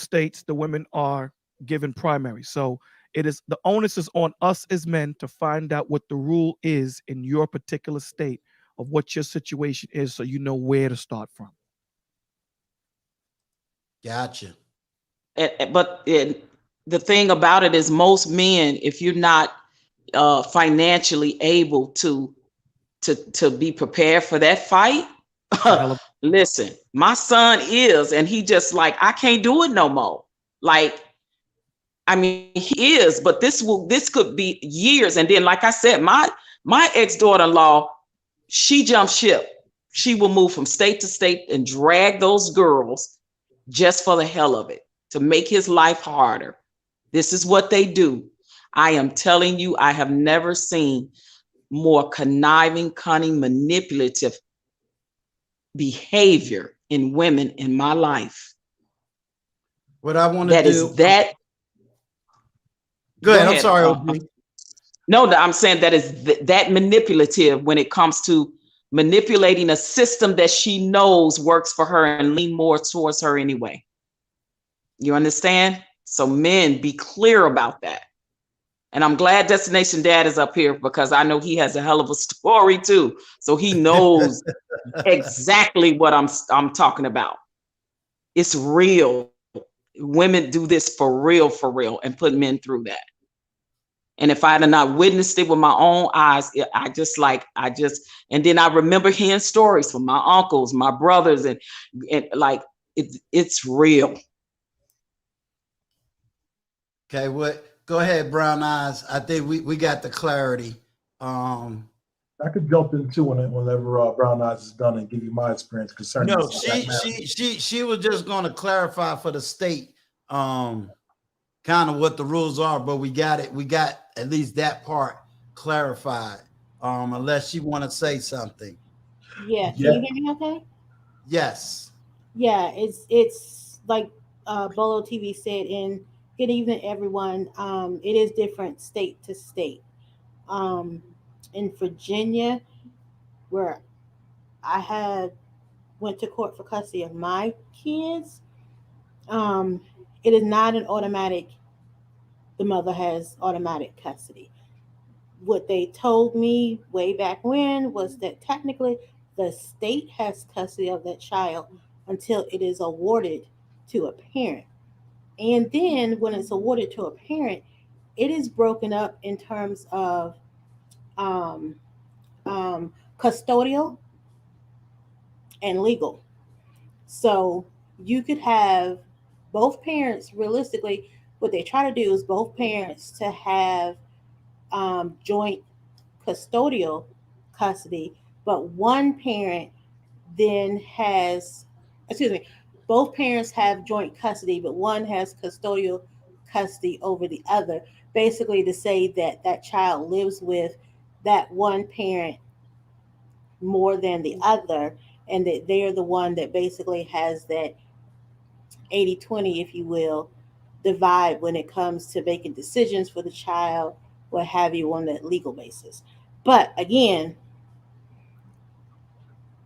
states, the women are given primary. So it is the onus is on us as men to find out what the rule is in your particular state of what your situation is, so you know where to start from. Gotcha. But the thing about it is, most men, if you're not financially able to be prepared for that fight, listen, my son is, and he just like, I can't do it no more. Like, I mean, he is, but this could be years. And then, like I said, my ex-daughter-in-law, she jumped ship. She will move from state to state and drag those girls just for the hell of it, to make his life harder. This is what they do. I am telling you, I have never seen more conniving, cunning, manipulative behavior in women in my life. What I want to do that. Go ahead. I'm sorry. No, I'm saying that is that manipulative when it comes to manipulating a system that she knows works for her and lean more towards her anyway. You understand? So men, be clear about that. And I'm glad Destination Dad is up here, because I know he has a hell of a story too. So he knows exactly what I'm talking about. It's real. Women do this for real, and put men through that. And if I had not witnessed it with my own eyes, and then I remember hearing stories from my uncles, my brothers, and like, it's real. Okay, go ahead, Brown Eyes. I think we got the clarity. I could jump into whenever Brown Eyes is done and give you my experience concerning. No, she was just going to clarify for the state, kind of what the rules are, but we got it. We got at least that part clarified. Unless you want to say something. Yeah. Can you hear me okay? Yes. Yeah, it's like Bolo TV said, and good evening, everyone. It is different state to state. In Virginia, where I went to court for custody of my kids, it is not an automatic. The mother has automatic custody. What they told me way back when was that technically the state has custody of that child until it is awarded to a parent. And then when it's awarded to a parent, it is broken up in terms of custodial and legal. So you could have both parents, realistically, what they try to do is both parents to have joint custodial custody, but one parent then has, both parents have joint custody, but one has custodial custody over the other, basically to say that that child lives with that one parent more than the other, and that they're the one that basically has that 80/20, if you will, divide when it comes to making decisions for the child, what have you, on that legal basis. But again,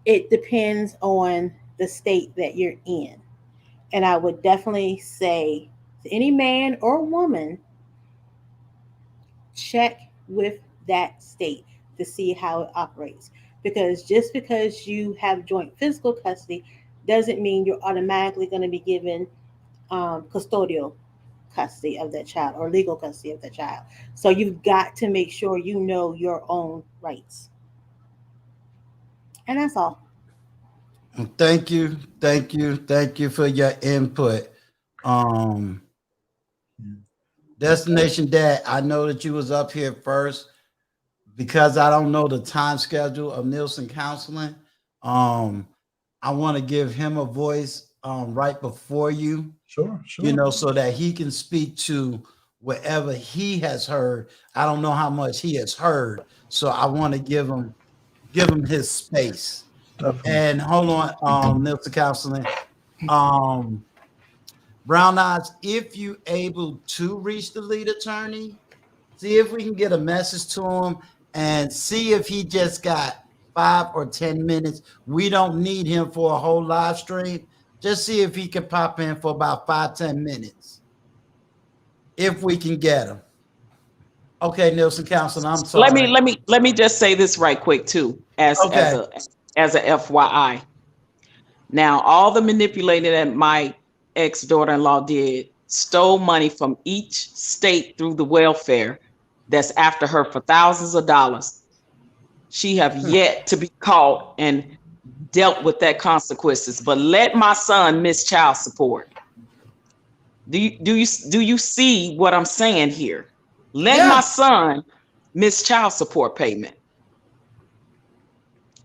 it depends on the state that you're in. And I would definitely say to any man or woman, check with that state to see how it operates. Because just because you have joint physical custody doesn't mean you're automatically going to be given custodial custody of that child or legal custody of that child. So you've got to make sure you know your own rights. And that's all. Thank you, thank you, thank you for your input. Um, Destination Dad, I know that you was up here first because I don't know the time schedule of Nielsen Counseling. I want to give him a voice right before you. Sure. You know, so that he can speak to whatever he has heard. I don't know how much he has heard, so I want to give him his space. Definitely. And hold on, Nielsen Counseling. Brown Eyes, if you able to reach the lead attorney, see if we can get a message to him and see if he just got 5 or 10 minutes. We don't need him for a whole live stream. Just see if he can pop in for about 5-10 minutes. If we can get him. Okay, Nielsen Counseling, I'm sorry. Let me just say this right quick too, as a FYI. Now, all the manipulating that my ex-daughter-in-law did stole money from each state through the welfare that's after her for thousands of dollars. She have yet to be caught and dealt with that consequences. But let my son miss child support. Do you see what I'm saying here? Let my son miss child support payment.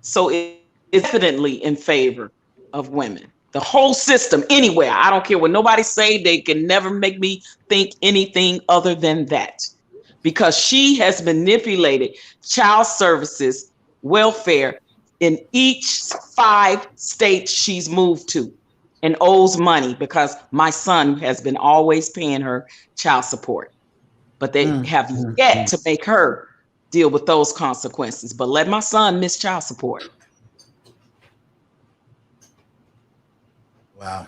So it's evidently in favor of women. The whole system, anywhere. I don't care what nobody say. They can never make me think anything other than that. Because she has manipulated child services, welfare in each 5 states she's moved to and owes money because my son has been always paying her child support. But they have yet to make her deal with those consequences. But let my son miss child support. Wow.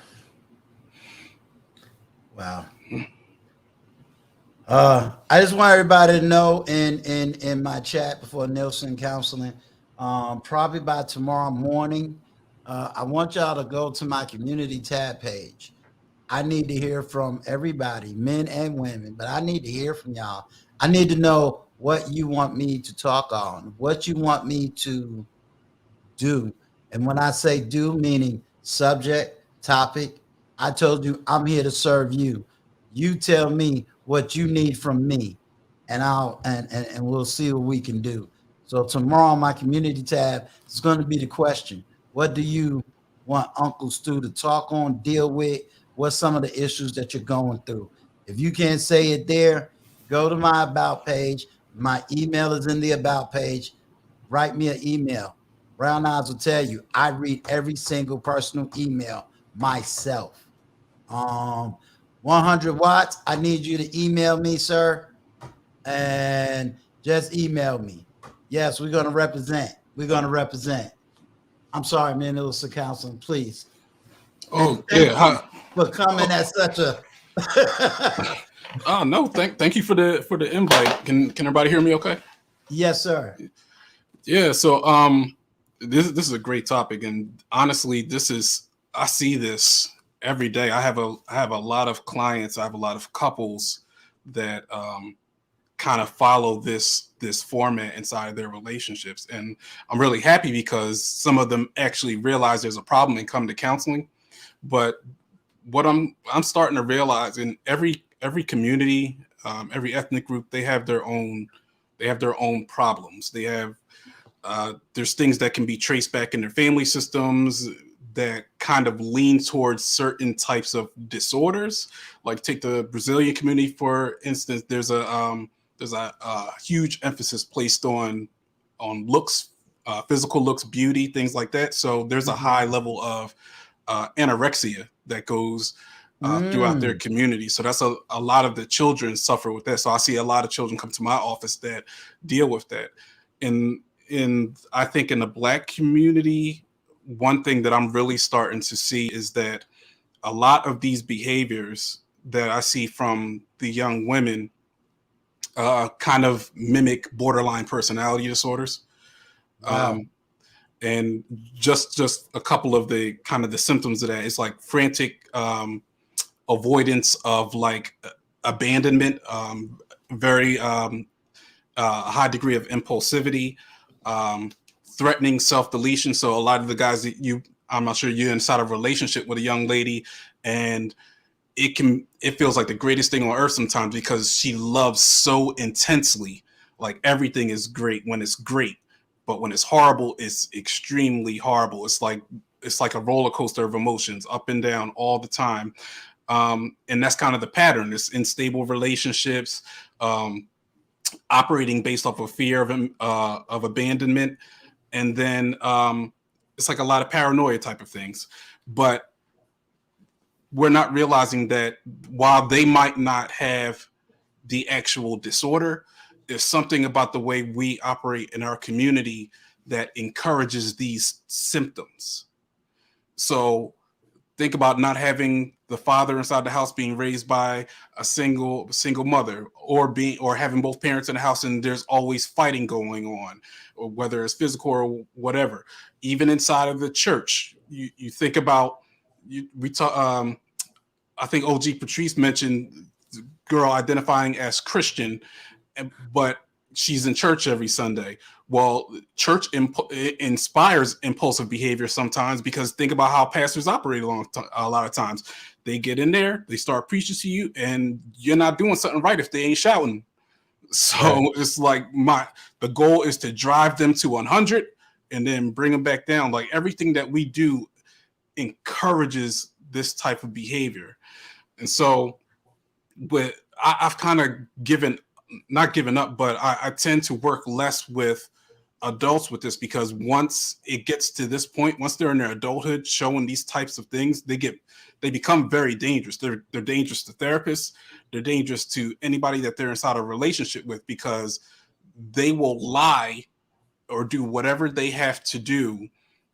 I just want everybody to know in my chat before Nielsen Counseling, probably by tomorrow morning, I want y'all to go to my community tab page. I need to hear from everybody, men and women, but I need to hear from y'all. I need to know what you want me to talk on, what you want me to do. And when I say do, meaning subject, topic, I told you I'm here to serve you. You tell me what you need from me, and we'll see what we can do. So tomorrow on my community tab is going to be the question: what do you want Uncle Stu to talk on, deal with? What's some of the issues that you're going through? If you can't say it there, go to my about page. My email is in the about page. Write me an email. Brown Eyes will tell you I read every single personal email myself. 100 watts. I need you to email me, sir, and just email me. Yes, we're gonna represent. I'm sorry, man. It was a counseling, please. Oh yeah, for coming at such a. Oh no, thank you for the invite. Can everybody hear me? Okay. Yes, sir. Yeah. So this is a great topic, and honestly, I see this every day. I have a lot of clients. I have a lot of couples that kind of follow this format inside of their relationships, and I'm really happy because some of them actually realize there's a problem and come to counseling. But what I'm starting to realize in every community, every ethnic group, they have their own problems. They have there's things that can be traced back in their family systems that kind of lean towards certain types of disorders. Like take the Brazilian community, for instance, there's a huge emphasis placed on looks physical looks, beauty, things like that. So there's a high level of anorexia that goes throughout their community. So that's a lot of the children suffer with that. So I see a lot of children come to my office that deal with that. In I think in the Black community, one thing that I'm really starting to see is that a lot of these behaviors that I see from the young women kind of mimic borderline personality disorders. Wow. And just a couple of the kind of the symptoms of that is like frantic avoidance of like abandonment, very high degree of impulsivity, threatening self-deletion. So a lot of the guys that I'm not sure you're inside a relationship with a young lady, and it feels like the greatest thing on earth sometimes because she loves so intensely. Like everything is great when it's great, but when it's horrible, it's extremely horrible. It's like a roller coaster of emotions, up and down all the time. And that's kind of the pattern. It's unstable relationships, operating based off of fear of abandonment, and then it's like a lot of paranoia type of things. But we're not realizing that while they might not have the actual disorder, there's something about the way we operate in our community that encourages these symptoms. So think about not having the father inside the house, being raised by a single mother, or having both parents in the house and there's always fighting going on, or whether it's physical or whatever. Even inside of the church, you think about we talk. I think OG Patrice mentioned the girl identifying as Christian, but she's in church every Sunday. Well, church inspires impulsive behavior sometimes, because think about how pastors operate a lot of times. They get in there, they start preaching to you, and you're not doing something right if they ain't shouting. So right. It's like the goal is to drive them to 100 and then bring them back down. Like everything that we do encourages this type of behavior. And so I've kind of not given up, but I tend to work less with adults with this, because once it gets to this point, once they're in their adulthood showing these types of things, they become very dangerous. They're dangerous to therapists. They're dangerous to anybody that they're inside a relationship with, because they will lie or do whatever they have to do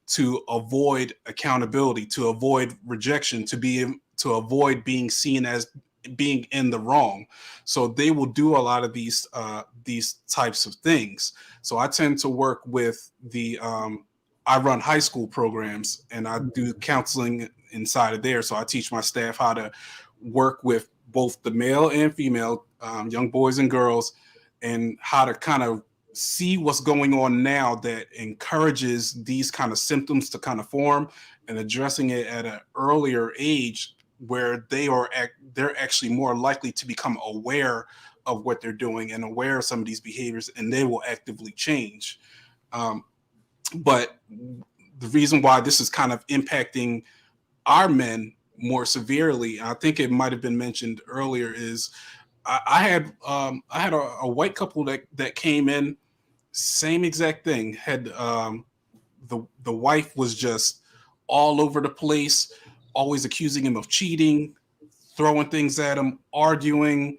to avoid accountability, to avoid rejection, to avoid being seen as being in the wrong. So they will do a lot of these types of things. So I tend to work with I run high school programs and I do counseling inside of there. So I teach my staff how to work with both the male and female young boys and girls, and how to kind of see what's going on now that encourages these kind of symptoms to kind of form, and addressing it at an earlier age where they're actually more likely to become aware of what they're doing and aware of some of these behaviors, and they will actively change. But the reason why this is kind of impacting our men more severely, I think it might have been mentioned earlier, is I had a white couple that came in, same exact thing. Had the wife was just all over the place, always accusing him of cheating, throwing things at him, arguing,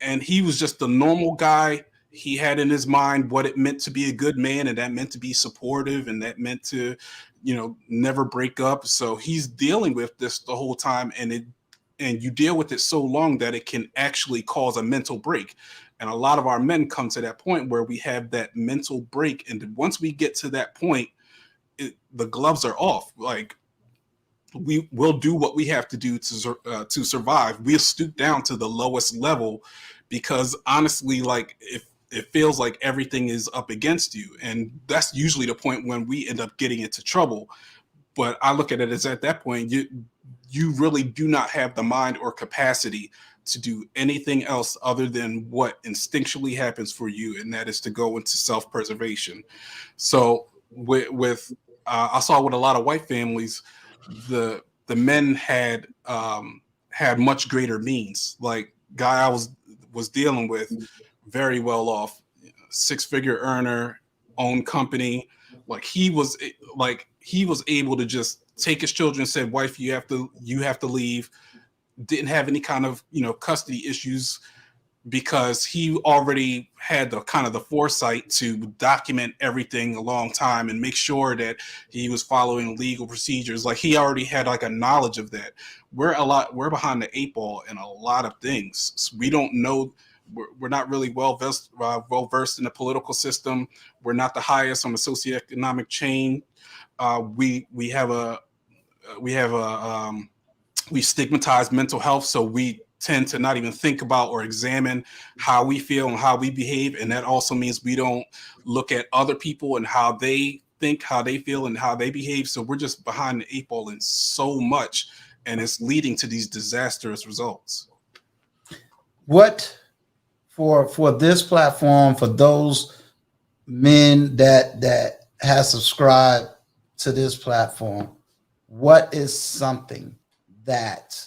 and he was just the normal guy. He had in his mind what it meant to be a good man, and that meant to be supportive, and that meant to, never break up. So he's dealing with this the whole time, and you deal with it so long that it can actually cause a mental break. And a lot of our men come to that point where we have that mental break, and once we get to that point, the gloves are off. Like, we will do what we have to do to survive. We'll stoop down to the lowest level, because honestly, like, if it feels like everything is up against you, and that's usually the point when we end up getting into trouble. But I look at it as, at that point, you really do not have the mind or capacity to do anything else other than what instinctually happens for you, and that is to go into self-preservation. So with I saw with a lot of white families, the men had much greater means. Like, guy I was dealing with, very well off, 6-figure earner, own company, Like he was able to just take his children and said, wife, you have to leave. Didn't have any kind of, custody issues, because he already had the kind of the foresight to document everything a long time and make sure that he was following legal procedures. Like he already had like a knowledge of that. We're behind the 8 ball in a lot of things. So we don't know. We're not really well versed in the political system. We're not the highest on the socioeconomic chain. We stigmatize mental health, so we tend to not even think about or examine how we feel and how we behave. And that also means we don't look at other people and how they think, how they feel, and how they behave. So we're just behind the 8 ball in so much, and it's leading to these disastrous results. What for this platform, for those men that have subscribed to this platform, what is something that,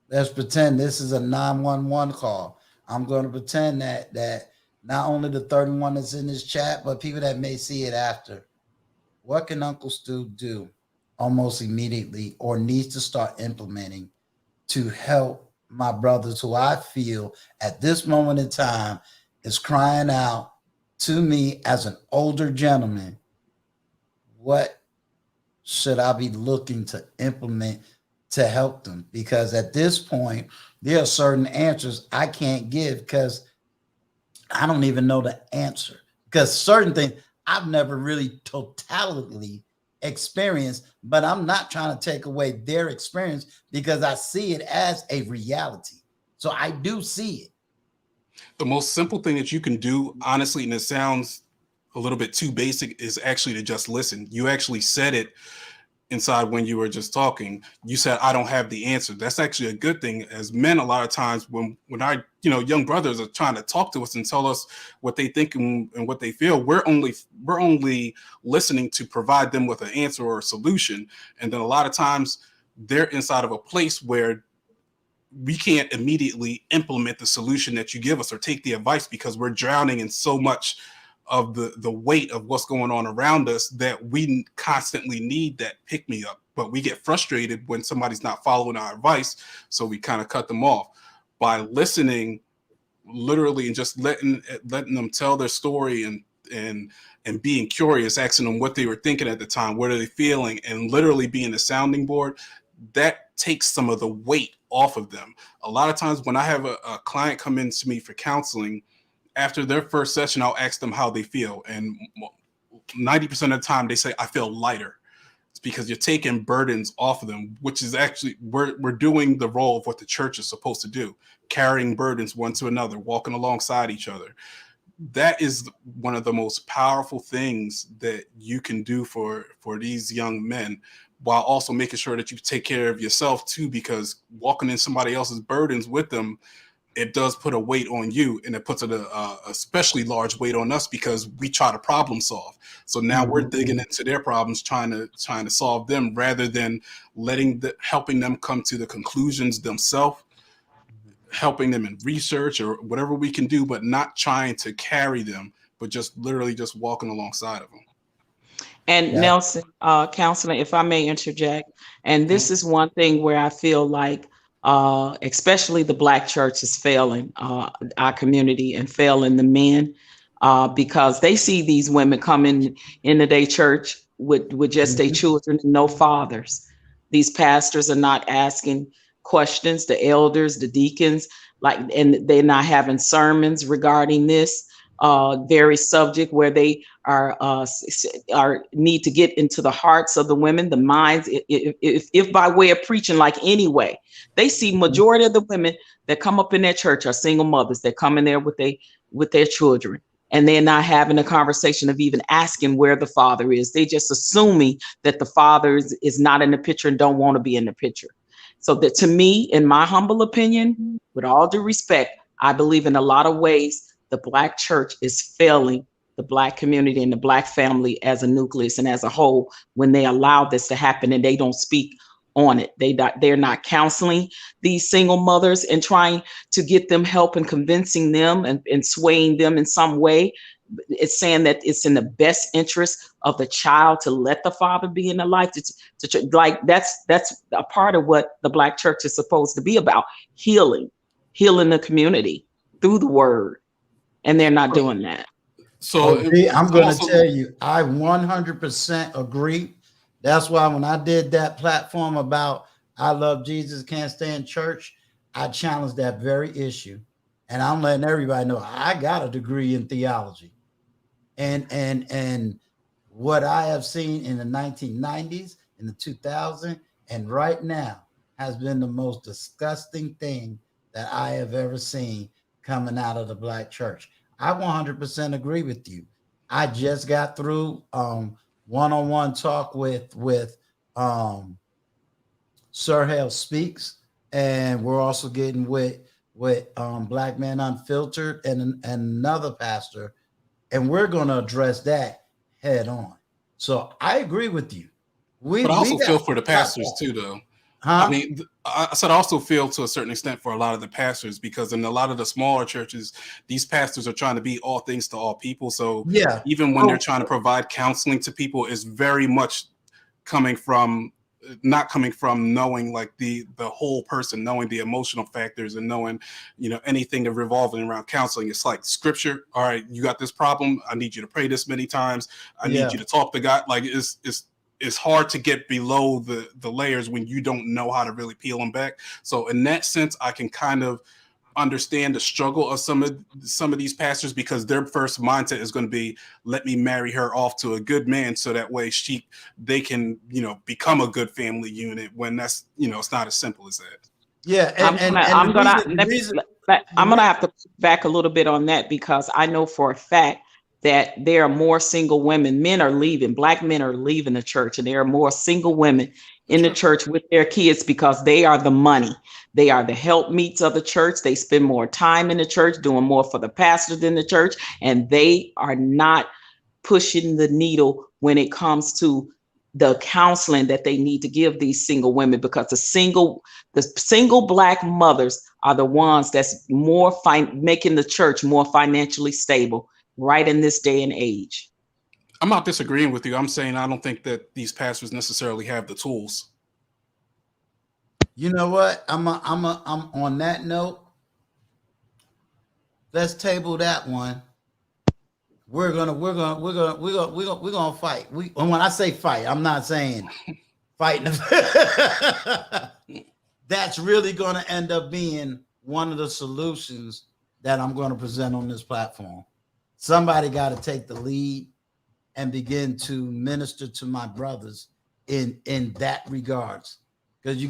let's pretend this is a 911 call. I'm going to pretend that not only the 31 that's in this chat, but people that may see it after. What can Uncle Stu do almost immediately, or needs to start implementing, to help my brothers who I feel at this moment in time is crying out to me as an older gentleman? What should I be looking to implement to help them? Because at this point, there are certain answers I can't give because I don't even know the answer. Because certain things I've never really totally experienced, but I'm not trying to take away their experience because I see it as a reality. So I do see it. The most simple thing that you can do, honestly, and it sounds a little bit too basic, is actually to just listen. You actually said it inside when you were just talking. You said, I don't have the answer. That's actually a good thing. As men, a lot of times when our young brothers are trying to talk to us and tell us what they think and what they feel, we're only listening to provide them with an answer or a solution. And then a lot of times they're inside of a place where we can't immediately implement the solution that you give us or take the advice, because we're drowning in so much of the weight of what's going on around us that we constantly need that pick me up. But we get frustrated when somebody's not following our advice, so we kind of cut them off. By listening literally and just letting them tell their story and being curious, asking them what they were thinking at the time, what are they feeling, and literally being a sounding board, that takes some of the weight off of them. A lot of times when I have a client come in to me for counseling, after their first session, I'll ask them how they feel. And 90% of the time they say, I feel lighter. It's because you're taking burdens off of them, which is actually, we're doing the role of what the church is supposed to do, carrying burdens one to another, walking alongside each other. That is one of the most powerful things that you can do for these young men, while also making sure that you take care of yourself too, because walking in somebody else's burdens with them, it does put a weight on you, and it puts a especially large weight on us because we try to problem solve. So now we're digging into their problems, trying to solve them, rather than helping them come to the conclusions themselves, helping them in research or whatever we can do, but not trying to carry them, but just literally just walking alongside of them. And Yeah. Nelson, counselor, if I may interject, and this is one thing where I feel like especially the Black church is failing our community and failing the men, because they see these women coming into their church with just their children and no fathers. These pastors are not asking questions, the elders, the deacons, and they're not having sermons regarding this very subject, where they are need to get into the hearts of the women, the minds. If by way of preaching, like anyway, they see majority of the women that come up in their church are single mothers that come in there with their children, and they're not having a conversation of even asking where the father is. They just assuming that the father is not in the picture and don't want to be in the picture. So that, to me, in my humble opinion, with all due respect, I believe in a lot of ways the Black church is failing the Black community and the Black family as a nucleus and as a whole when they allow this to happen and they don't speak on it. They're not counseling these single mothers and trying to get them help and convincing them and swaying them in some way. it's saying that it's in the best interest of the child to let the father be in the life. Like that's a part of what the Black church is supposed to be about: healing the community through the word, and they're not doing that. So I'm going to also, tell you, I 100% agree. That's why when I did that platform about I love Jesus, can't stand church, I challenged that very issue. And I'm letting everybody know I got a degree in theology. And what I have seen in the 1990s, in the 2000s, and right now has been the most disgusting thing that I have ever seen coming out of the Black church. I 100% agree with you. I just got through one-on-one talk with Sir Hale Speaks, and we're also getting with Black Men Unfiltered and another pastor, and we're going to address that head on. So I agree with you. But I also feel for the pastors too, though. Huh? I mean, I said I also feel to a certain extent for a lot of the pastors, because in a lot of the smaller churches, these pastors are trying to be all things to all people. So yeah, even when they're trying to provide counseling to people, it's very much not coming from knowing like the whole person, knowing the emotional factors and knowing, anything that revolving around counseling. It's like scripture. All right, you got this problem. I need you to pray this many times. I need you to talk to God. Like it's hard to get below the layers when you don't know how to really peel them back. So in that sense, I can kind of understand the struggle of some of these pastors, because their first mindset is going to be, let me marry her off to a good man so that way they can become a good family unit, when that's it's not as simple as that. Yeah, I'm gonna have to back a little bit on that, because I know for a fact that there are more single women. Men are leaving. Black men are leaving the church, and there are more single women in the church with their kids, because they are the money. They are the helpmeets of the church. They spend more time in the church, doing more for the pastor than the church, and they are not pushing the needle when it comes to the counseling that they need to give these single women, because the single Black mothers are the ones that's making the church more financially stable right in this day and age. I'm not disagreeing with you. I'm saying I don't think that these pastors necessarily have the tools. You know what? I'm on that note. Let's table that one. We're gonna fight. And when I say fight, I'm not saying fighting. That's really gonna end up being one of the solutions that I'm going to present on this platform. Somebody got to take the lead and begin to minister to my brothers in that regards, because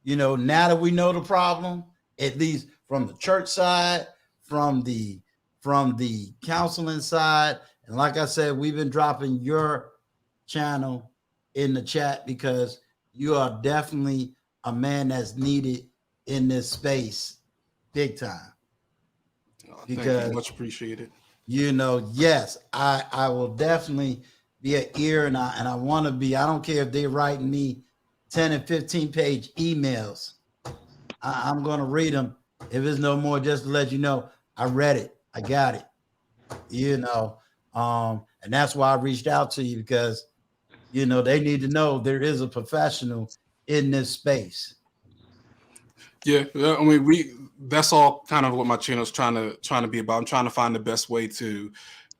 now that we know the problem, at least from the church side, from the counseling side, and like I said, we've been dropping your channel in the chat, because you are definitely a man that's needed in this space big time. Thank you, much appreciated. Yes, I will definitely be an ear, and I want to be. I don't care if they're writing me 10 and 15 page emails. I'm going to read them. If it's no more, just to let you know, I read it. I got it. And that's why I reached out to you, because they need to know there is a professional in this space. Yeah, I mean, that's all kind of what my channel is trying to be about. I'm trying to find the best way to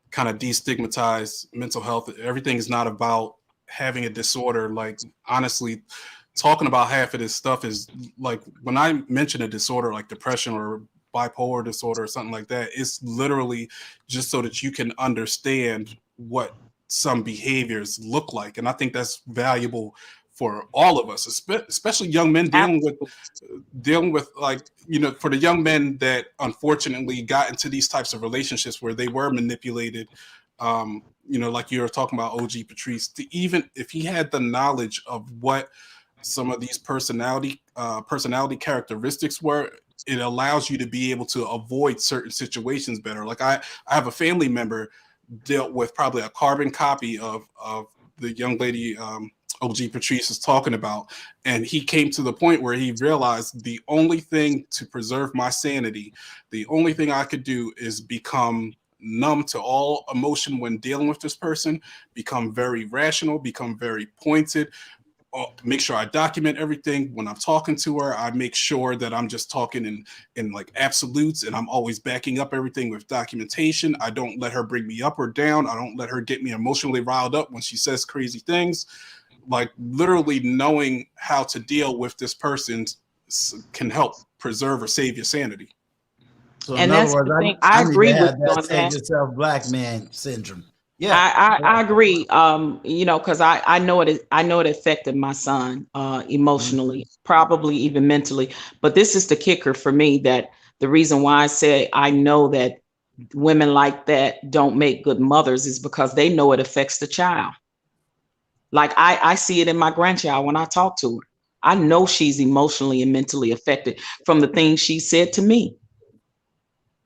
kind of destigmatize mental health. Everything is not about having a disorder. Like, honestly, talking about half of this stuff is like, when I mention a disorder like depression or bipolar disorder or something like that, it's literally just so that you can understand what some behaviors look like. And I think that's valuable for all of us, especially young men dealing with like, for the young men that unfortunately got into these types of relationships where they were manipulated, like you were talking about OG Patrice, even if he had the knowledge of what some of these personality characteristics were, it allows you to be able to avoid certain situations better. Like I have a family member dealt with probably a carbon copy of the young lady OG Patrice is talking about, and he came to the point where he realized the only thing to preserve my sanity, the only thing I could do is become numb to all emotion when dealing with this person, become very rational, become very pointed. Make sure I document everything. When I'm talking to her, I make sure that I'm just talking in like absolutes, and I'm always backing up everything with documentation. I don't let her bring me up or down. I don't let her get me emotionally riled up when she says crazy things. Like, literally knowing how to deal with this person can help preserve or save your sanity. So And in other that's words, the thing. I I need to agree with have you that on save that. yourself black man syndrome. Yeah. I agree. You know, because I know it. I know it affected my son emotionally, probably even mentally. But this is the kicker for me, that the reason why I say I know that women like that don't make good mothers is because they know it affects the child. Like I see it in my grandchild when I talk to her. I know she's emotionally and mentally affected from the things she said to me.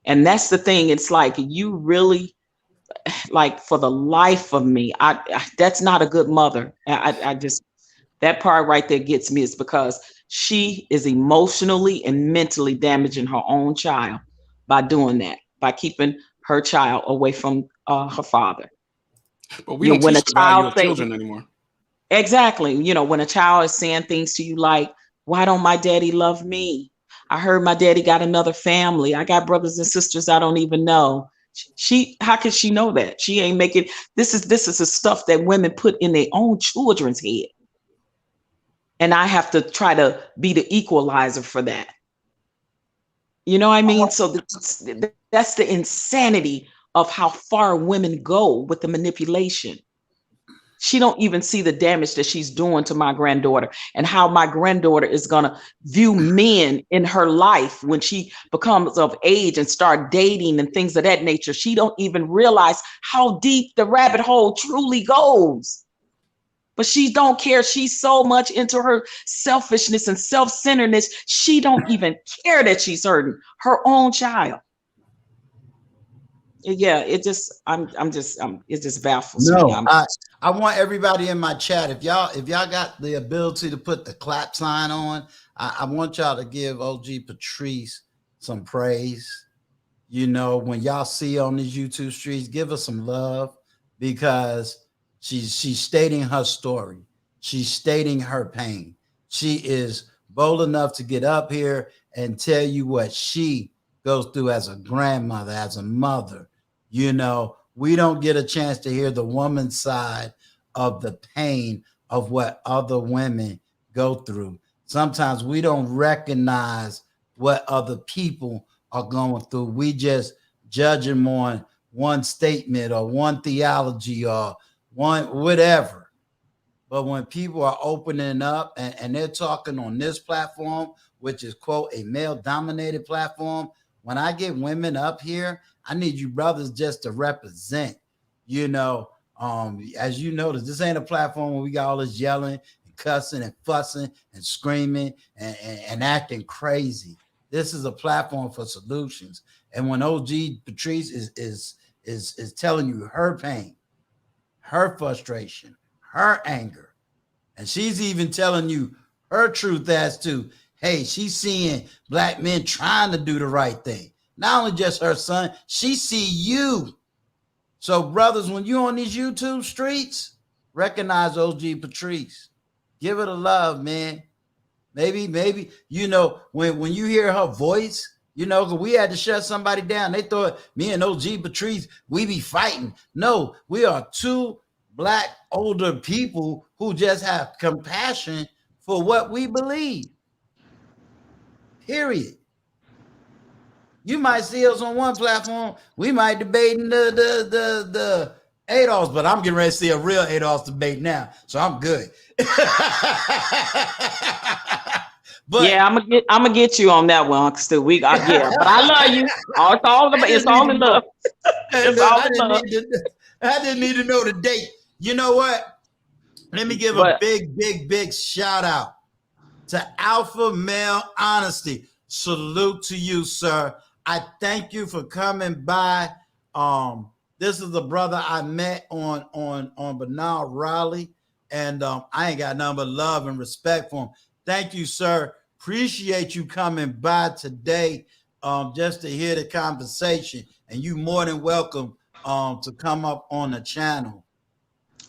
And that's the thing. It's like, you really, like, for the life of me, that's not a good mother. I just, that part right there gets me, is because she is emotionally and mentally damaging her own child by doing that, by keeping her child away from her father. But we You know, don't when a teach the value child of say, children anymore. exactly, you know, when a child is saying things to you like, why don't my daddy love me? I heard my daddy got another family. I got brothers and sisters I don't even know. She, how can she know that? She ain't making, this is the stuff that women put in their own children's head. And I have to try to be the equalizer for that. You know what I mean? So that's the insanity of how far women go with the manipulation. She don't even see the damage that she's doing to my granddaughter, and how my granddaughter is going to view men in her life when she becomes of age and start dating and things of that nature. She don't even realize how deep the rabbit hole truly goes. But she don't care. She's so much into her selfishness and self-centeredness. She don't even care that she's hurting her own child. Yeah, it just, it just baffles me. No, I want everybody in my chat. If y'all got the ability to put the clap sign on, I want y'all to give OG Patrice some praise. You know, when y'all see on these YouTube streets, give her some love, because she's stating her story. She's stating her pain. She is bold enough to get up here and tell you what she goes through as a grandmother, as a mother. You know, we don't get a chance to hear the woman's side of the pain of what other women go through. Sometimes we don't recognize what other people are going through. We just judge them on one statement or one theology or one whatever. But when people are opening up and they're talking on this platform, which is, quote, a male dominated platform, when I get women up here, I need you brothers just to represent. You know, as you notice, this ain't a platform where we got all this yelling and cussing and fussing and screaming and acting crazy. This is a platform for solutions. And when OG Patrice is telling you her pain, her frustration, her anger, and she's even telling you her truth as to, hey, she's seeing black men trying to do the right thing. Not only just her son, she see you. So brothers, when you're on these YouTube streets, recognize OG Patrice. Give it a love, man. Maybe, you know, when you hear her voice, you know, we had to shut somebody down. They thought me and OG Patrice, we be fighting. No, we are two black older people who just have compassion for what we believe. Period. You might see us on one platform. We might debate the ADOS, but I'm getting ready to see a real ADOS debate now, so I'm good. But yeah, I'm gonna get you on that one, Uncle Stu. We got, yeah, but I love you. It's all in love. It's all in love. I didn't need to know the date. You know what? Let me give a big shout out to Alpha Male Honesty. Salute to you, sir. I thank you for coming by. This is the brother I met on Bernard Raleigh, and I ain't got nothing but love and respect for him. Thank you, sir. Appreciate you coming by today. just to hear the conversation, and you more than welcome to come up on the channel.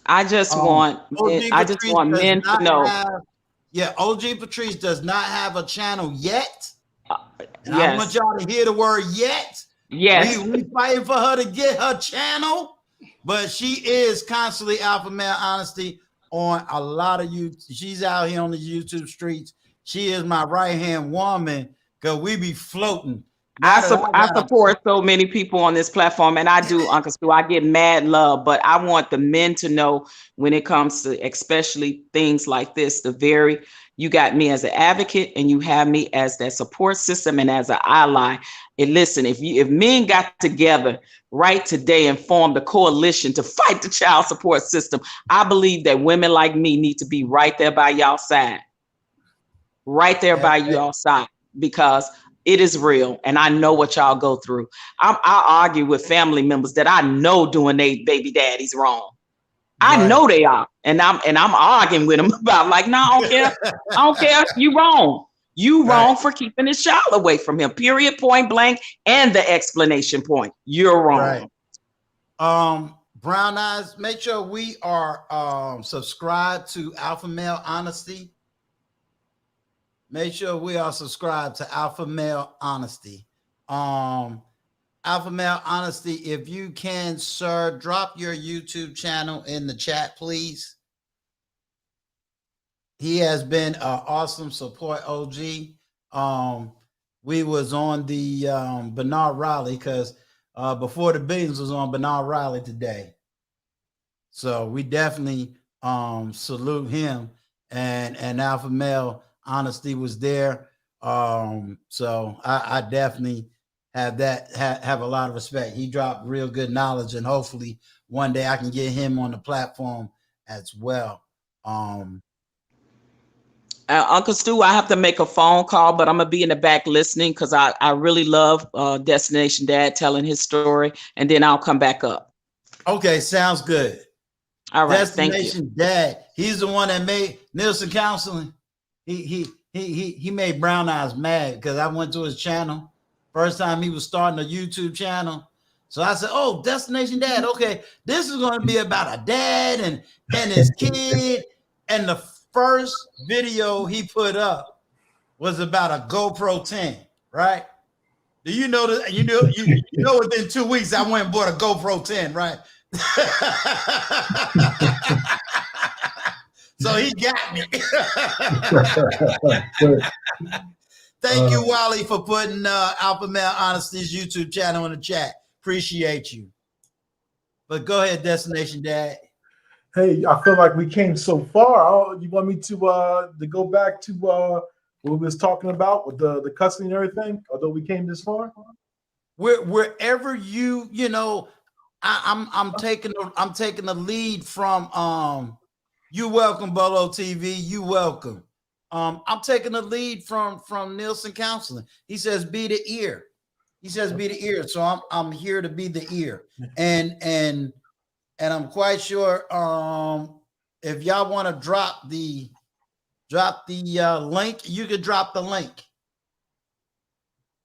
I just want men to know. OG Patrice does not have a channel yet. And I want Yes. y'all to hear the word yet. Yes. We fighting for her to get her channel, but she is constantly alpha male honesty on a lot of you. She's out here on the YouTube streets. She is my right hand woman because we be floating. I support so many people on this platform, and I do, Uncle Stu. I get mad love, but I want the men to know when it comes to especially things like this, you got me as an advocate and you have me as that support system and as an ally. And listen, if men got together right today and formed a coalition to fight the child support system, I believe that women like me need to be right there by y'all side. Right there by y'all side, because it is real, and I know what y'all go through. I argue with family members that I know doing they baby daddies wrong. I know they are, and I'm arguing with them about like, no, I don't care. I don't care. You wrong. You wrong for keeping this child away from him. Period. Point blank. And the explanation point. You're wrong. Brown Eyes, make sure we are subscribed to Alpha Male Honesty. Make sure we are subscribed to Alpha Male Honesty. Alpha Male Honesty, if you can, sir, drop your YouTube channel in the chat, please. He has been an awesome support, OG. We was on the Bernard Riley because Before the Billions was on Bernard Riley today. So we definitely salute him, and Alpha Male Honesty was there. So I definitely have a lot of respect. He dropped real good knowledge, and hopefully one day I can get him on the platform as well. Uncle Stu, I have to make a phone call, but I'm gonna be in the back listening because I really love Destination Dad telling his story, and then I'll come back up. Okay, sounds good. All right, Destination Dad. He's the one that made Nielsen Counseling. He made Brown Eyes mad because I went to his channel. First time he was starting a YouTube channel. So I said, oh, Destination Dad. Okay, this is going to be about a dad and his kid. And the first video he put up was about a GoPro 10, right? Do you know that? You know within 2 weeks I went and bought a GoPro 10, right? So he got me. Thank you, Wally, for putting Alpha Male Honesty's YouTube channel in the chat. Appreciate you. But go ahead, Destination Dad. Hey, I feel like we came so far. You want me to go back to what we was talking about with the cussing and everything? Although we came this far, wherever you know, I'm taking the lead from You welcome, Bolo TV. You welcome. I'm taking the lead from Nielsen Counseling. He says be the ear. He says be the ear. So I'm here to be the ear. And I'm quite sure if y'all want to drop the link, you could drop the link.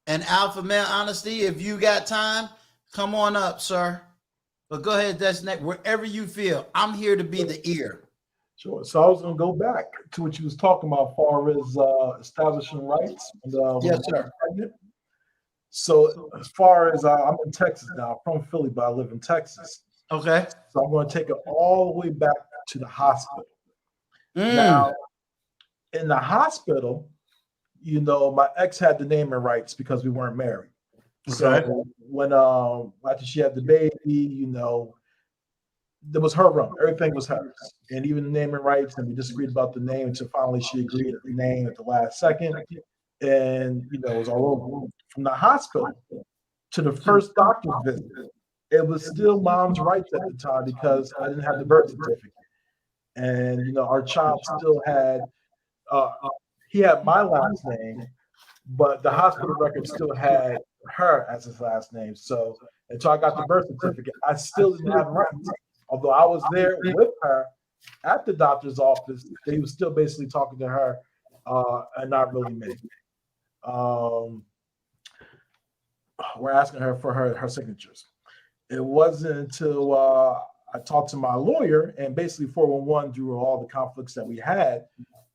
And Alpha Male Honesty, if you got time, come on up, sir. But go ahead, Destinate, wherever you feel. I'm here to be the ear. Sure. So I was going to go back to what you was talking about as far as establishing rights. Yes, sir. So as far as I'm in Texas now, I'm from Philly, but I live in Texas. Okay. So I'm going to take it all the way back to the hospital. Now, in the hospital, my ex had the naming rights because we weren't married. Okay. So when after she had the baby, there was her room. Everything was hers. And even the naming rights, and we disagreed about the name until finally she agreed at the name at the last second. And, it was all over. From the hospital to the first doctor's visit, it was still mom's rights at the time because I didn't have the birth certificate. And, our child still had, he had my last name, but the hospital record still had her as his last name. So until I got the birth certificate, I still didn't have rights. Although I was there with her at the doctor's office, they was still basically talking to her and not really me. we're asking her for her signatures. It wasn't until I talked to my lawyer and basically 411 through all the conflicts that we had,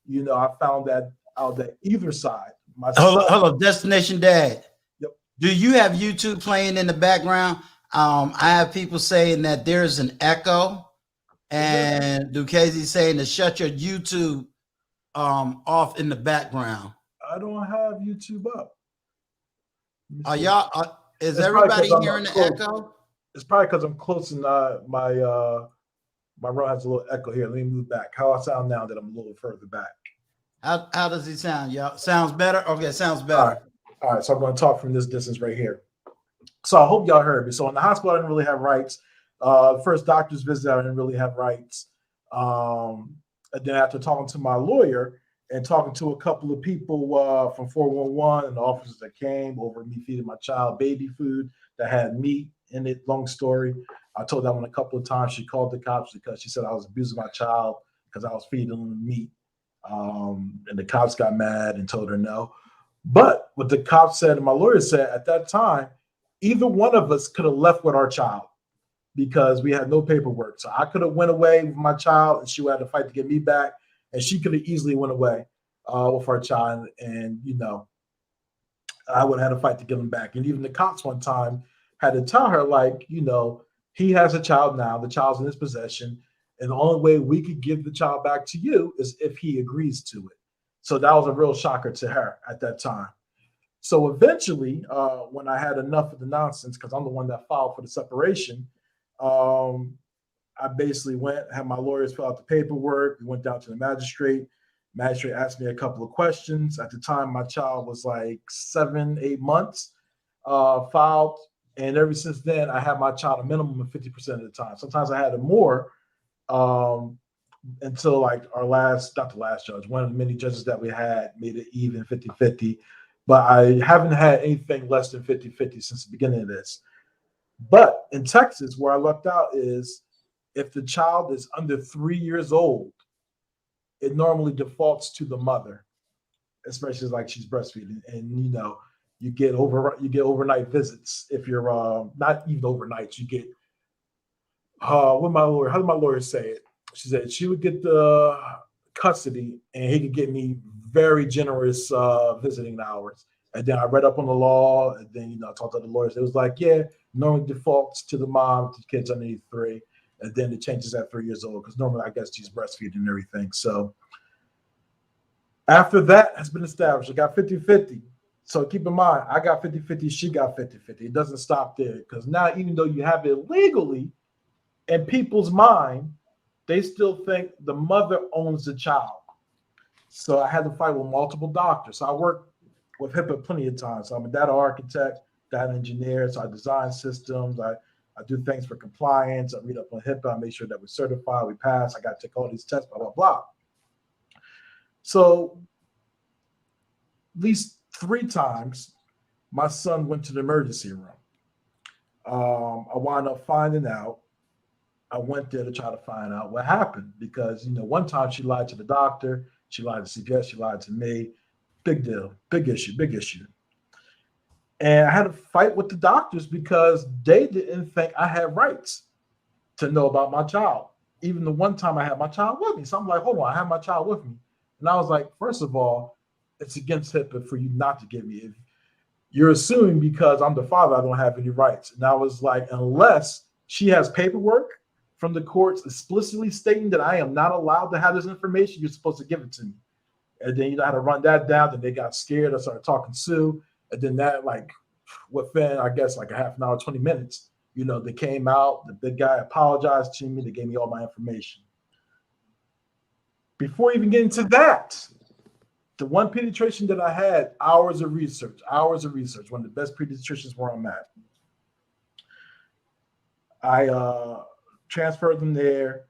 I found that out that either side, my Hold son, up, hold up. Destination Dad. Yep. Do you have YouTube playing in the background? I have people saying that there's an echo, and Duquesne saying to shut your YouTube off in the background. I don't have YouTube up. Are y'all? Is It's probably 'cause everybody I'm hearing the close. echo? It's probably because I'm close and my room has a little echo here. Let me move back. How I sound now that I'm a little further back? How does he sound, y'all? Sounds better? Okay, sounds All better. right. All right. So I'm going to talk from this distance right here. So I hope y'all heard me. So in the hospital, I didn't really have rights. The first doctor's visit, I didn't really have rights. And then after talking to my lawyer and talking to a couple of people from 411 and the officers that came over me feeding my child baby food that had meat in it, long story. I told that one a couple of times. She called the cops because she said I was abusing my child because I was feeding them meat. And the cops got mad and told her no. But what the cops said and my lawyer said at that time, either one of us could have left with our child because we had no paperwork. So I could have went away with my child and she would have to fight to get me back. And she could have easily went away with our child. And, I would have had to fight to get him back. And even the cops one time had to tell her, like, he has a child now. The child's in his possession. And the only way we could give the child back to you is if he agrees to it. So that was a real shocker to her at that time. So eventually, when I had enough of the nonsense, because I'm the one that filed for the separation, I basically had my lawyers fill out the paperwork. We went down to the magistrate. Magistrate asked me a couple of questions. At the time, my child was like 7-8 months filed. And ever since then, I had my child a minimum of 50% of the time. Sometimes I had it more until like not the last judge, one of the many judges that we had made it even 50-50. But I haven't had anything less than 50-50 since the beginning of this. But in Texas, where I lucked out is if the child is under 3 years old, it normally defaults to the mother, especially like she's breastfeeding. And you get overnight visits if you're not even overnights. You get how did my lawyer say it? She said she would get the custody and he could get me very generous visiting hours. And then I read up on the law and then I talked to the lawyers. It was like, normally defaults to the mom to kids underneath 3. And then it changes at 3 years old because normally I guess she's breastfeeding and everything. So after that has been established, I got 50-50. So keep in mind, I got 50-50, she got 50-50. It doesn't stop there because now even though you have it legally, in people's mind, they still think the mother owns the child. So I had to fight with multiple doctors. So I worked with HIPAA plenty of times. So I'm a data architect, data engineer. So I design systems. I do things for compliance. I read up on HIPAA. I make sure that we're certified, we pass. I got to take all these tests, blah, blah, blah. So at least 3 times, my son went to the emergency room. I wound up finding out. I went there to try to find out what happened because, one time she lied to the doctor, she lied to CPS, she lied to me. Big deal, big issue. And I had to fight with the doctors because they didn't think I had rights to know about my child. Even the one time I had my child with me. So I'm like, hold on, I have my child with me. And I was like, first of all, it's against HIPAA for you not to give me. If you're assuming because I'm the father, I don't have any rights. And I was like, unless she has paperwork from the courts explicitly stating that I am not allowed to have this information, you're supposed to give it to me. And then I had to run that down. Then they got scared. I started talking Sue. And then that, like, within, I guess, like a half an hour, 20 minutes, they came out. The big guy apologized to me. They gave me all my information. Before even getting to that, the one pediatrician that I had, hours of research, one of the best pediatricians where I'm at. I transferred them there.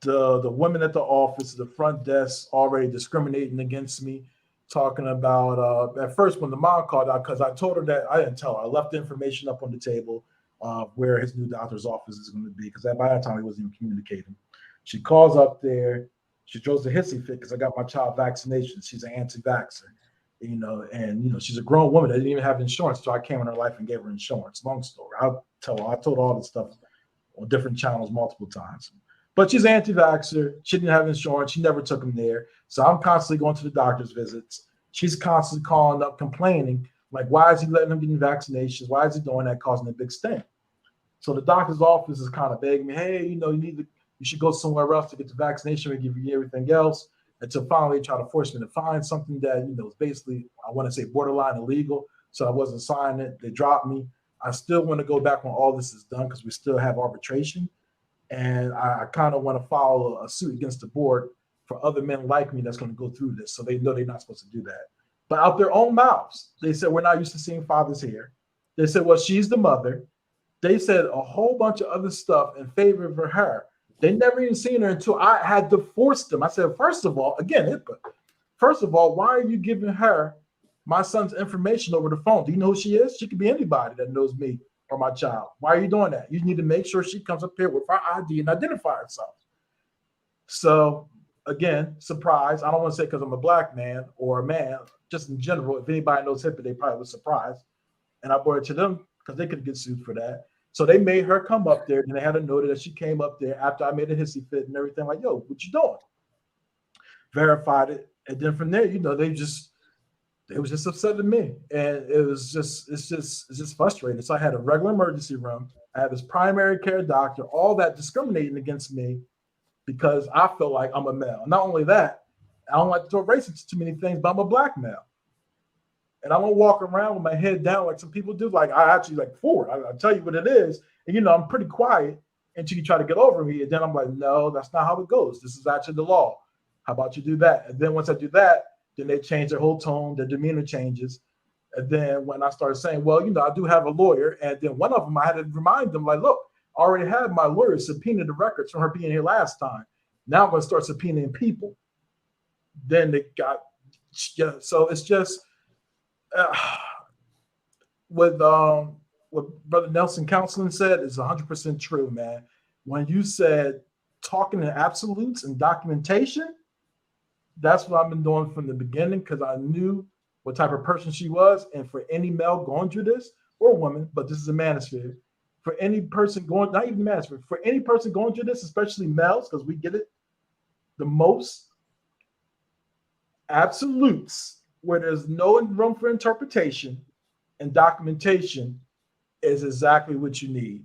The women at the office, the front desk, already discriminating against me, talking about, at first when the mom called out, because I told her that, I didn't tell her, I left the information up on the table where his new doctor's office is going to be, because by that time he wasn't even communicating. She calls up there, she throws a hissy fit because I got my child vaccination. She's an anti-vaxxer. And she's a grown woman that didn't even have insurance, so I came in her life and gave her insurance. Long story. I told all this stuff on different channels multiple times. But she's an anti-vaxxer. She didn't have insurance. She never took them there. So I'm constantly going to the doctor's visits. She's constantly calling up, complaining, like, why is he letting them get vaccinations? Why is he doing that, causing a big stink? So the doctor's office is kind of begging me, hey, you should go somewhere else to get the vaccination and give you everything else. Until finally they try to force me to find something that, is basically, I want to say, borderline illegal. So I wasn't signing it. They dropped me. I still want to go back when all this is done because we still have arbitration. And I kind of want to file a suit against the board for other men like me that's going to go through this. So they know they're not supposed to do that. But out their own mouths, they said, we're not used to seeing fathers here. They said, well, she's the mother. They said a whole bunch of other stuff in favor of her. They never even seen her until I had to force them. I said, first of all, why are you giving her my son's information over the phone? Do you know who she is? She could be anybody that knows me or my child. Why are you doing that? You need to make sure she comes up here with her ID and identify herself. So again, surprise. I don't want to say because I'm a black man or a man, just in general. If anybody knows HIPAA, they probably was surprised. And I brought it to them because they could get sued for that. So they made her come up there, and they had a note that she came up there after I made a hissy fit and everything. Like, yo, what you doing? Verified it, and then from there, they was just upset at me, and it's just frustrating. So I had a regular emergency room. I had this primary care doctor, all that discriminating against me because I feel like I'm a male. Not only that, I don't like to throw race into too many things, but I'm a black male. And I don't walk around with my head down like some people do. Like I actually forward. I tell you what it is. And I'm pretty quiet until you try to get over me. And then I'm like, no, that's not how it goes. This is actually the law. How about you do that? And then once I do that, then they change their whole tone, their demeanor changes. And then when I started saying, well, I do have a lawyer. And then one of them, I had to remind them, like, look, I already had my lawyer subpoena the records from her being here last time. Now I'm going to start subpoenaing people. Then they got, so it's just, what Brother Nelson Counseling said is 100% true, man. When you said talking in absolutes and documentation, that's what I've been doing from the beginning because I knew what type of person she was. And for any male going through this, or woman, but this is a manosphere, for any person going, not even manosphere, for any person going through this, especially males, because we get it, the most absolutes where there's no room for interpretation and documentation is exactly what you need.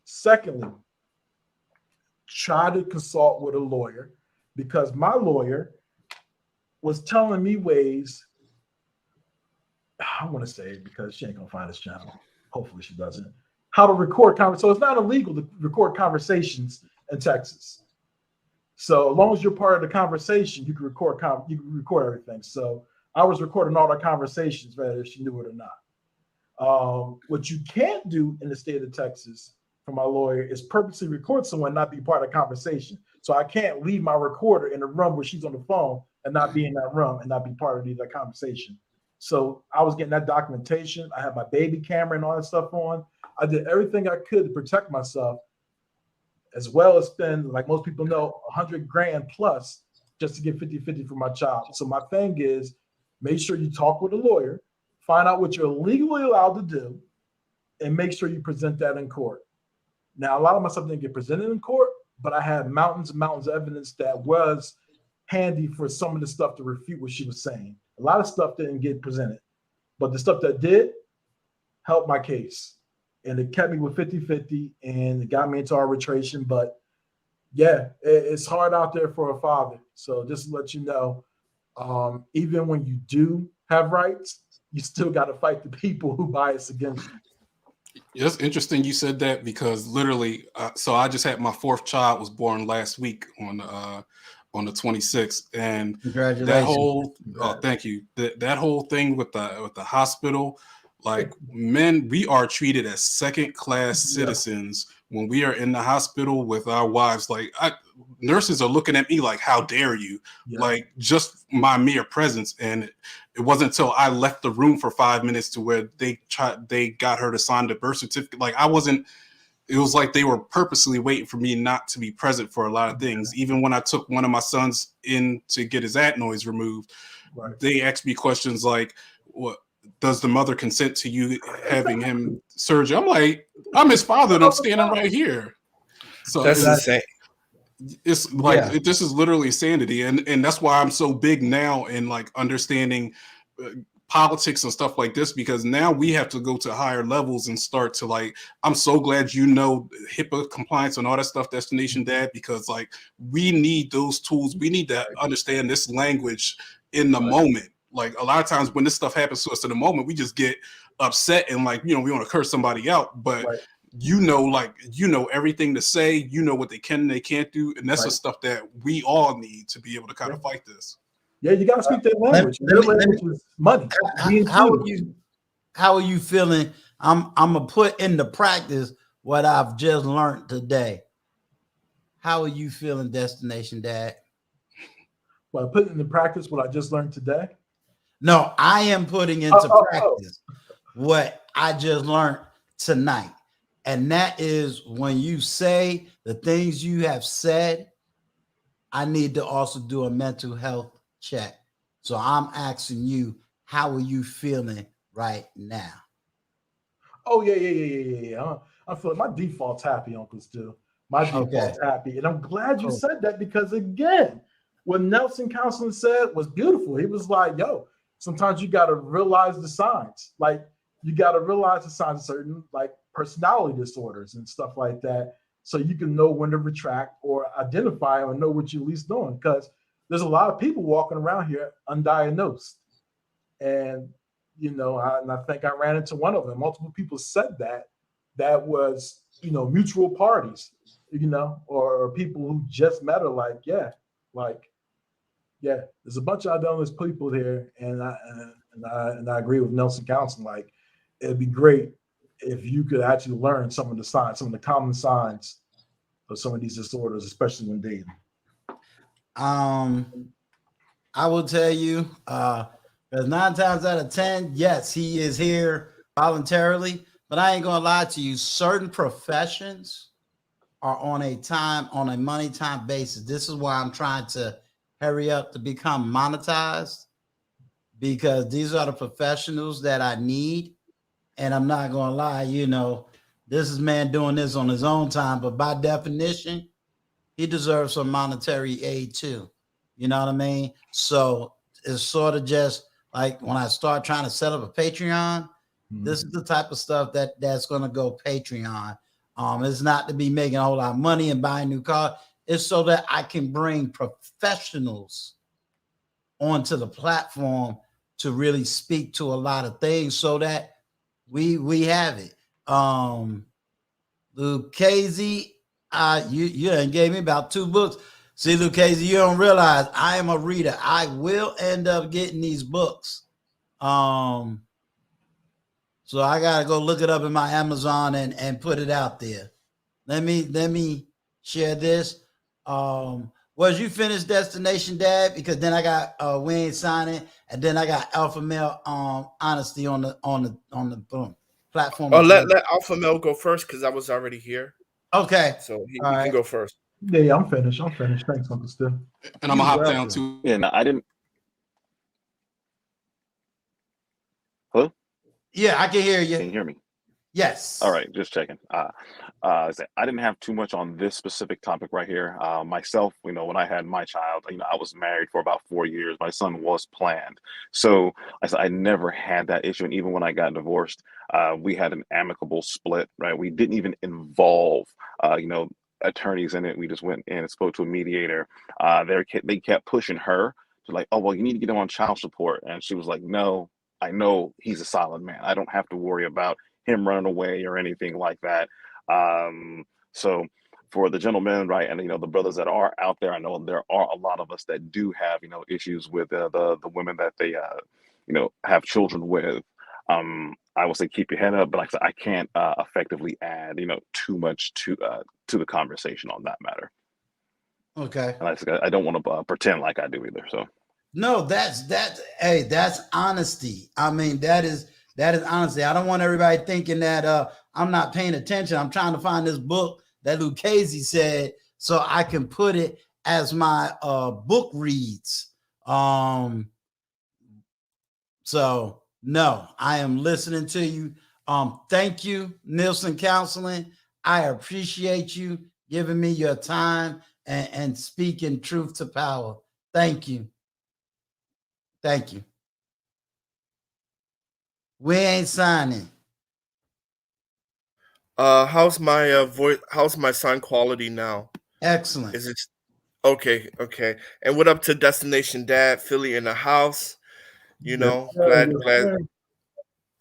Secondly, try to consult with a lawyer because my lawyer was telling me ways, I want to say it because she ain't going to find this channel. Hopefully she doesn't. How to record conversations. So it's not illegal to record conversations in Texas. So as long as you're part of the conversation, you can record everything. So I was recording all our conversations, whether she knew it or not. What you can't do in the state of Texas, for my lawyer, is purposely record someone not be part of the conversation. So I can't leave my recorder in the room where she's on the phone and not be in that room and not be part of that conversation. So I was getting that documentation. I had my baby camera and all that stuff on. I did everything I could to protect myself, as well as spend, like most people know, $100,000 plus just to get 50-50 for my child. So my thing is, make sure you talk with a lawyer, find out what you're legally allowed to do, and make sure you present that in court. Now, a lot of my stuff didn't get presented in court, but I had mountains and mountains of evidence that was handy for some of the stuff to refute what she was saying. A lot of stuff didn't get presented, but the stuff that did helped my case. And it kept me with 50-50 and it got me into arbitration. But yeah, it's hard out there for a father. So just to let you know, even when you do have rights, you still got to fight the people who bias against you. It's interesting you said that because literally, so I just had my fourth child was born last week on the 26th, and Congratulations. that whole thank you. That whole thing with the hospital, like men, we are treated as second-class citizens when we are in the hospital with our wives. Like nurses are looking at me like, "How dare you?" Like just my mere presence. And it wasn't until I left the room for 5 minutes to where they got her to sign the birth certificate. Like I wasn't. It was like they were purposely waiting for me not to be present for a lot of things. Even when I took one of my sons in to get his adenoids removed, Right. they ask me questions like, "What does the mother consent to you having him surgery?" I'm like, "I'm his father, and I'm standing right here." So That's insane. it's like Yeah. this is literally sanity, and that's why I'm so big now in like understanding politics and stuff like this, because now we have to go to higher levels and start to like, I'm so glad you know HIPAA compliance and all that stuff, Destination Dad, because like we need those tools. We need to understand this language in the moment. Like a lot of times when this stuff happens to us in the moment, we just get upset and like, we want to curse somebody out, but everything to say, what they can and they can't do, and that's the stuff that we all need to be able to kind of fight this. Yeah, you got to speak that language. Their language is money. How are you feeling? I'm gonna put into practice what I've just learned today. How are you feeling, Destination Dad? Well, putting into practice what I just learned today. No, I am putting into practice what I just learned tonight. And that is when you say the things you have said, I need to also do a mental health check. So I'm asking you, how are you feeling right now? Oh, yeah. I'm feeling my default's happy, Uncle Stu. My default's happy. And I'm glad you said that, because again, what Nelson Counseling said was beautiful. He was like, yo, sometimes you got to realize the signs. Like, you got to realize the signs of certain like personality disorders and stuff like that, so you can know when to retract or identify or know what you're at least doing. Because there's a lot of people walking around here undiagnosed. And, I think I ran into one of them. Multiple people said that was, mutual parties, or people who just met her like, there's a bunch of undiagnosed people here. And I agree with Nelson Counseling. Like, it'd be great if you could actually learn some of the signs, some of the common signs of some of these disorders, especially when dating. I will tell you, because 9 times out of 10, yes, he is here voluntarily, but I ain't gonna lie to you, certain professions are on a money time basis. This is why I'm trying to hurry up to become monetized, because these are the professionals that I need. And I'm not gonna lie, this is man doing this on his own time, but by definition, he deserves some monetary aid too. You know what I mean? So it's sort of just like when I start trying to set up a Patreon, this is the type of stuff that's gonna go Patreon. It's not to be making a whole lot of money and buying new cars. It's so that I can bring professionals onto the platform to really speak to a lot of things, so that we have it. Lucchese, you done gave me about 2 books. See, Lucchese, you don't realize I am a reader. I will end up getting these books. So I gotta go look it up in my Amazon and put it out there. Let me share this. Was you finished Destination Dad? Because then I got Wayne signing, and then I got Alpha Male Honesty on the platform. Oh, let Alpha Male go first, because I was already here. Okay. So he can go first. Yeah, I'm finished. Thanks, Uncle Stu. And I'm gonna hop down too. Yeah, no, I didn't. Hello? Yeah, I can hear you. Can you hear me? Yes. All right, just checking. I didn't have too much on this specific topic right here. Myself, when I had my child, I was married for about 4 years. My son was planned. So I never had that issue. And even when I got divorced, we had an amicable split, right? We didn't even involve, attorneys in it. We just went in and spoke to a mediator. They kept pushing her to like, oh, well, you need to get him on child support. And she was like, no, I know he's a solid man. I don't have to worry about him running away or anything like that. So for the gentlemen, right, and the brothers that are out there, I know there are a lot of us that do have issues with the women that they have children with. I will say keep your head up, but like I said, I can't effectively add too much to the conversation on that matter. Okay. And I don't want to pretend like I do either. So no, that's honesty. I mean, that is honesty. I don't want everybody thinking that I'm not paying attention. I'm trying to find this book that Lucchese said so I can put it as my book reads. So no, I am listening to you. Thank you, Nielsen Counseling. I appreciate you giving me your time and speaking truth to power. Thank you. Thank you. We ain't signing. How's my voice? How's my sound quality now? Excellent. Is it okay? Okay. And what up to Destination Dad, Philly in the house? You Yes, know, sir. glad, Yes, glad, sir.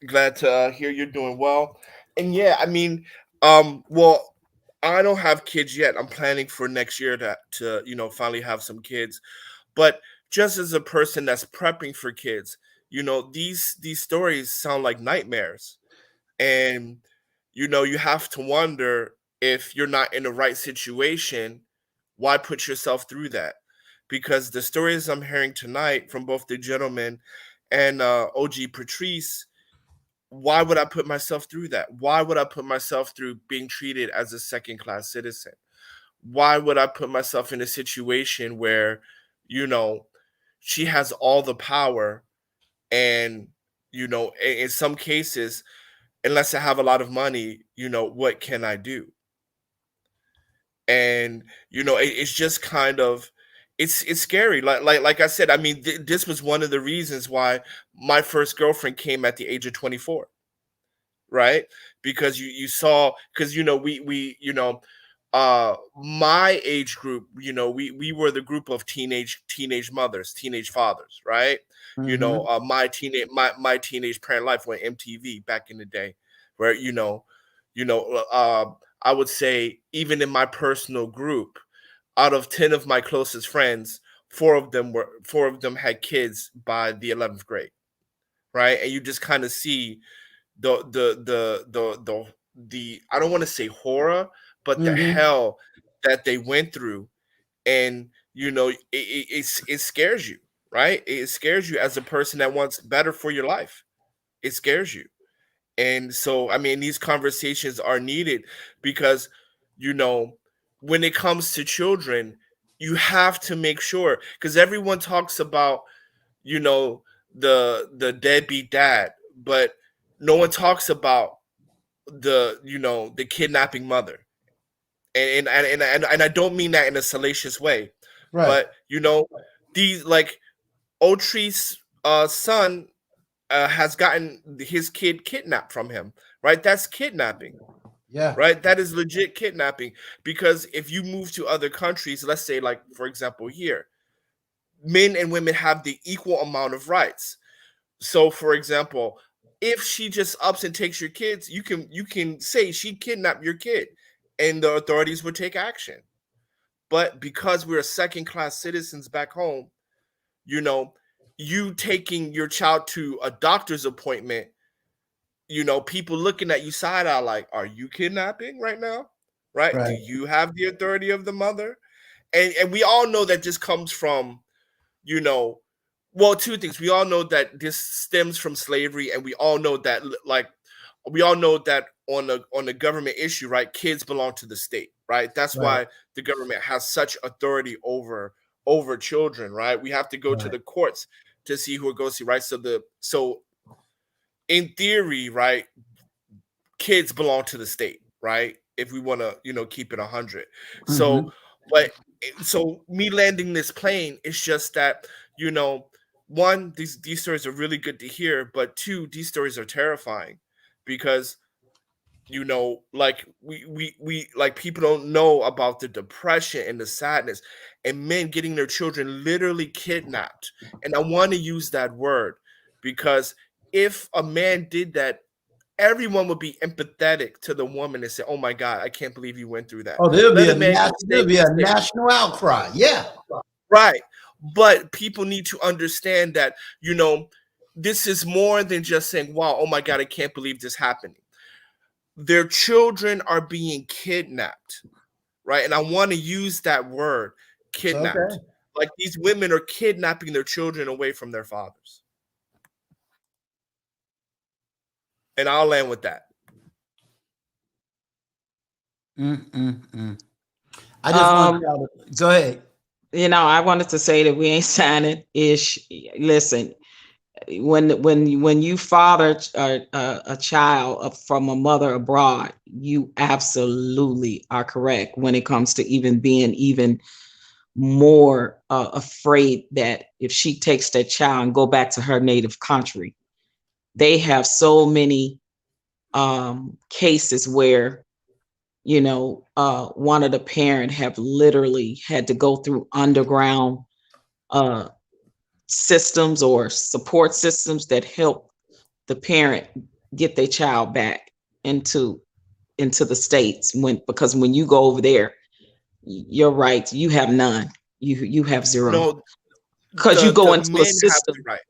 glad to hear you're doing well. And yeah, I mean, well, I don't have kids yet. I'm planning for next year to finally have some kids. But just as a person that's prepping for kids, these stories sound like nightmares. And you have to wonder, if you're not in the right situation, why put yourself through that? Because the stories I'm hearing tonight from both the gentleman and OG Patrice, why would I put myself through that? Why would I put myself through being treated as a second class citizen? Why would I put myself in a situation where, you know, she has all the power, and, in some cases, unless I have a lot of money, what can I do? And it's just kind of, it's scary. Like I said, I mean, this was one of the reasons why my first girlfriend came at the age of 24, right? Because you saw, because my age group, we were the group of teenage mothers, teenage fathers, right? Mhm. My teenage parent life went MTV back in the day, where you know I would say, even in my personal group, out of 10 of my closest friends, four of them had kids by the 11th grade, right? And you just kind of see the I don't want to say horror, but the Mhm. hell that they went through. And it scares you, right? It scares you as a person that wants better for your life. It scares you. And so, I mean, these conversations are needed, because you know when it comes to children, you have to make sure, because everyone talks about, you know the deadbeat dad, but no one talks about the kidnapping mother. And I don't mean that in a salacious way, Right. but these, like, Otre's son has gotten his kid kidnapped from him, right? That's kidnapping, Yeah. right? That is legit kidnapping. Because if you move to other countries, let's say, like, for example, here, men and women have the equal amount of rights. So, for example, if she just ups and takes your kids, you can say she kidnapped your kid, and the authorities would take action. But because we're second class citizens back home, you know, you taking your child to a doctor's appointment, people looking at you side eye like, are you kidnapping right now? Right? Do Right. you have the authority of the mother? And we all know that just comes from, you know, well, two things. We all know that this stems from slavery, and we all know that, like, we all know that on a government issue, right? Kids belong to the state, right? That's Right. why the government has such authority over children, right? We have to go to Right. the courts to see who it goes to, right? So in theory, right, kids belong to the state, right? If we want to, keep it 100. So, Mhm. but so me landing this plane is just that, you know, one, these stories are really good to hear, but two, these stories are terrifying, because like, we like, people don't know about the depression and the sadness, and men getting their children literally kidnapped. And I want to use that word, because if a man did that, everyone would be empathetic to the woman and say, "Oh my God, I can't believe you went through that." Oh, there'll be Let a a man go there'll be stay. a national outcry. Yeah. Right. But people need to understand that, this is more than just saying, "Wow, oh my God, I can't believe this happening." Their children are being kidnapped, right? And I want to use that word, It's okay. kidnapped. Like, these women are kidnapping their children away from their fathers. And I'll land with that. Mm. I just want y'all to go ahead. I wanted to say that we ain't signing ish. Listen, when you father a child from a mother abroad, you absolutely are correct when it comes to even being even more afraid that if she takes that child and go back to her native country, they have so many cases where one of the parent have literally had to go through underground systems or support systems that help the parent get their child back into the States, because when you go over there, you're right, you have none. You have zero, No, because you go the into a men have system. the right.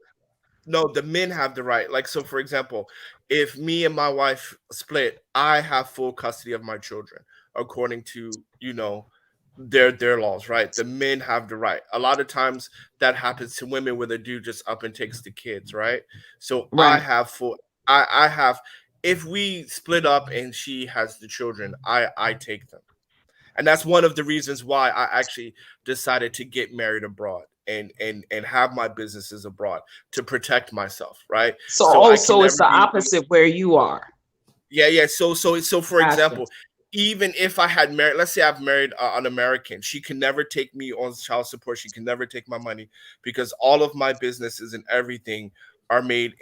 No, the men have the right. Like, so for example, if me and my wife split, I have full custody of my children according to, their laws, right? The men have the right. A lot of times that happens to women where the dude just up and takes the kids, right? So I Right. have full I have, if we split up and she has the children, I take them. And that's one of the reasons why I actually decided to get married abroad and have my businesses abroad to protect myself, right? So So I can also never it's the be. opposite where you are. Yeah. So for Gotcha. example, even if I had married, let's say I've married an American, she can never take me on child support. She can never take my money, because all of my businesses and everything are made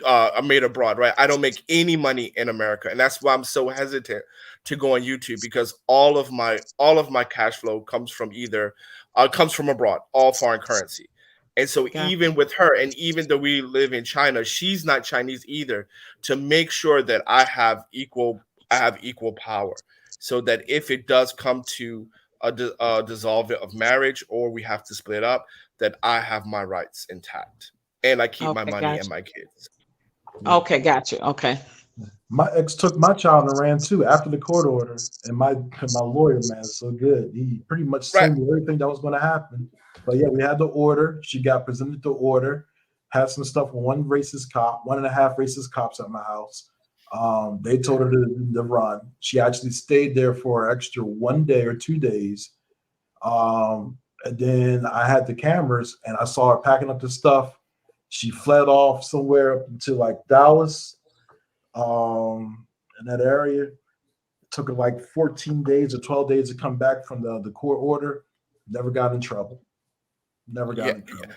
are made abroad, right? I don't make any money in America, and that's why I'm so hesitant to go on YouTube, because all of my cash flow comes from comes from abroad, all foreign currency. And so Gotcha. even with her, and even though we live in China, she's not Chinese either, to make sure that I have equal power, so that if it does come to a dissolvement of marriage, or we have to split up, that I have my rights intact and I keep my Okay, money and gotcha. my kids. Okay, gotcha. Okay. My ex took my child and ran too after the court order, and my lawyer, man, is so good. He pretty much Right. signaled everything that was going to happen. But yeah, we had the order. She got presented the order. Had some stuff with one racist cop, one and a half racist cops at my house. They told her to run. She actually stayed there for an extra 1 day or 2 days. And then I had the cameras, and I saw her packing up the stuff. She fled off somewhere to like Dallas, in that area. It took her like 14 days or 12 days to come back from the court order. Never got in trouble. Never got Yeah, in trouble.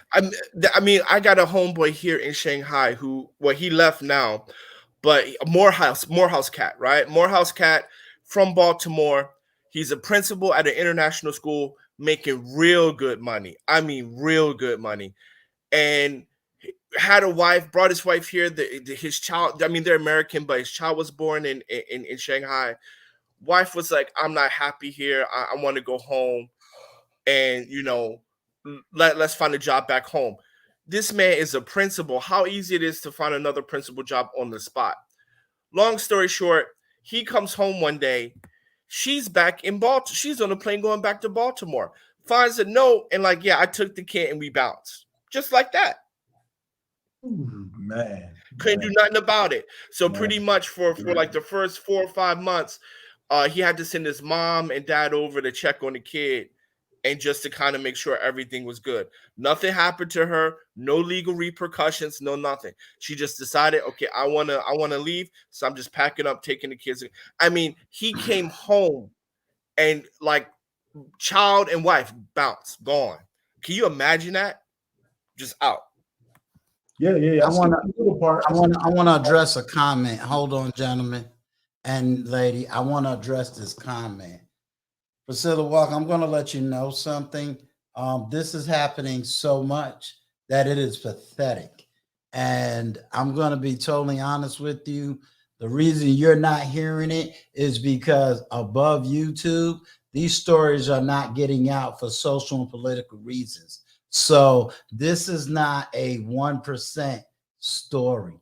I mean, I got a homeboy here in Shanghai who, well, he left now, but Morehouse cat, right? Morehouse cat from Baltimore. He's a principal at an international school, making real good money. I mean, real good money, and had a wife. Brought his wife here. His child. I mean, they're American, but his child was born in Shanghai. Wife was like, "I'm not happy here. I want to go home." And let's find a job back home. This man is a principal. How easy it is to find another principal job on the spot. Long story short, he comes home one day. She's back in Baltimore. She's on a plane going back to Baltimore. Finds a note and like, yeah, I took the kid and we bounced. Just like that. Ooh, man. Couldn't do nothing about it. So pretty much for like the first 4 or 5 months, he had to send his mom and dad over to check on the kid, and just to kind of make sure everything was good. Nothing happened to her, no legal repercussions, no nothing. She just decided, okay, I wanna leave, so I'm just packing up, taking the kids. I mean, he came home and like child and wife bounced, gone. Can you imagine that? Just out. Yeah. I want skipped the little part. I want to address a comment. Hold on, gentlemen and lady. I want to address this comment. Priscilla Walker, I'm going to let you know something. This is happening so much that it is pathetic. And I'm going to be totally honest with you. The reason you're not hearing it is because above YouTube, these stories are not getting out for social and political reasons. So this is not a 1% story.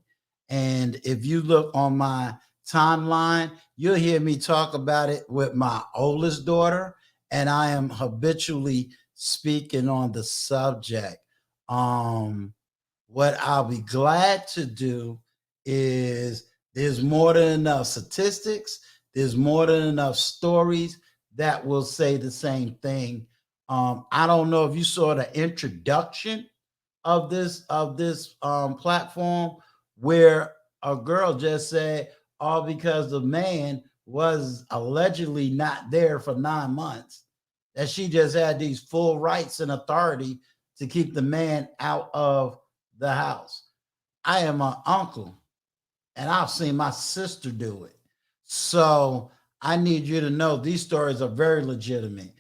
And if you look on my timeline, you'll hear me talk about it with my oldest daughter, and I am habitually speaking on the subject. What I'll be glad to do is there's more than enough statistics, there's more than enough stories that will say the same thing. I don't know if you saw the introduction of this platform where a girl just said, all because the man was allegedly not there for 9 months, that she just had these full rights and authority to keep the man out of the house. I am an uncle, and I've seen my sister do it. So I need you to know these stories are very legitimate.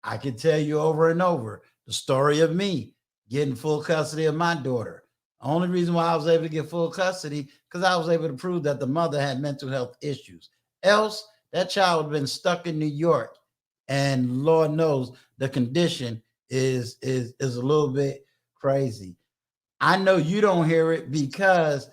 I can tell you over and over the story of me getting full custody of my daughter. The only reason why I was able to get full custody because I was able to prove that the mother had mental health issues. Else, that child would have been stuck in New York, and Lord knows the condition is a little bit crazy. I know you don't hear it because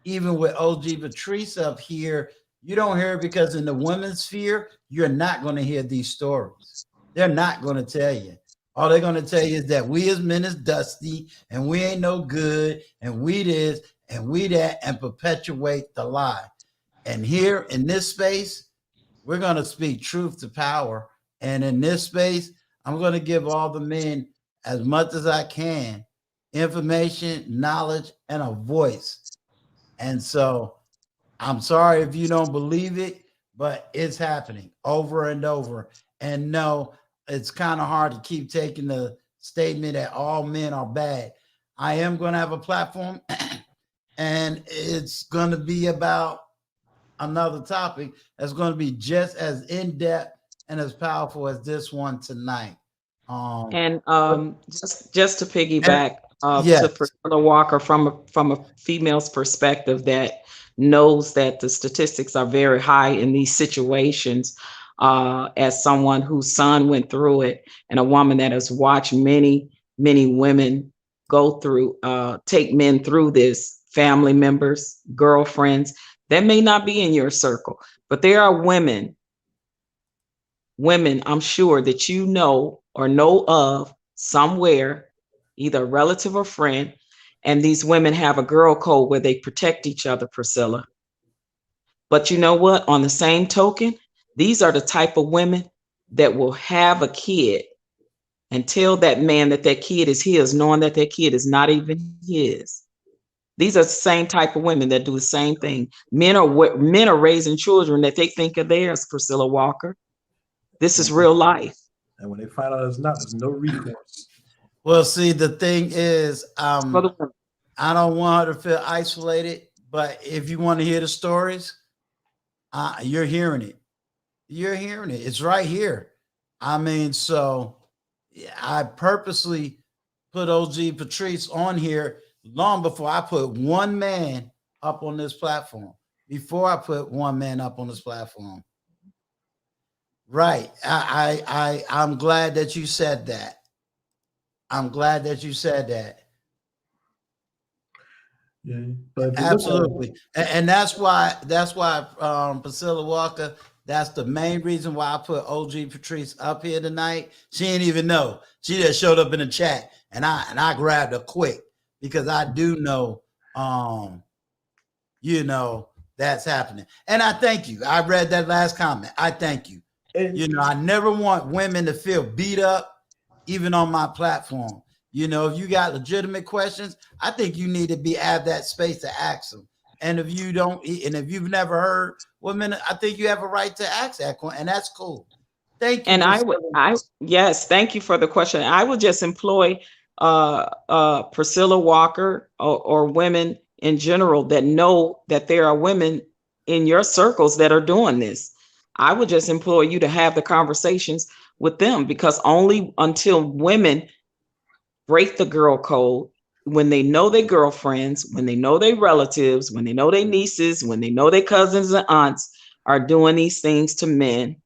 even with OG Patrice up here, you don't hear it because in the women's sphere, you're not going to hear these stories. They're not going to tell you. All they're going to tell you is that we as men is dusty and we ain't no good and we this and we that and perpetuate the lie. And here in this space, we're going to speak truth to power. And in this space, I'm going to give all the men as much as I can information, knowledge, and a voice. And so I'm sorry if you don't believe it, but it's happening over and over. And no, it's kind of hard to keep taking the statement that all men are bad. I am going to have a platform and it's going to be about another topic that's going to be just as in-depth and as powerful as this one tonight. Just to piggyback yes. to Priscilla Walker from a female's perspective that knows that the statistics are very high in these situations, as someone whose son went through it and a woman that has watched many women go through, take men through this, family members, girlfriends that may not be in your circle, but there are women I'm sure that you know or know of somewhere, either a relative or friend, and these women have a girl code where they protect each other, Priscilla. But you know what? On the same token, these are the type of women that will have a kid and tell that man that that kid is his, knowing that that kid is not even his. These are the same type of women that do the same thing. Men are raising children that they think are theirs, Priscilla Walker. This is real life. And when they find out it's not, there's no recourse. Well, see, the thing is, I don't want her to feel isolated, but if you want to hear the stories, you're hearing it. You're hearing it. It's right here. I mean, so I purposely put OG Patrice on here long before I put one man up on this platform. Before I put one man up on this platform. Right. I'm glad that you said that. I'm glad that you said that. Yeah, but absolutely, and that's why Priscilla Walker. That's the main reason why I put OG Patrice up here tonight. She didn't even know. She just showed up in the chat, and I grabbed her quick because I do know, that's happening. And I thank you. I read that last comment. I thank you. And, I never want women to feel beat up, even on my platform. If you got legitimate questions, I think you need to have that space to ask them. And if you don't, and if you've never heard women, I think you have a right to ask that question, and that's cool. Thank you. And yes, thank you for the question. I would just employ Priscilla Walker or women in general that know that there are women in your circles that are doing this. I would just implore you to have the conversations with them, because only until women break the girl code, when they know their girlfriends, when they know their relatives, when they know their nieces, when they know their cousins and aunts are doing these things to men,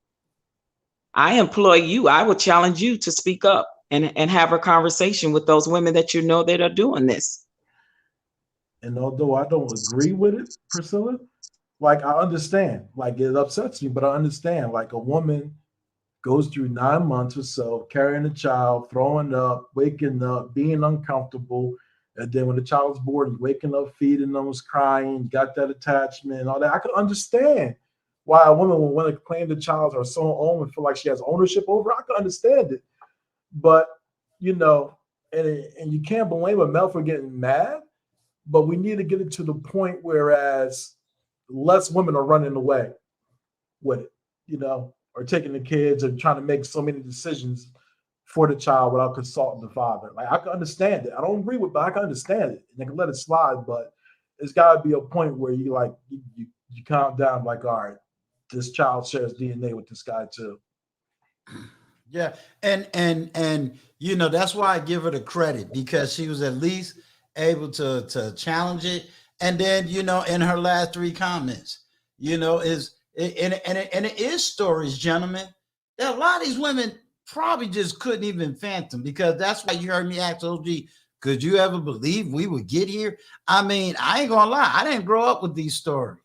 I employ you. I would challenge you to speak up and have a conversation with those women that you know that are doing this. And although I don't agree with it, Priscilla, like I understand, like it upsets me, but I understand, like a woman goes through 9 months or so, carrying a child, throwing up, waking up, being uncomfortable. And then when the child's born, he's waking up, feeding them, was crying, got that attachment and all that. I could understand why a woman would want to claim the child or so on and feel like she has ownership over it. I could understand it. But, and you can't blame a male for getting mad, but we need to get it to the point whereas less women are running away with it, or taking the kids and trying to make so many decisions for the child without consulting the father. Like I can understand it. I don't agree with, but I can understand it. And they can let it slide, but it's got to be a point where you calm down. Like, all right, this child shares DNA with this guy too. Yeah, and that's why I give her the credit, because she was at least able to challenge it, and then in her last 3 comments, it is stories, gentlemen, that a lot of these women probably just couldn't even fathom, because that's why you heard me ask OG, could you ever believe we would get here? I mean, I ain't gonna lie, I didn't grow up with these stories.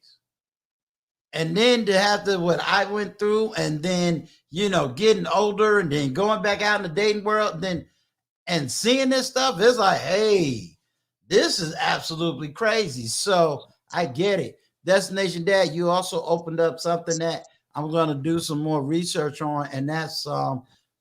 And then to have what I went through, and then, getting older, and then going back out in the dating world, and seeing this stuff, it's like, hey, this is absolutely crazy. So I get it. Destination Dad, you also opened up something that I'm going to do some more research on, and that's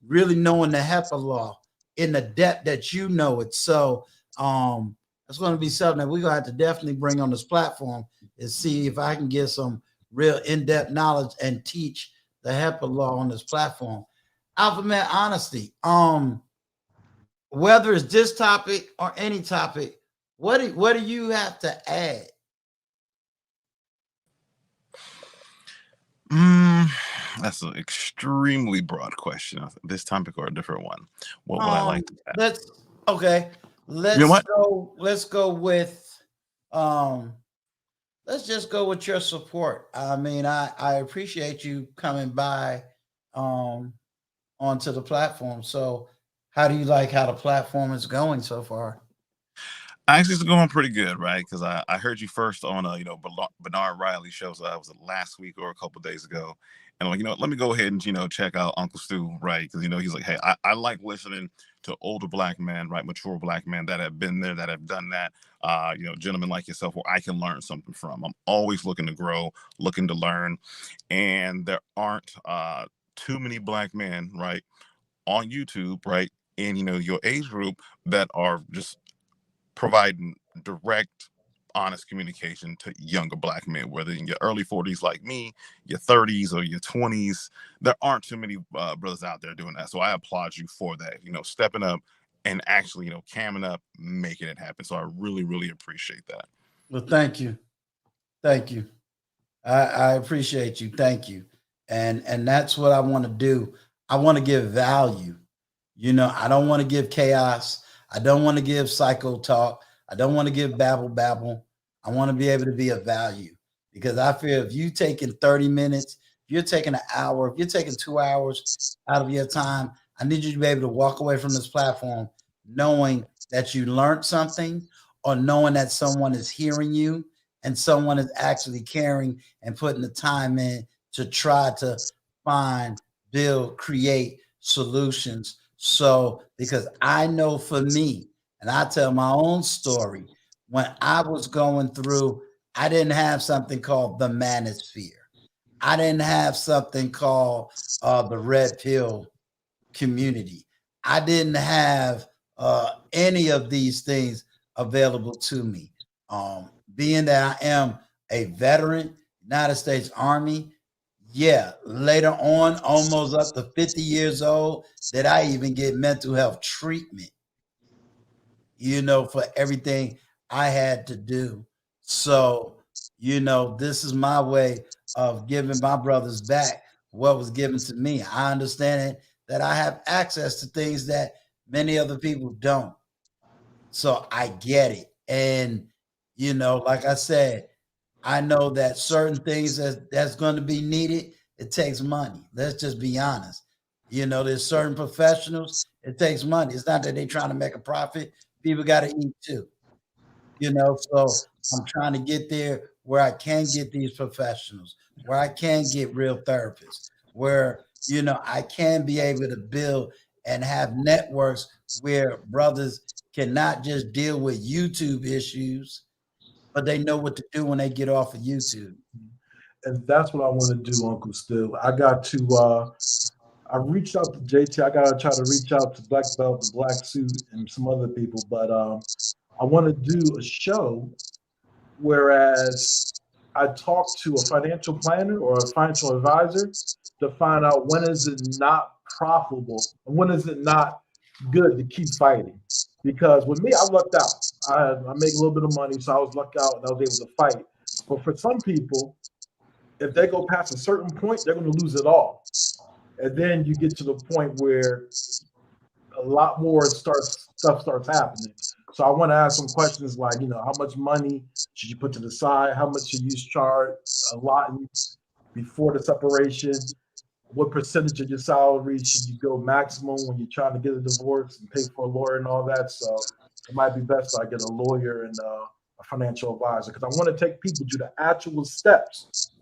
really knowing the HEPA law in the depth that you know it. So that's going to be something that we're going to have to definitely bring on this platform, and see if I can get some real in-depth knowledge and teach the HEPA law on this platform. Alpha Man Honesty, whether it's this topic or any topic, what do you have to add? That's an extremely broad question. This topic or a different one? What would I like to add? Let's go with let's just go with your support. I mean, I appreciate you coming by onto the platform. So how do you like how the platform is going so far? Actually, it's going pretty good, right? Because I heard you first on Bernard Riley show. So that was last week or a couple of days ago. And I'm like, let me go ahead and check out Uncle Stu, right? Because he's like, hey, I like listening to older Black men, right? Mature Black men that have been there, that have done that. Gentlemen like yourself, where I can learn something from. I'm always looking to grow, looking to learn, and there aren't too many Black men, right, on YouTube, right, in your age group that are just providing direct, honest communication to younger Black men, whether in your early 40s like me, your 30s, or your 20s. There aren't too many brothers out there doing that. So I applaud you for that, stepping up and actually, camming up, making it happen. So I really, really appreciate that. Well, thank you. Thank you. I appreciate you. Thank you. And that's what I want to do. I want to give value. I don't want to give chaos. I don't want to give psycho talk. I don't want to give babble. I want to be able to be of value, because I feel if you taking 30 minutes, if you're taking an hour, if you're taking 2 hours out of your time, I need you to be able to walk away from this platform knowing that you learned something, or knowing that someone is hearing you and someone is actually caring and putting the time in to try to find, build, create solutions. So, because I know for me, and I tell my own story, when I was going through, I didn't have something called the manosphere. I didn't have something called the red pill community. I didn't have any of these things available to me. Being that I am a veteran, United States Army, later on, almost up to 50 years old, that I even get mental health treatment, for everything I had to do. So, this is my way of giving my brothers back what was given to me. I understand that I have access to things that many other people don't. So I get it. And, like I said, I know that certain things that's going to be needed, it takes money. Let's just be honest. There's certain professionals, it takes money. It's not that they're trying to make a profit. People got to eat too. So I'm trying to get there where I can get these professionals, where I can get real therapists, where, I can be able to build and have networks where brothers cannot just deal with YouTube issues, but they know what to do when they get off of YouTube. And that's what I want to do, Uncle Stu. I reached out to JT. I gotta try to reach out to Black Belt, the Black Suit, and some other people. But I want to do a show, whereas I talk to a financial planner or a financial advisor to find out when is it not profitable and when is it not good to keep fighting. Because with me, I lucked out. I make a little bit of money, so I was lucked out and I was able to fight. But for some people, if they go past a certain point, they're going to lose it all. And then you get to the point where a lot more stuff starts happening. So I want to ask some questions like, how much money should you put to the side? How much should you charge a lot before the separation? What percentage of your salary should you go maximum when you're trying to get a divorce and pay for a lawyer and all that? So it might be best I get a lawyer and a financial advisor, because I want to take people to the actual steps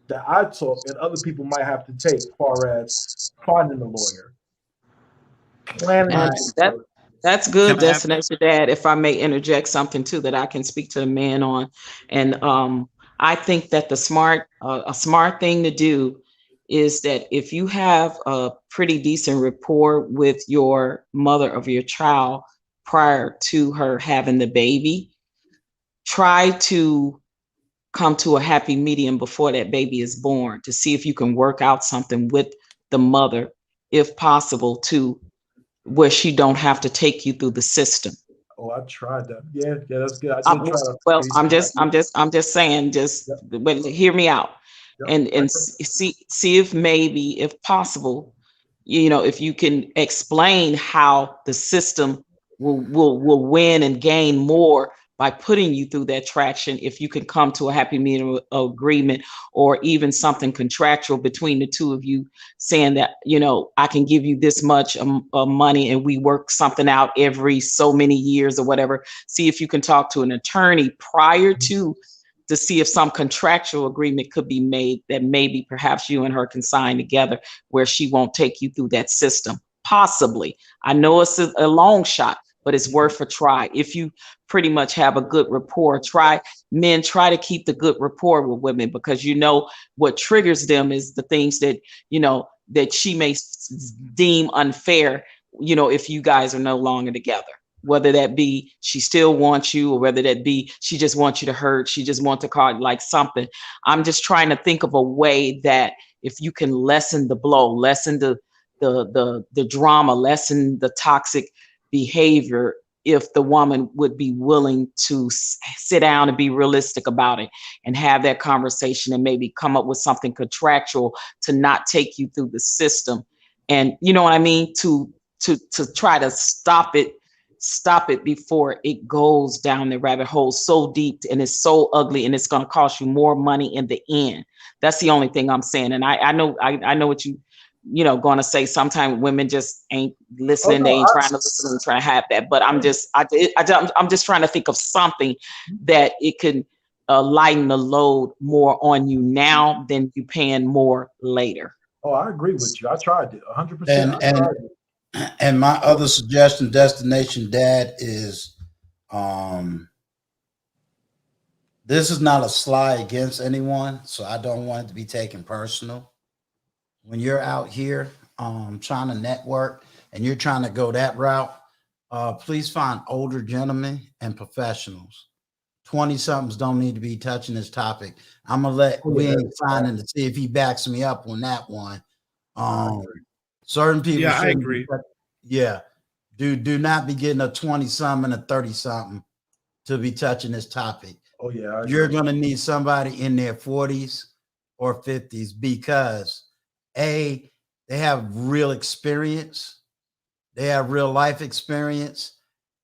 that I took and other people might have to take, as far as finding a lawyer, planning. And that's Can good, I ask? Destination Dad. If I may interject something too that I can speak to the man on, and I think that a smart thing to do is that if you have a pretty decent rapport with your mother of your child prior to her having the baby, try to come to a happy medium before that baby is born to see if you can work out something with the mother, if possible, to where she don't have to take you through the system. Oh, I tried that. Yeah, that's good. I did try that. Well, I'm just saying, Yep. but hear me out, Yep. and see if maybe, if possible, if you can explain how the system will win and gain more by putting you through that traction, if you can come to a happy medium agreement, or even something contractual between the two of you, saying that, I can give you this much money and we work something out every so many years or whatever. See if you can talk to an attorney prior to see if some contractual agreement could be made that maybe perhaps you and her can sign together, where she won't take you through that system. Possibly. I know it's a long shot, but it's worth a try. If you pretty much have a good rapport, try to keep the good rapport with women, because what triggers them is the things that, that she may deem unfair, if you guys are no longer together. Whether that be she still wants you, or whether that be she just wants you to hurt, she just wants to call like something. I'm just trying to think of a way that if you can lessen the blow, lessen the drama, lessen the toxic behavior, if the woman would be willing to sit down and be realistic about it and have that conversation and maybe come up with something contractual to not take you through the system. And you know what I mean? To try to stop it before it goes down the rabbit hole so deep and it's so ugly and it's going to cost you more money in the end. That's the only thing I'm saying. And I know what going to say. Sometimes women just ain't listening. Oh, no, they ain't trying to listen and trying to have that. But I'm just trying to think of something that it can lighten the load more on you now than you paying more later. Oh, I agree with you. I tried it 100%. And my other suggestion, Destination Dad, is this is not a sly against anyone, so I don't want it to be taken personal. When you're out here trying to network and you're trying to go that route, please find older gentlemen and professionals. 20-somethings don't need to be touching this topic. I'm gonna let Wing sign in to see if he backs me up on that one. Certain people, I agree. Do not be getting a 20-something and a 30-something to be touching this topic. Oh yeah, you're gonna need somebody in their 40s or 50s, because they have real experience, they have real life experience,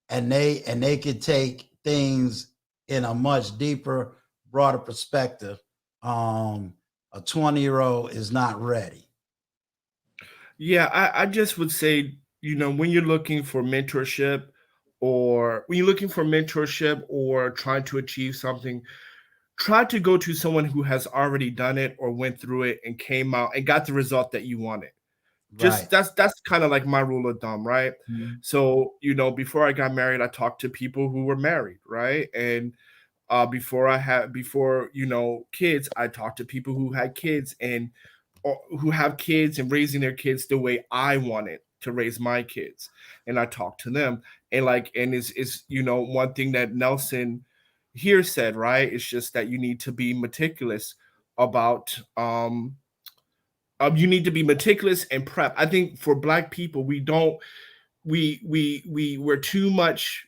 and they could take things in a much deeper, broader perspective. A 20-year-old is not ready. Yeah, I just would say, when you're looking for mentorship, or trying to achieve something, try to go to someone who has already done it or went through it and came out and got the result that you wanted. Just that's kind of like my rule of thumb, right? Mm-hmm. So, before I got married, I talked to people who were married, right? And before kids, I talked to people who had kids, and who have kids and raising their kids the way I wanted to raise my kids, and I talk to them, and is one thing that Nelson here said, right? It's just that you need to be meticulous about you need to be meticulous and prep. I think for Black people, we're too much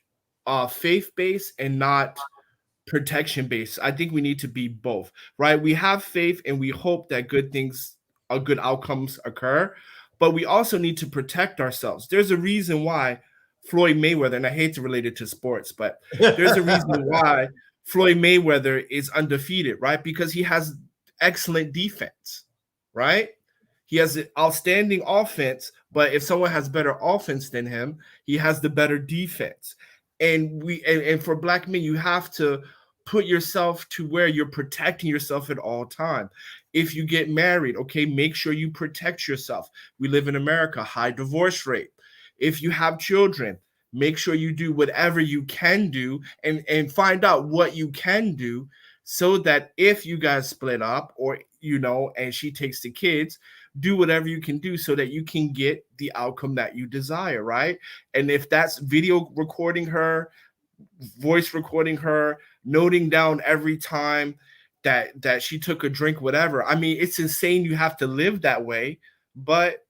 faith based and not protection based. I think we need to be both, right? We have faith and we hope that good outcomes occur, but we also need to protect ourselves. There's a reason why Floyd Mayweather, and I hate to relate it to sports, but there's a reason why Floyd Mayweather is undefeated, right? Because he has excellent defense, right? He has an outstanding offense, but if someone has better offense than him, he has the better defense. And for Black men, you have to put yourself to where you're protecting yourself at all time. If you get married, okay, make sure you protect yourself. We live in America, high divorce rate. If you have children, make sure you do whatever you can do and find out what you can do so that if you guys split up or, and she takes the kids, do whatever you can do so that you can get the outcome that you desire, right? And if that's video recording her, voice recording her, noting down every time that she took a drink, whatever. I mean, it's insane you have to live that way, but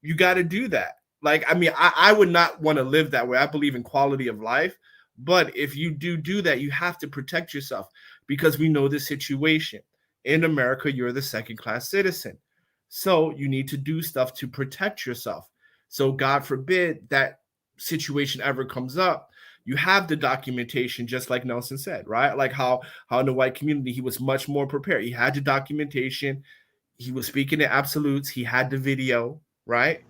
you got to do that. Like, I mean, I would not want to live that way. I believe in quality of life, but if you do that, you have to protect yourself because we know the situation. In America, you're the second-class citizen. So you need to do stuff to protect yourself. So God forbid that situation ever comes up, you have the documentation, just like Nelson said, right? Like how in the white community, he was much more prepared. He had the documentation. He was speaking in absolutes. He had the video, right?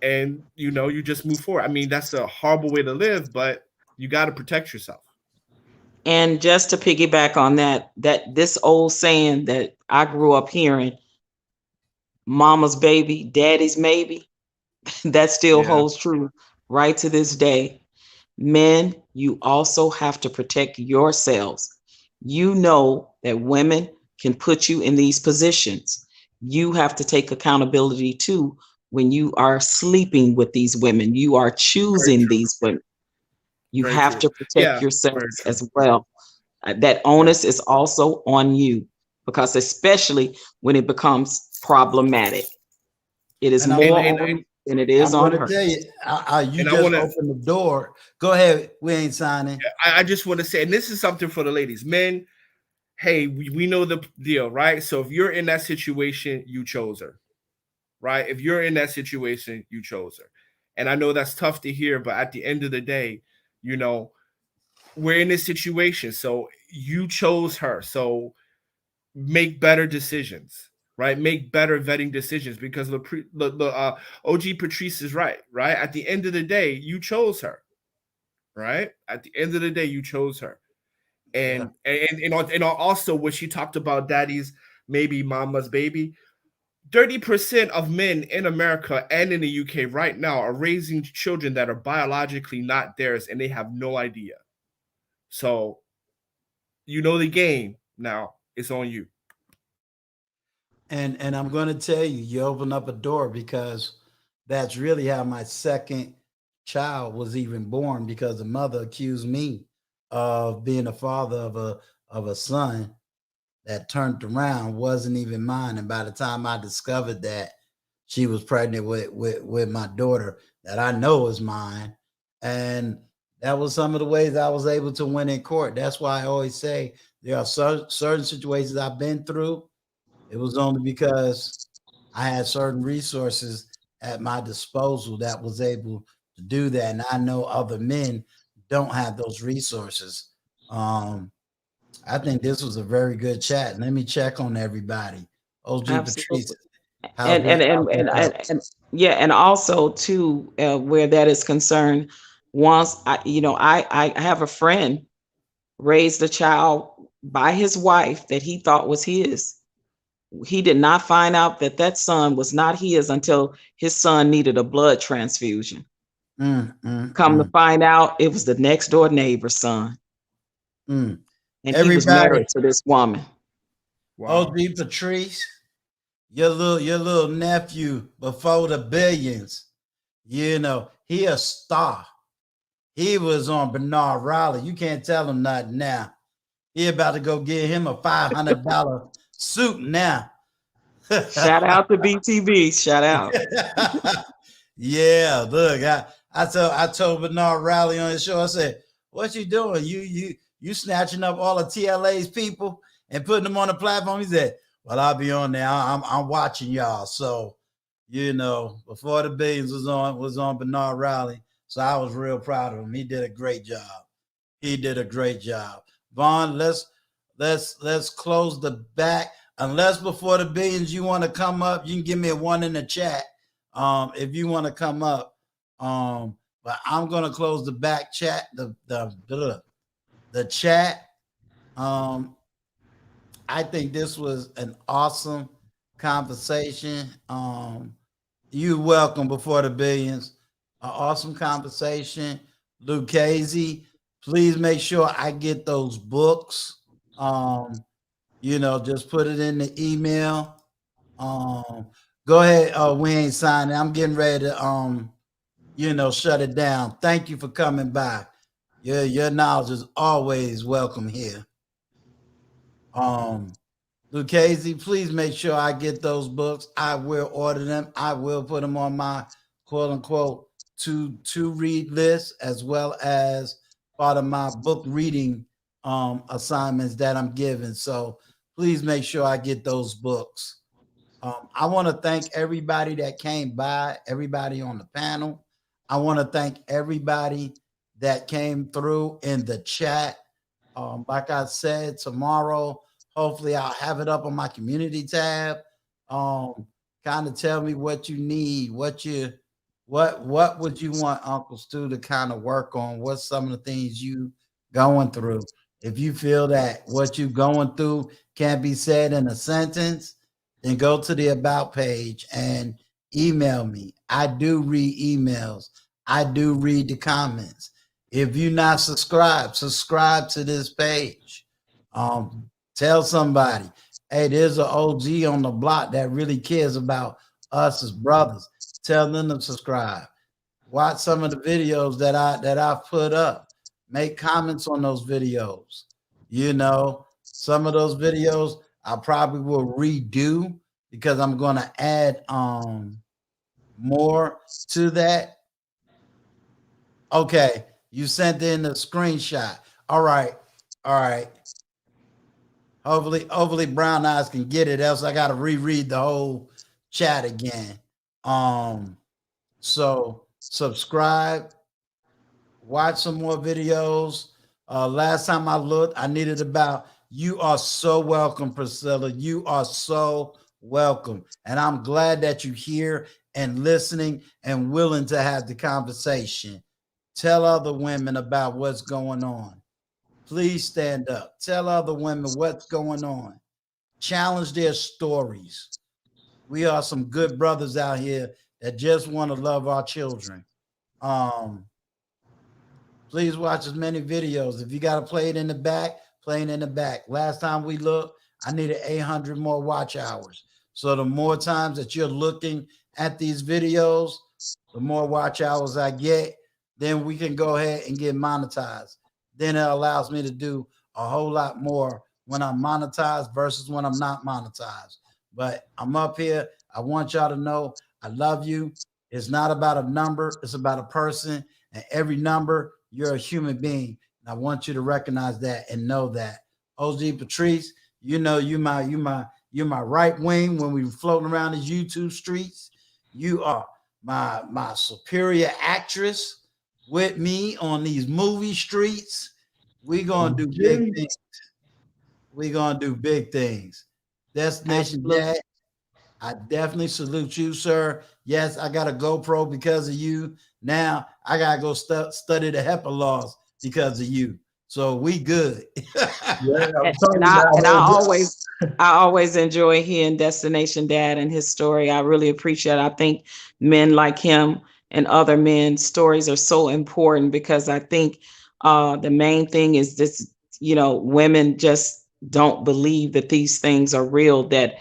And, you just move forward. I mean, that's a horrible way to live, but you got to protect yourself. And just to piggyback on that this old saying that I grew up hearing, mama's baby, daddy's maybe, that still holds true right to this day. Men, you also have to protect yourselves. You know that women can put you in these positions. You have to take accountability too when you are sleeping with these women. You are choosing these women. You have to protect yourselves as well. That onus is also on you, because especially when it becomes problematic, it is more on than it is on her. I'm going to tell you, you just opened the door. Go ahead. We ain't signing. I just want to say, and this is something for the ladies, men. Hey, we know the deal, right? So if you're in that situation, you chose her, right? If you're in that situation, you chose her. And I know that's tough to hear, but at the end of the day, we're in this situation. So you chose her. So make better decisions, right? Make better vetting decisions, because the OG Patrice is right? At the end of the day, you chose her, right? At the end of the day, you chose her. And also what she talked about, daddy's maybe mama's baby. 30% of men in America and in the UK right now are raising children that are biologically not theirs, and they have no idea. So, the game now. It's on you. And I'm going to tell you open up a door, because that's really how my second child was even born, because the mother accused me of being the father of a son that turned around, wasn't even mine. And by the time I discovered that she was pregnant with my daughter that I know is mine, and that was some of the ways I was able to win in court. That's why I always say there are certain situations I've been through. It was only because I had certain resources at my disposal that was able to do that. And I know other men don't have those resources. I think this was a very good chat. Let me check on everybody. OG Patrice. And also too, where that is concerned, once I have a friend raised a child by his wife that he thought was his. He did not find out that son was not his until his son needed a blood transfusion. Come to find out, it was the next door neighbor's son. And he was married to this woman. Wow. OG Patrice, your little nephew before the billions. You know, he a star. He was on Bernard Riley. You can't tell him nothing now. He about to go get him a $500 suit now. Shout out to BTV. Shout out. Yeah, look, I told Bernard Riley on his show, I said, what you doing? You snatching up all of TLA's people and putting them on the platform? He said, well, I'll be on there. I'm watching y'all. So, you know, before the billions was on Bernard Riley. So I was real proud of him. He did a great job. He did a great job. Vaughn, let's close the back. Unless before the billions you want to come up, you can give me a 1 in the chat. If you want to come up, but I'm gonna close the back chat, the chat. I think this was an awesome conversation. You welcome before the billions. An awesome conversation. Luke Casey, please make sure I get those books. You know, just put it in the email. Go ahead. We ain't signing. I'm getting ready to you know, shut it down. Thank you for coming by. Your knowledge is always welcome here. Lucchese, please make sure I get those books. I will order them. I will put them on my quote unquote to read list, as well as part of my book reading assignments that I'm giving. So please make sure I get those books. I want to thank everybody that came by, everybody on the panel. I want to thank everybody that came through in the chat. Like I said, tomorrow, hopefully I'll have it up on my community tab. Kind of tell me what you need, what would you want Uncle Stu to kind of work on? What's some of the things you going through? If you feel that what you going through can't be said in a sentence, then go to the about page and email me. I do read emails. I do read the comments. If you're not subscribed, subscribe to this page. Tell somebody, hey, there's an OG on the block that really cares about us as brothers. Tell them to subscribe. Watch some of the videos that I've put up. Make comments on those videos. You know, some of those videos I probably will redo because I'm going to add more to that. Okay, you sent in the screenshot. All right. Hopefully Brown Eyes can get it, else I got to reread the whole chat again. So subscribe, watch some more videos. Last time I looked, I needed about, you are so welcome, Priscilla. You are so welcome. And I'm glad that you're here and listening and willing to have the conversation. Tell other women about what's going on. Please stand up. Tell other women what's going on. Challenge their stories. We are some good brothers out here that just want to love our children. Please watch as many videos. If you got to play it in the back, play it in the back. Last time we looked, I needed 800 more watch hours. So the more times that you're looking at these videos, the more watch hours I get, then we can go ahead and get monetized. Then it allows me to do a whole lot more when I'm monetized versus when I'm not monetized. But I'm up here. I want y'all to know I love you. It's not about a number. It's about a person. And every number, you're a human being. And I want you to recognize that and know that. OG Patrice, you know you're my right wing when we were floating around these YouTube streets. You are my superior actress with me on these movie streets. We're gonna do big things. We're gonna do big things. Destination Dad, I definitely salute you, sir. Yes, I got a GoPro because of you. Now I gotta go study the HEPA laws because of you. So we good. I always enjoy hearing Destination Dad and his story. I really appreciate it. I think men like him and other men's stories are so important because I think the main thing is this, women just don't believe that these things are real, that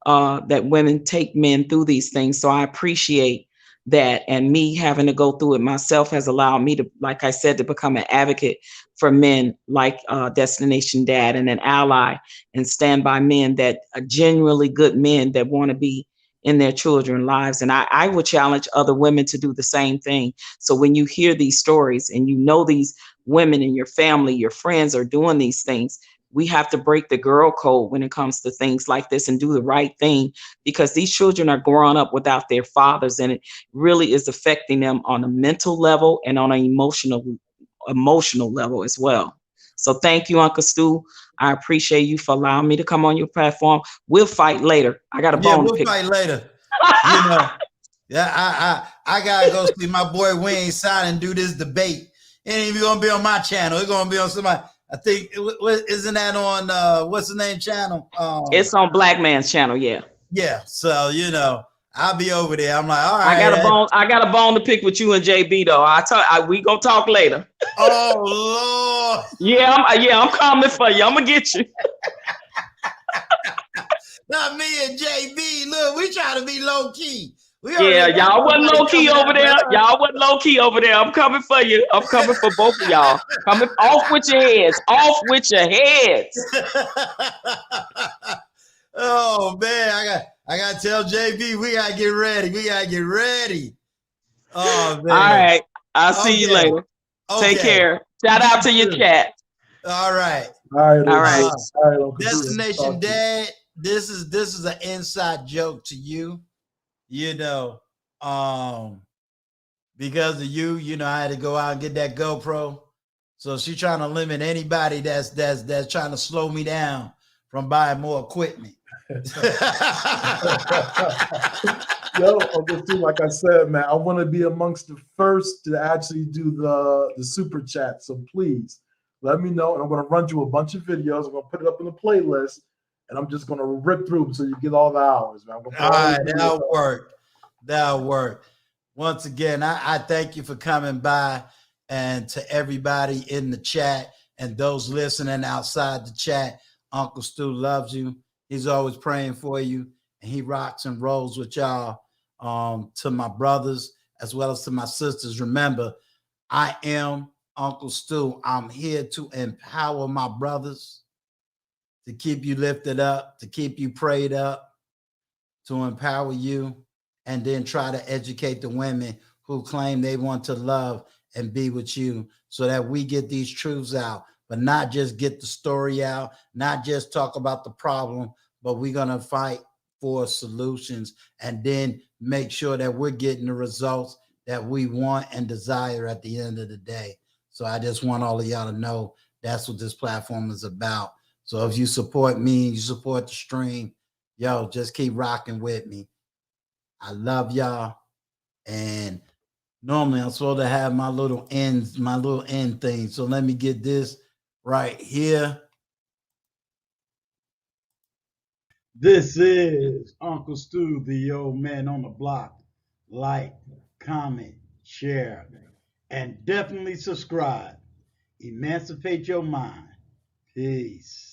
that women take men through these things. So I appreciate that, and me having to go through it myself has allowed me to, like I said, to become an advocate for men like Destination Dad, and an ally, and stand by men that are genuinely good men that want to be in their children's lives. And I would challenge other women to do the same thing. So when you hear these stories and you know these women in your family, your friends are doing these things, we have to break the girl code when it comes to things like this and do the right thing, because these children are growing up without their fathers, and it really is affecting them on a mental level and on an emotional level as well. So thank you, Uncle Stu. I appreciate you for allowing me to come on your platform. We'll fight later. I got a bone to we'll pick. fight later. I gotta go see my boy Wayne Side and do this debate. It ain't even gonna be on my channel. It's gonna be on somebody. I think isn't that on what's the name channel? It's on Black Man's channel, yeah. Yeah. So I'll be over there. I'm like, all right. I got a bone to pick with you and JB though. We gonna talk later. Oh Lord. Yeah, I'm coming for you. I'm gonna get you. Not me and JB. Look, we trying to be low key. Y'all wasn't low key over there. Y'all wasn't low key over there. I'm coming for you. I'm coming for both of y'all. Coming off with your heads. Off with your heads. Oh man, I gotta tell JB we gotta get ready. We gotta get ready. Oh man. All right. I'll see you later. Okay. Take care. Shout out to your chat. All right. All right. Destination Dad. This is an inside joke to you. Because of you, I had to go out and get that GoPro. So she's trying to limit anybody that's trying to slow me down from buying more equipment. Yo, Uncle Stu, like I said, man, I want to be amongst the first to actually do the super chat. So please let me know, and I'm going to run you a bunch of videos. I'm going to put it up in the playlist, and I'm just going to rip through them so you get all the hours, man. All right, that'll work. That'll work. Once again, I thank you for coming by, and to everybody in the chat and those listening outside the chat. Uncle Stu loves you. He's always praying for you, and he rocks and rolls with y'all. To my brothers as well as to my sisters, remember, I am Uncle Stu. I'm here to empower my brothers, to keep you lifted up, to keep you prayed up, to empower you, and then try to educate the women who claim they want to love and be with you, so that we get these truths out, but not just get the story out, not just talk about the problem, but we're going to fight for solutions and then make sure that we're getting the results that we want and desire at the end of the day. So I just want all of y'all to know that's what this platform is about. So if you support me, you support the stream, just keep rocking with me. I love y'all. And normally I'm supposed to have my little end thing. So let me get this right here. This is Uncle Stu, the old man on the block. Like, comment, share, and definitely subscribe. Emancipate your mind. Peace.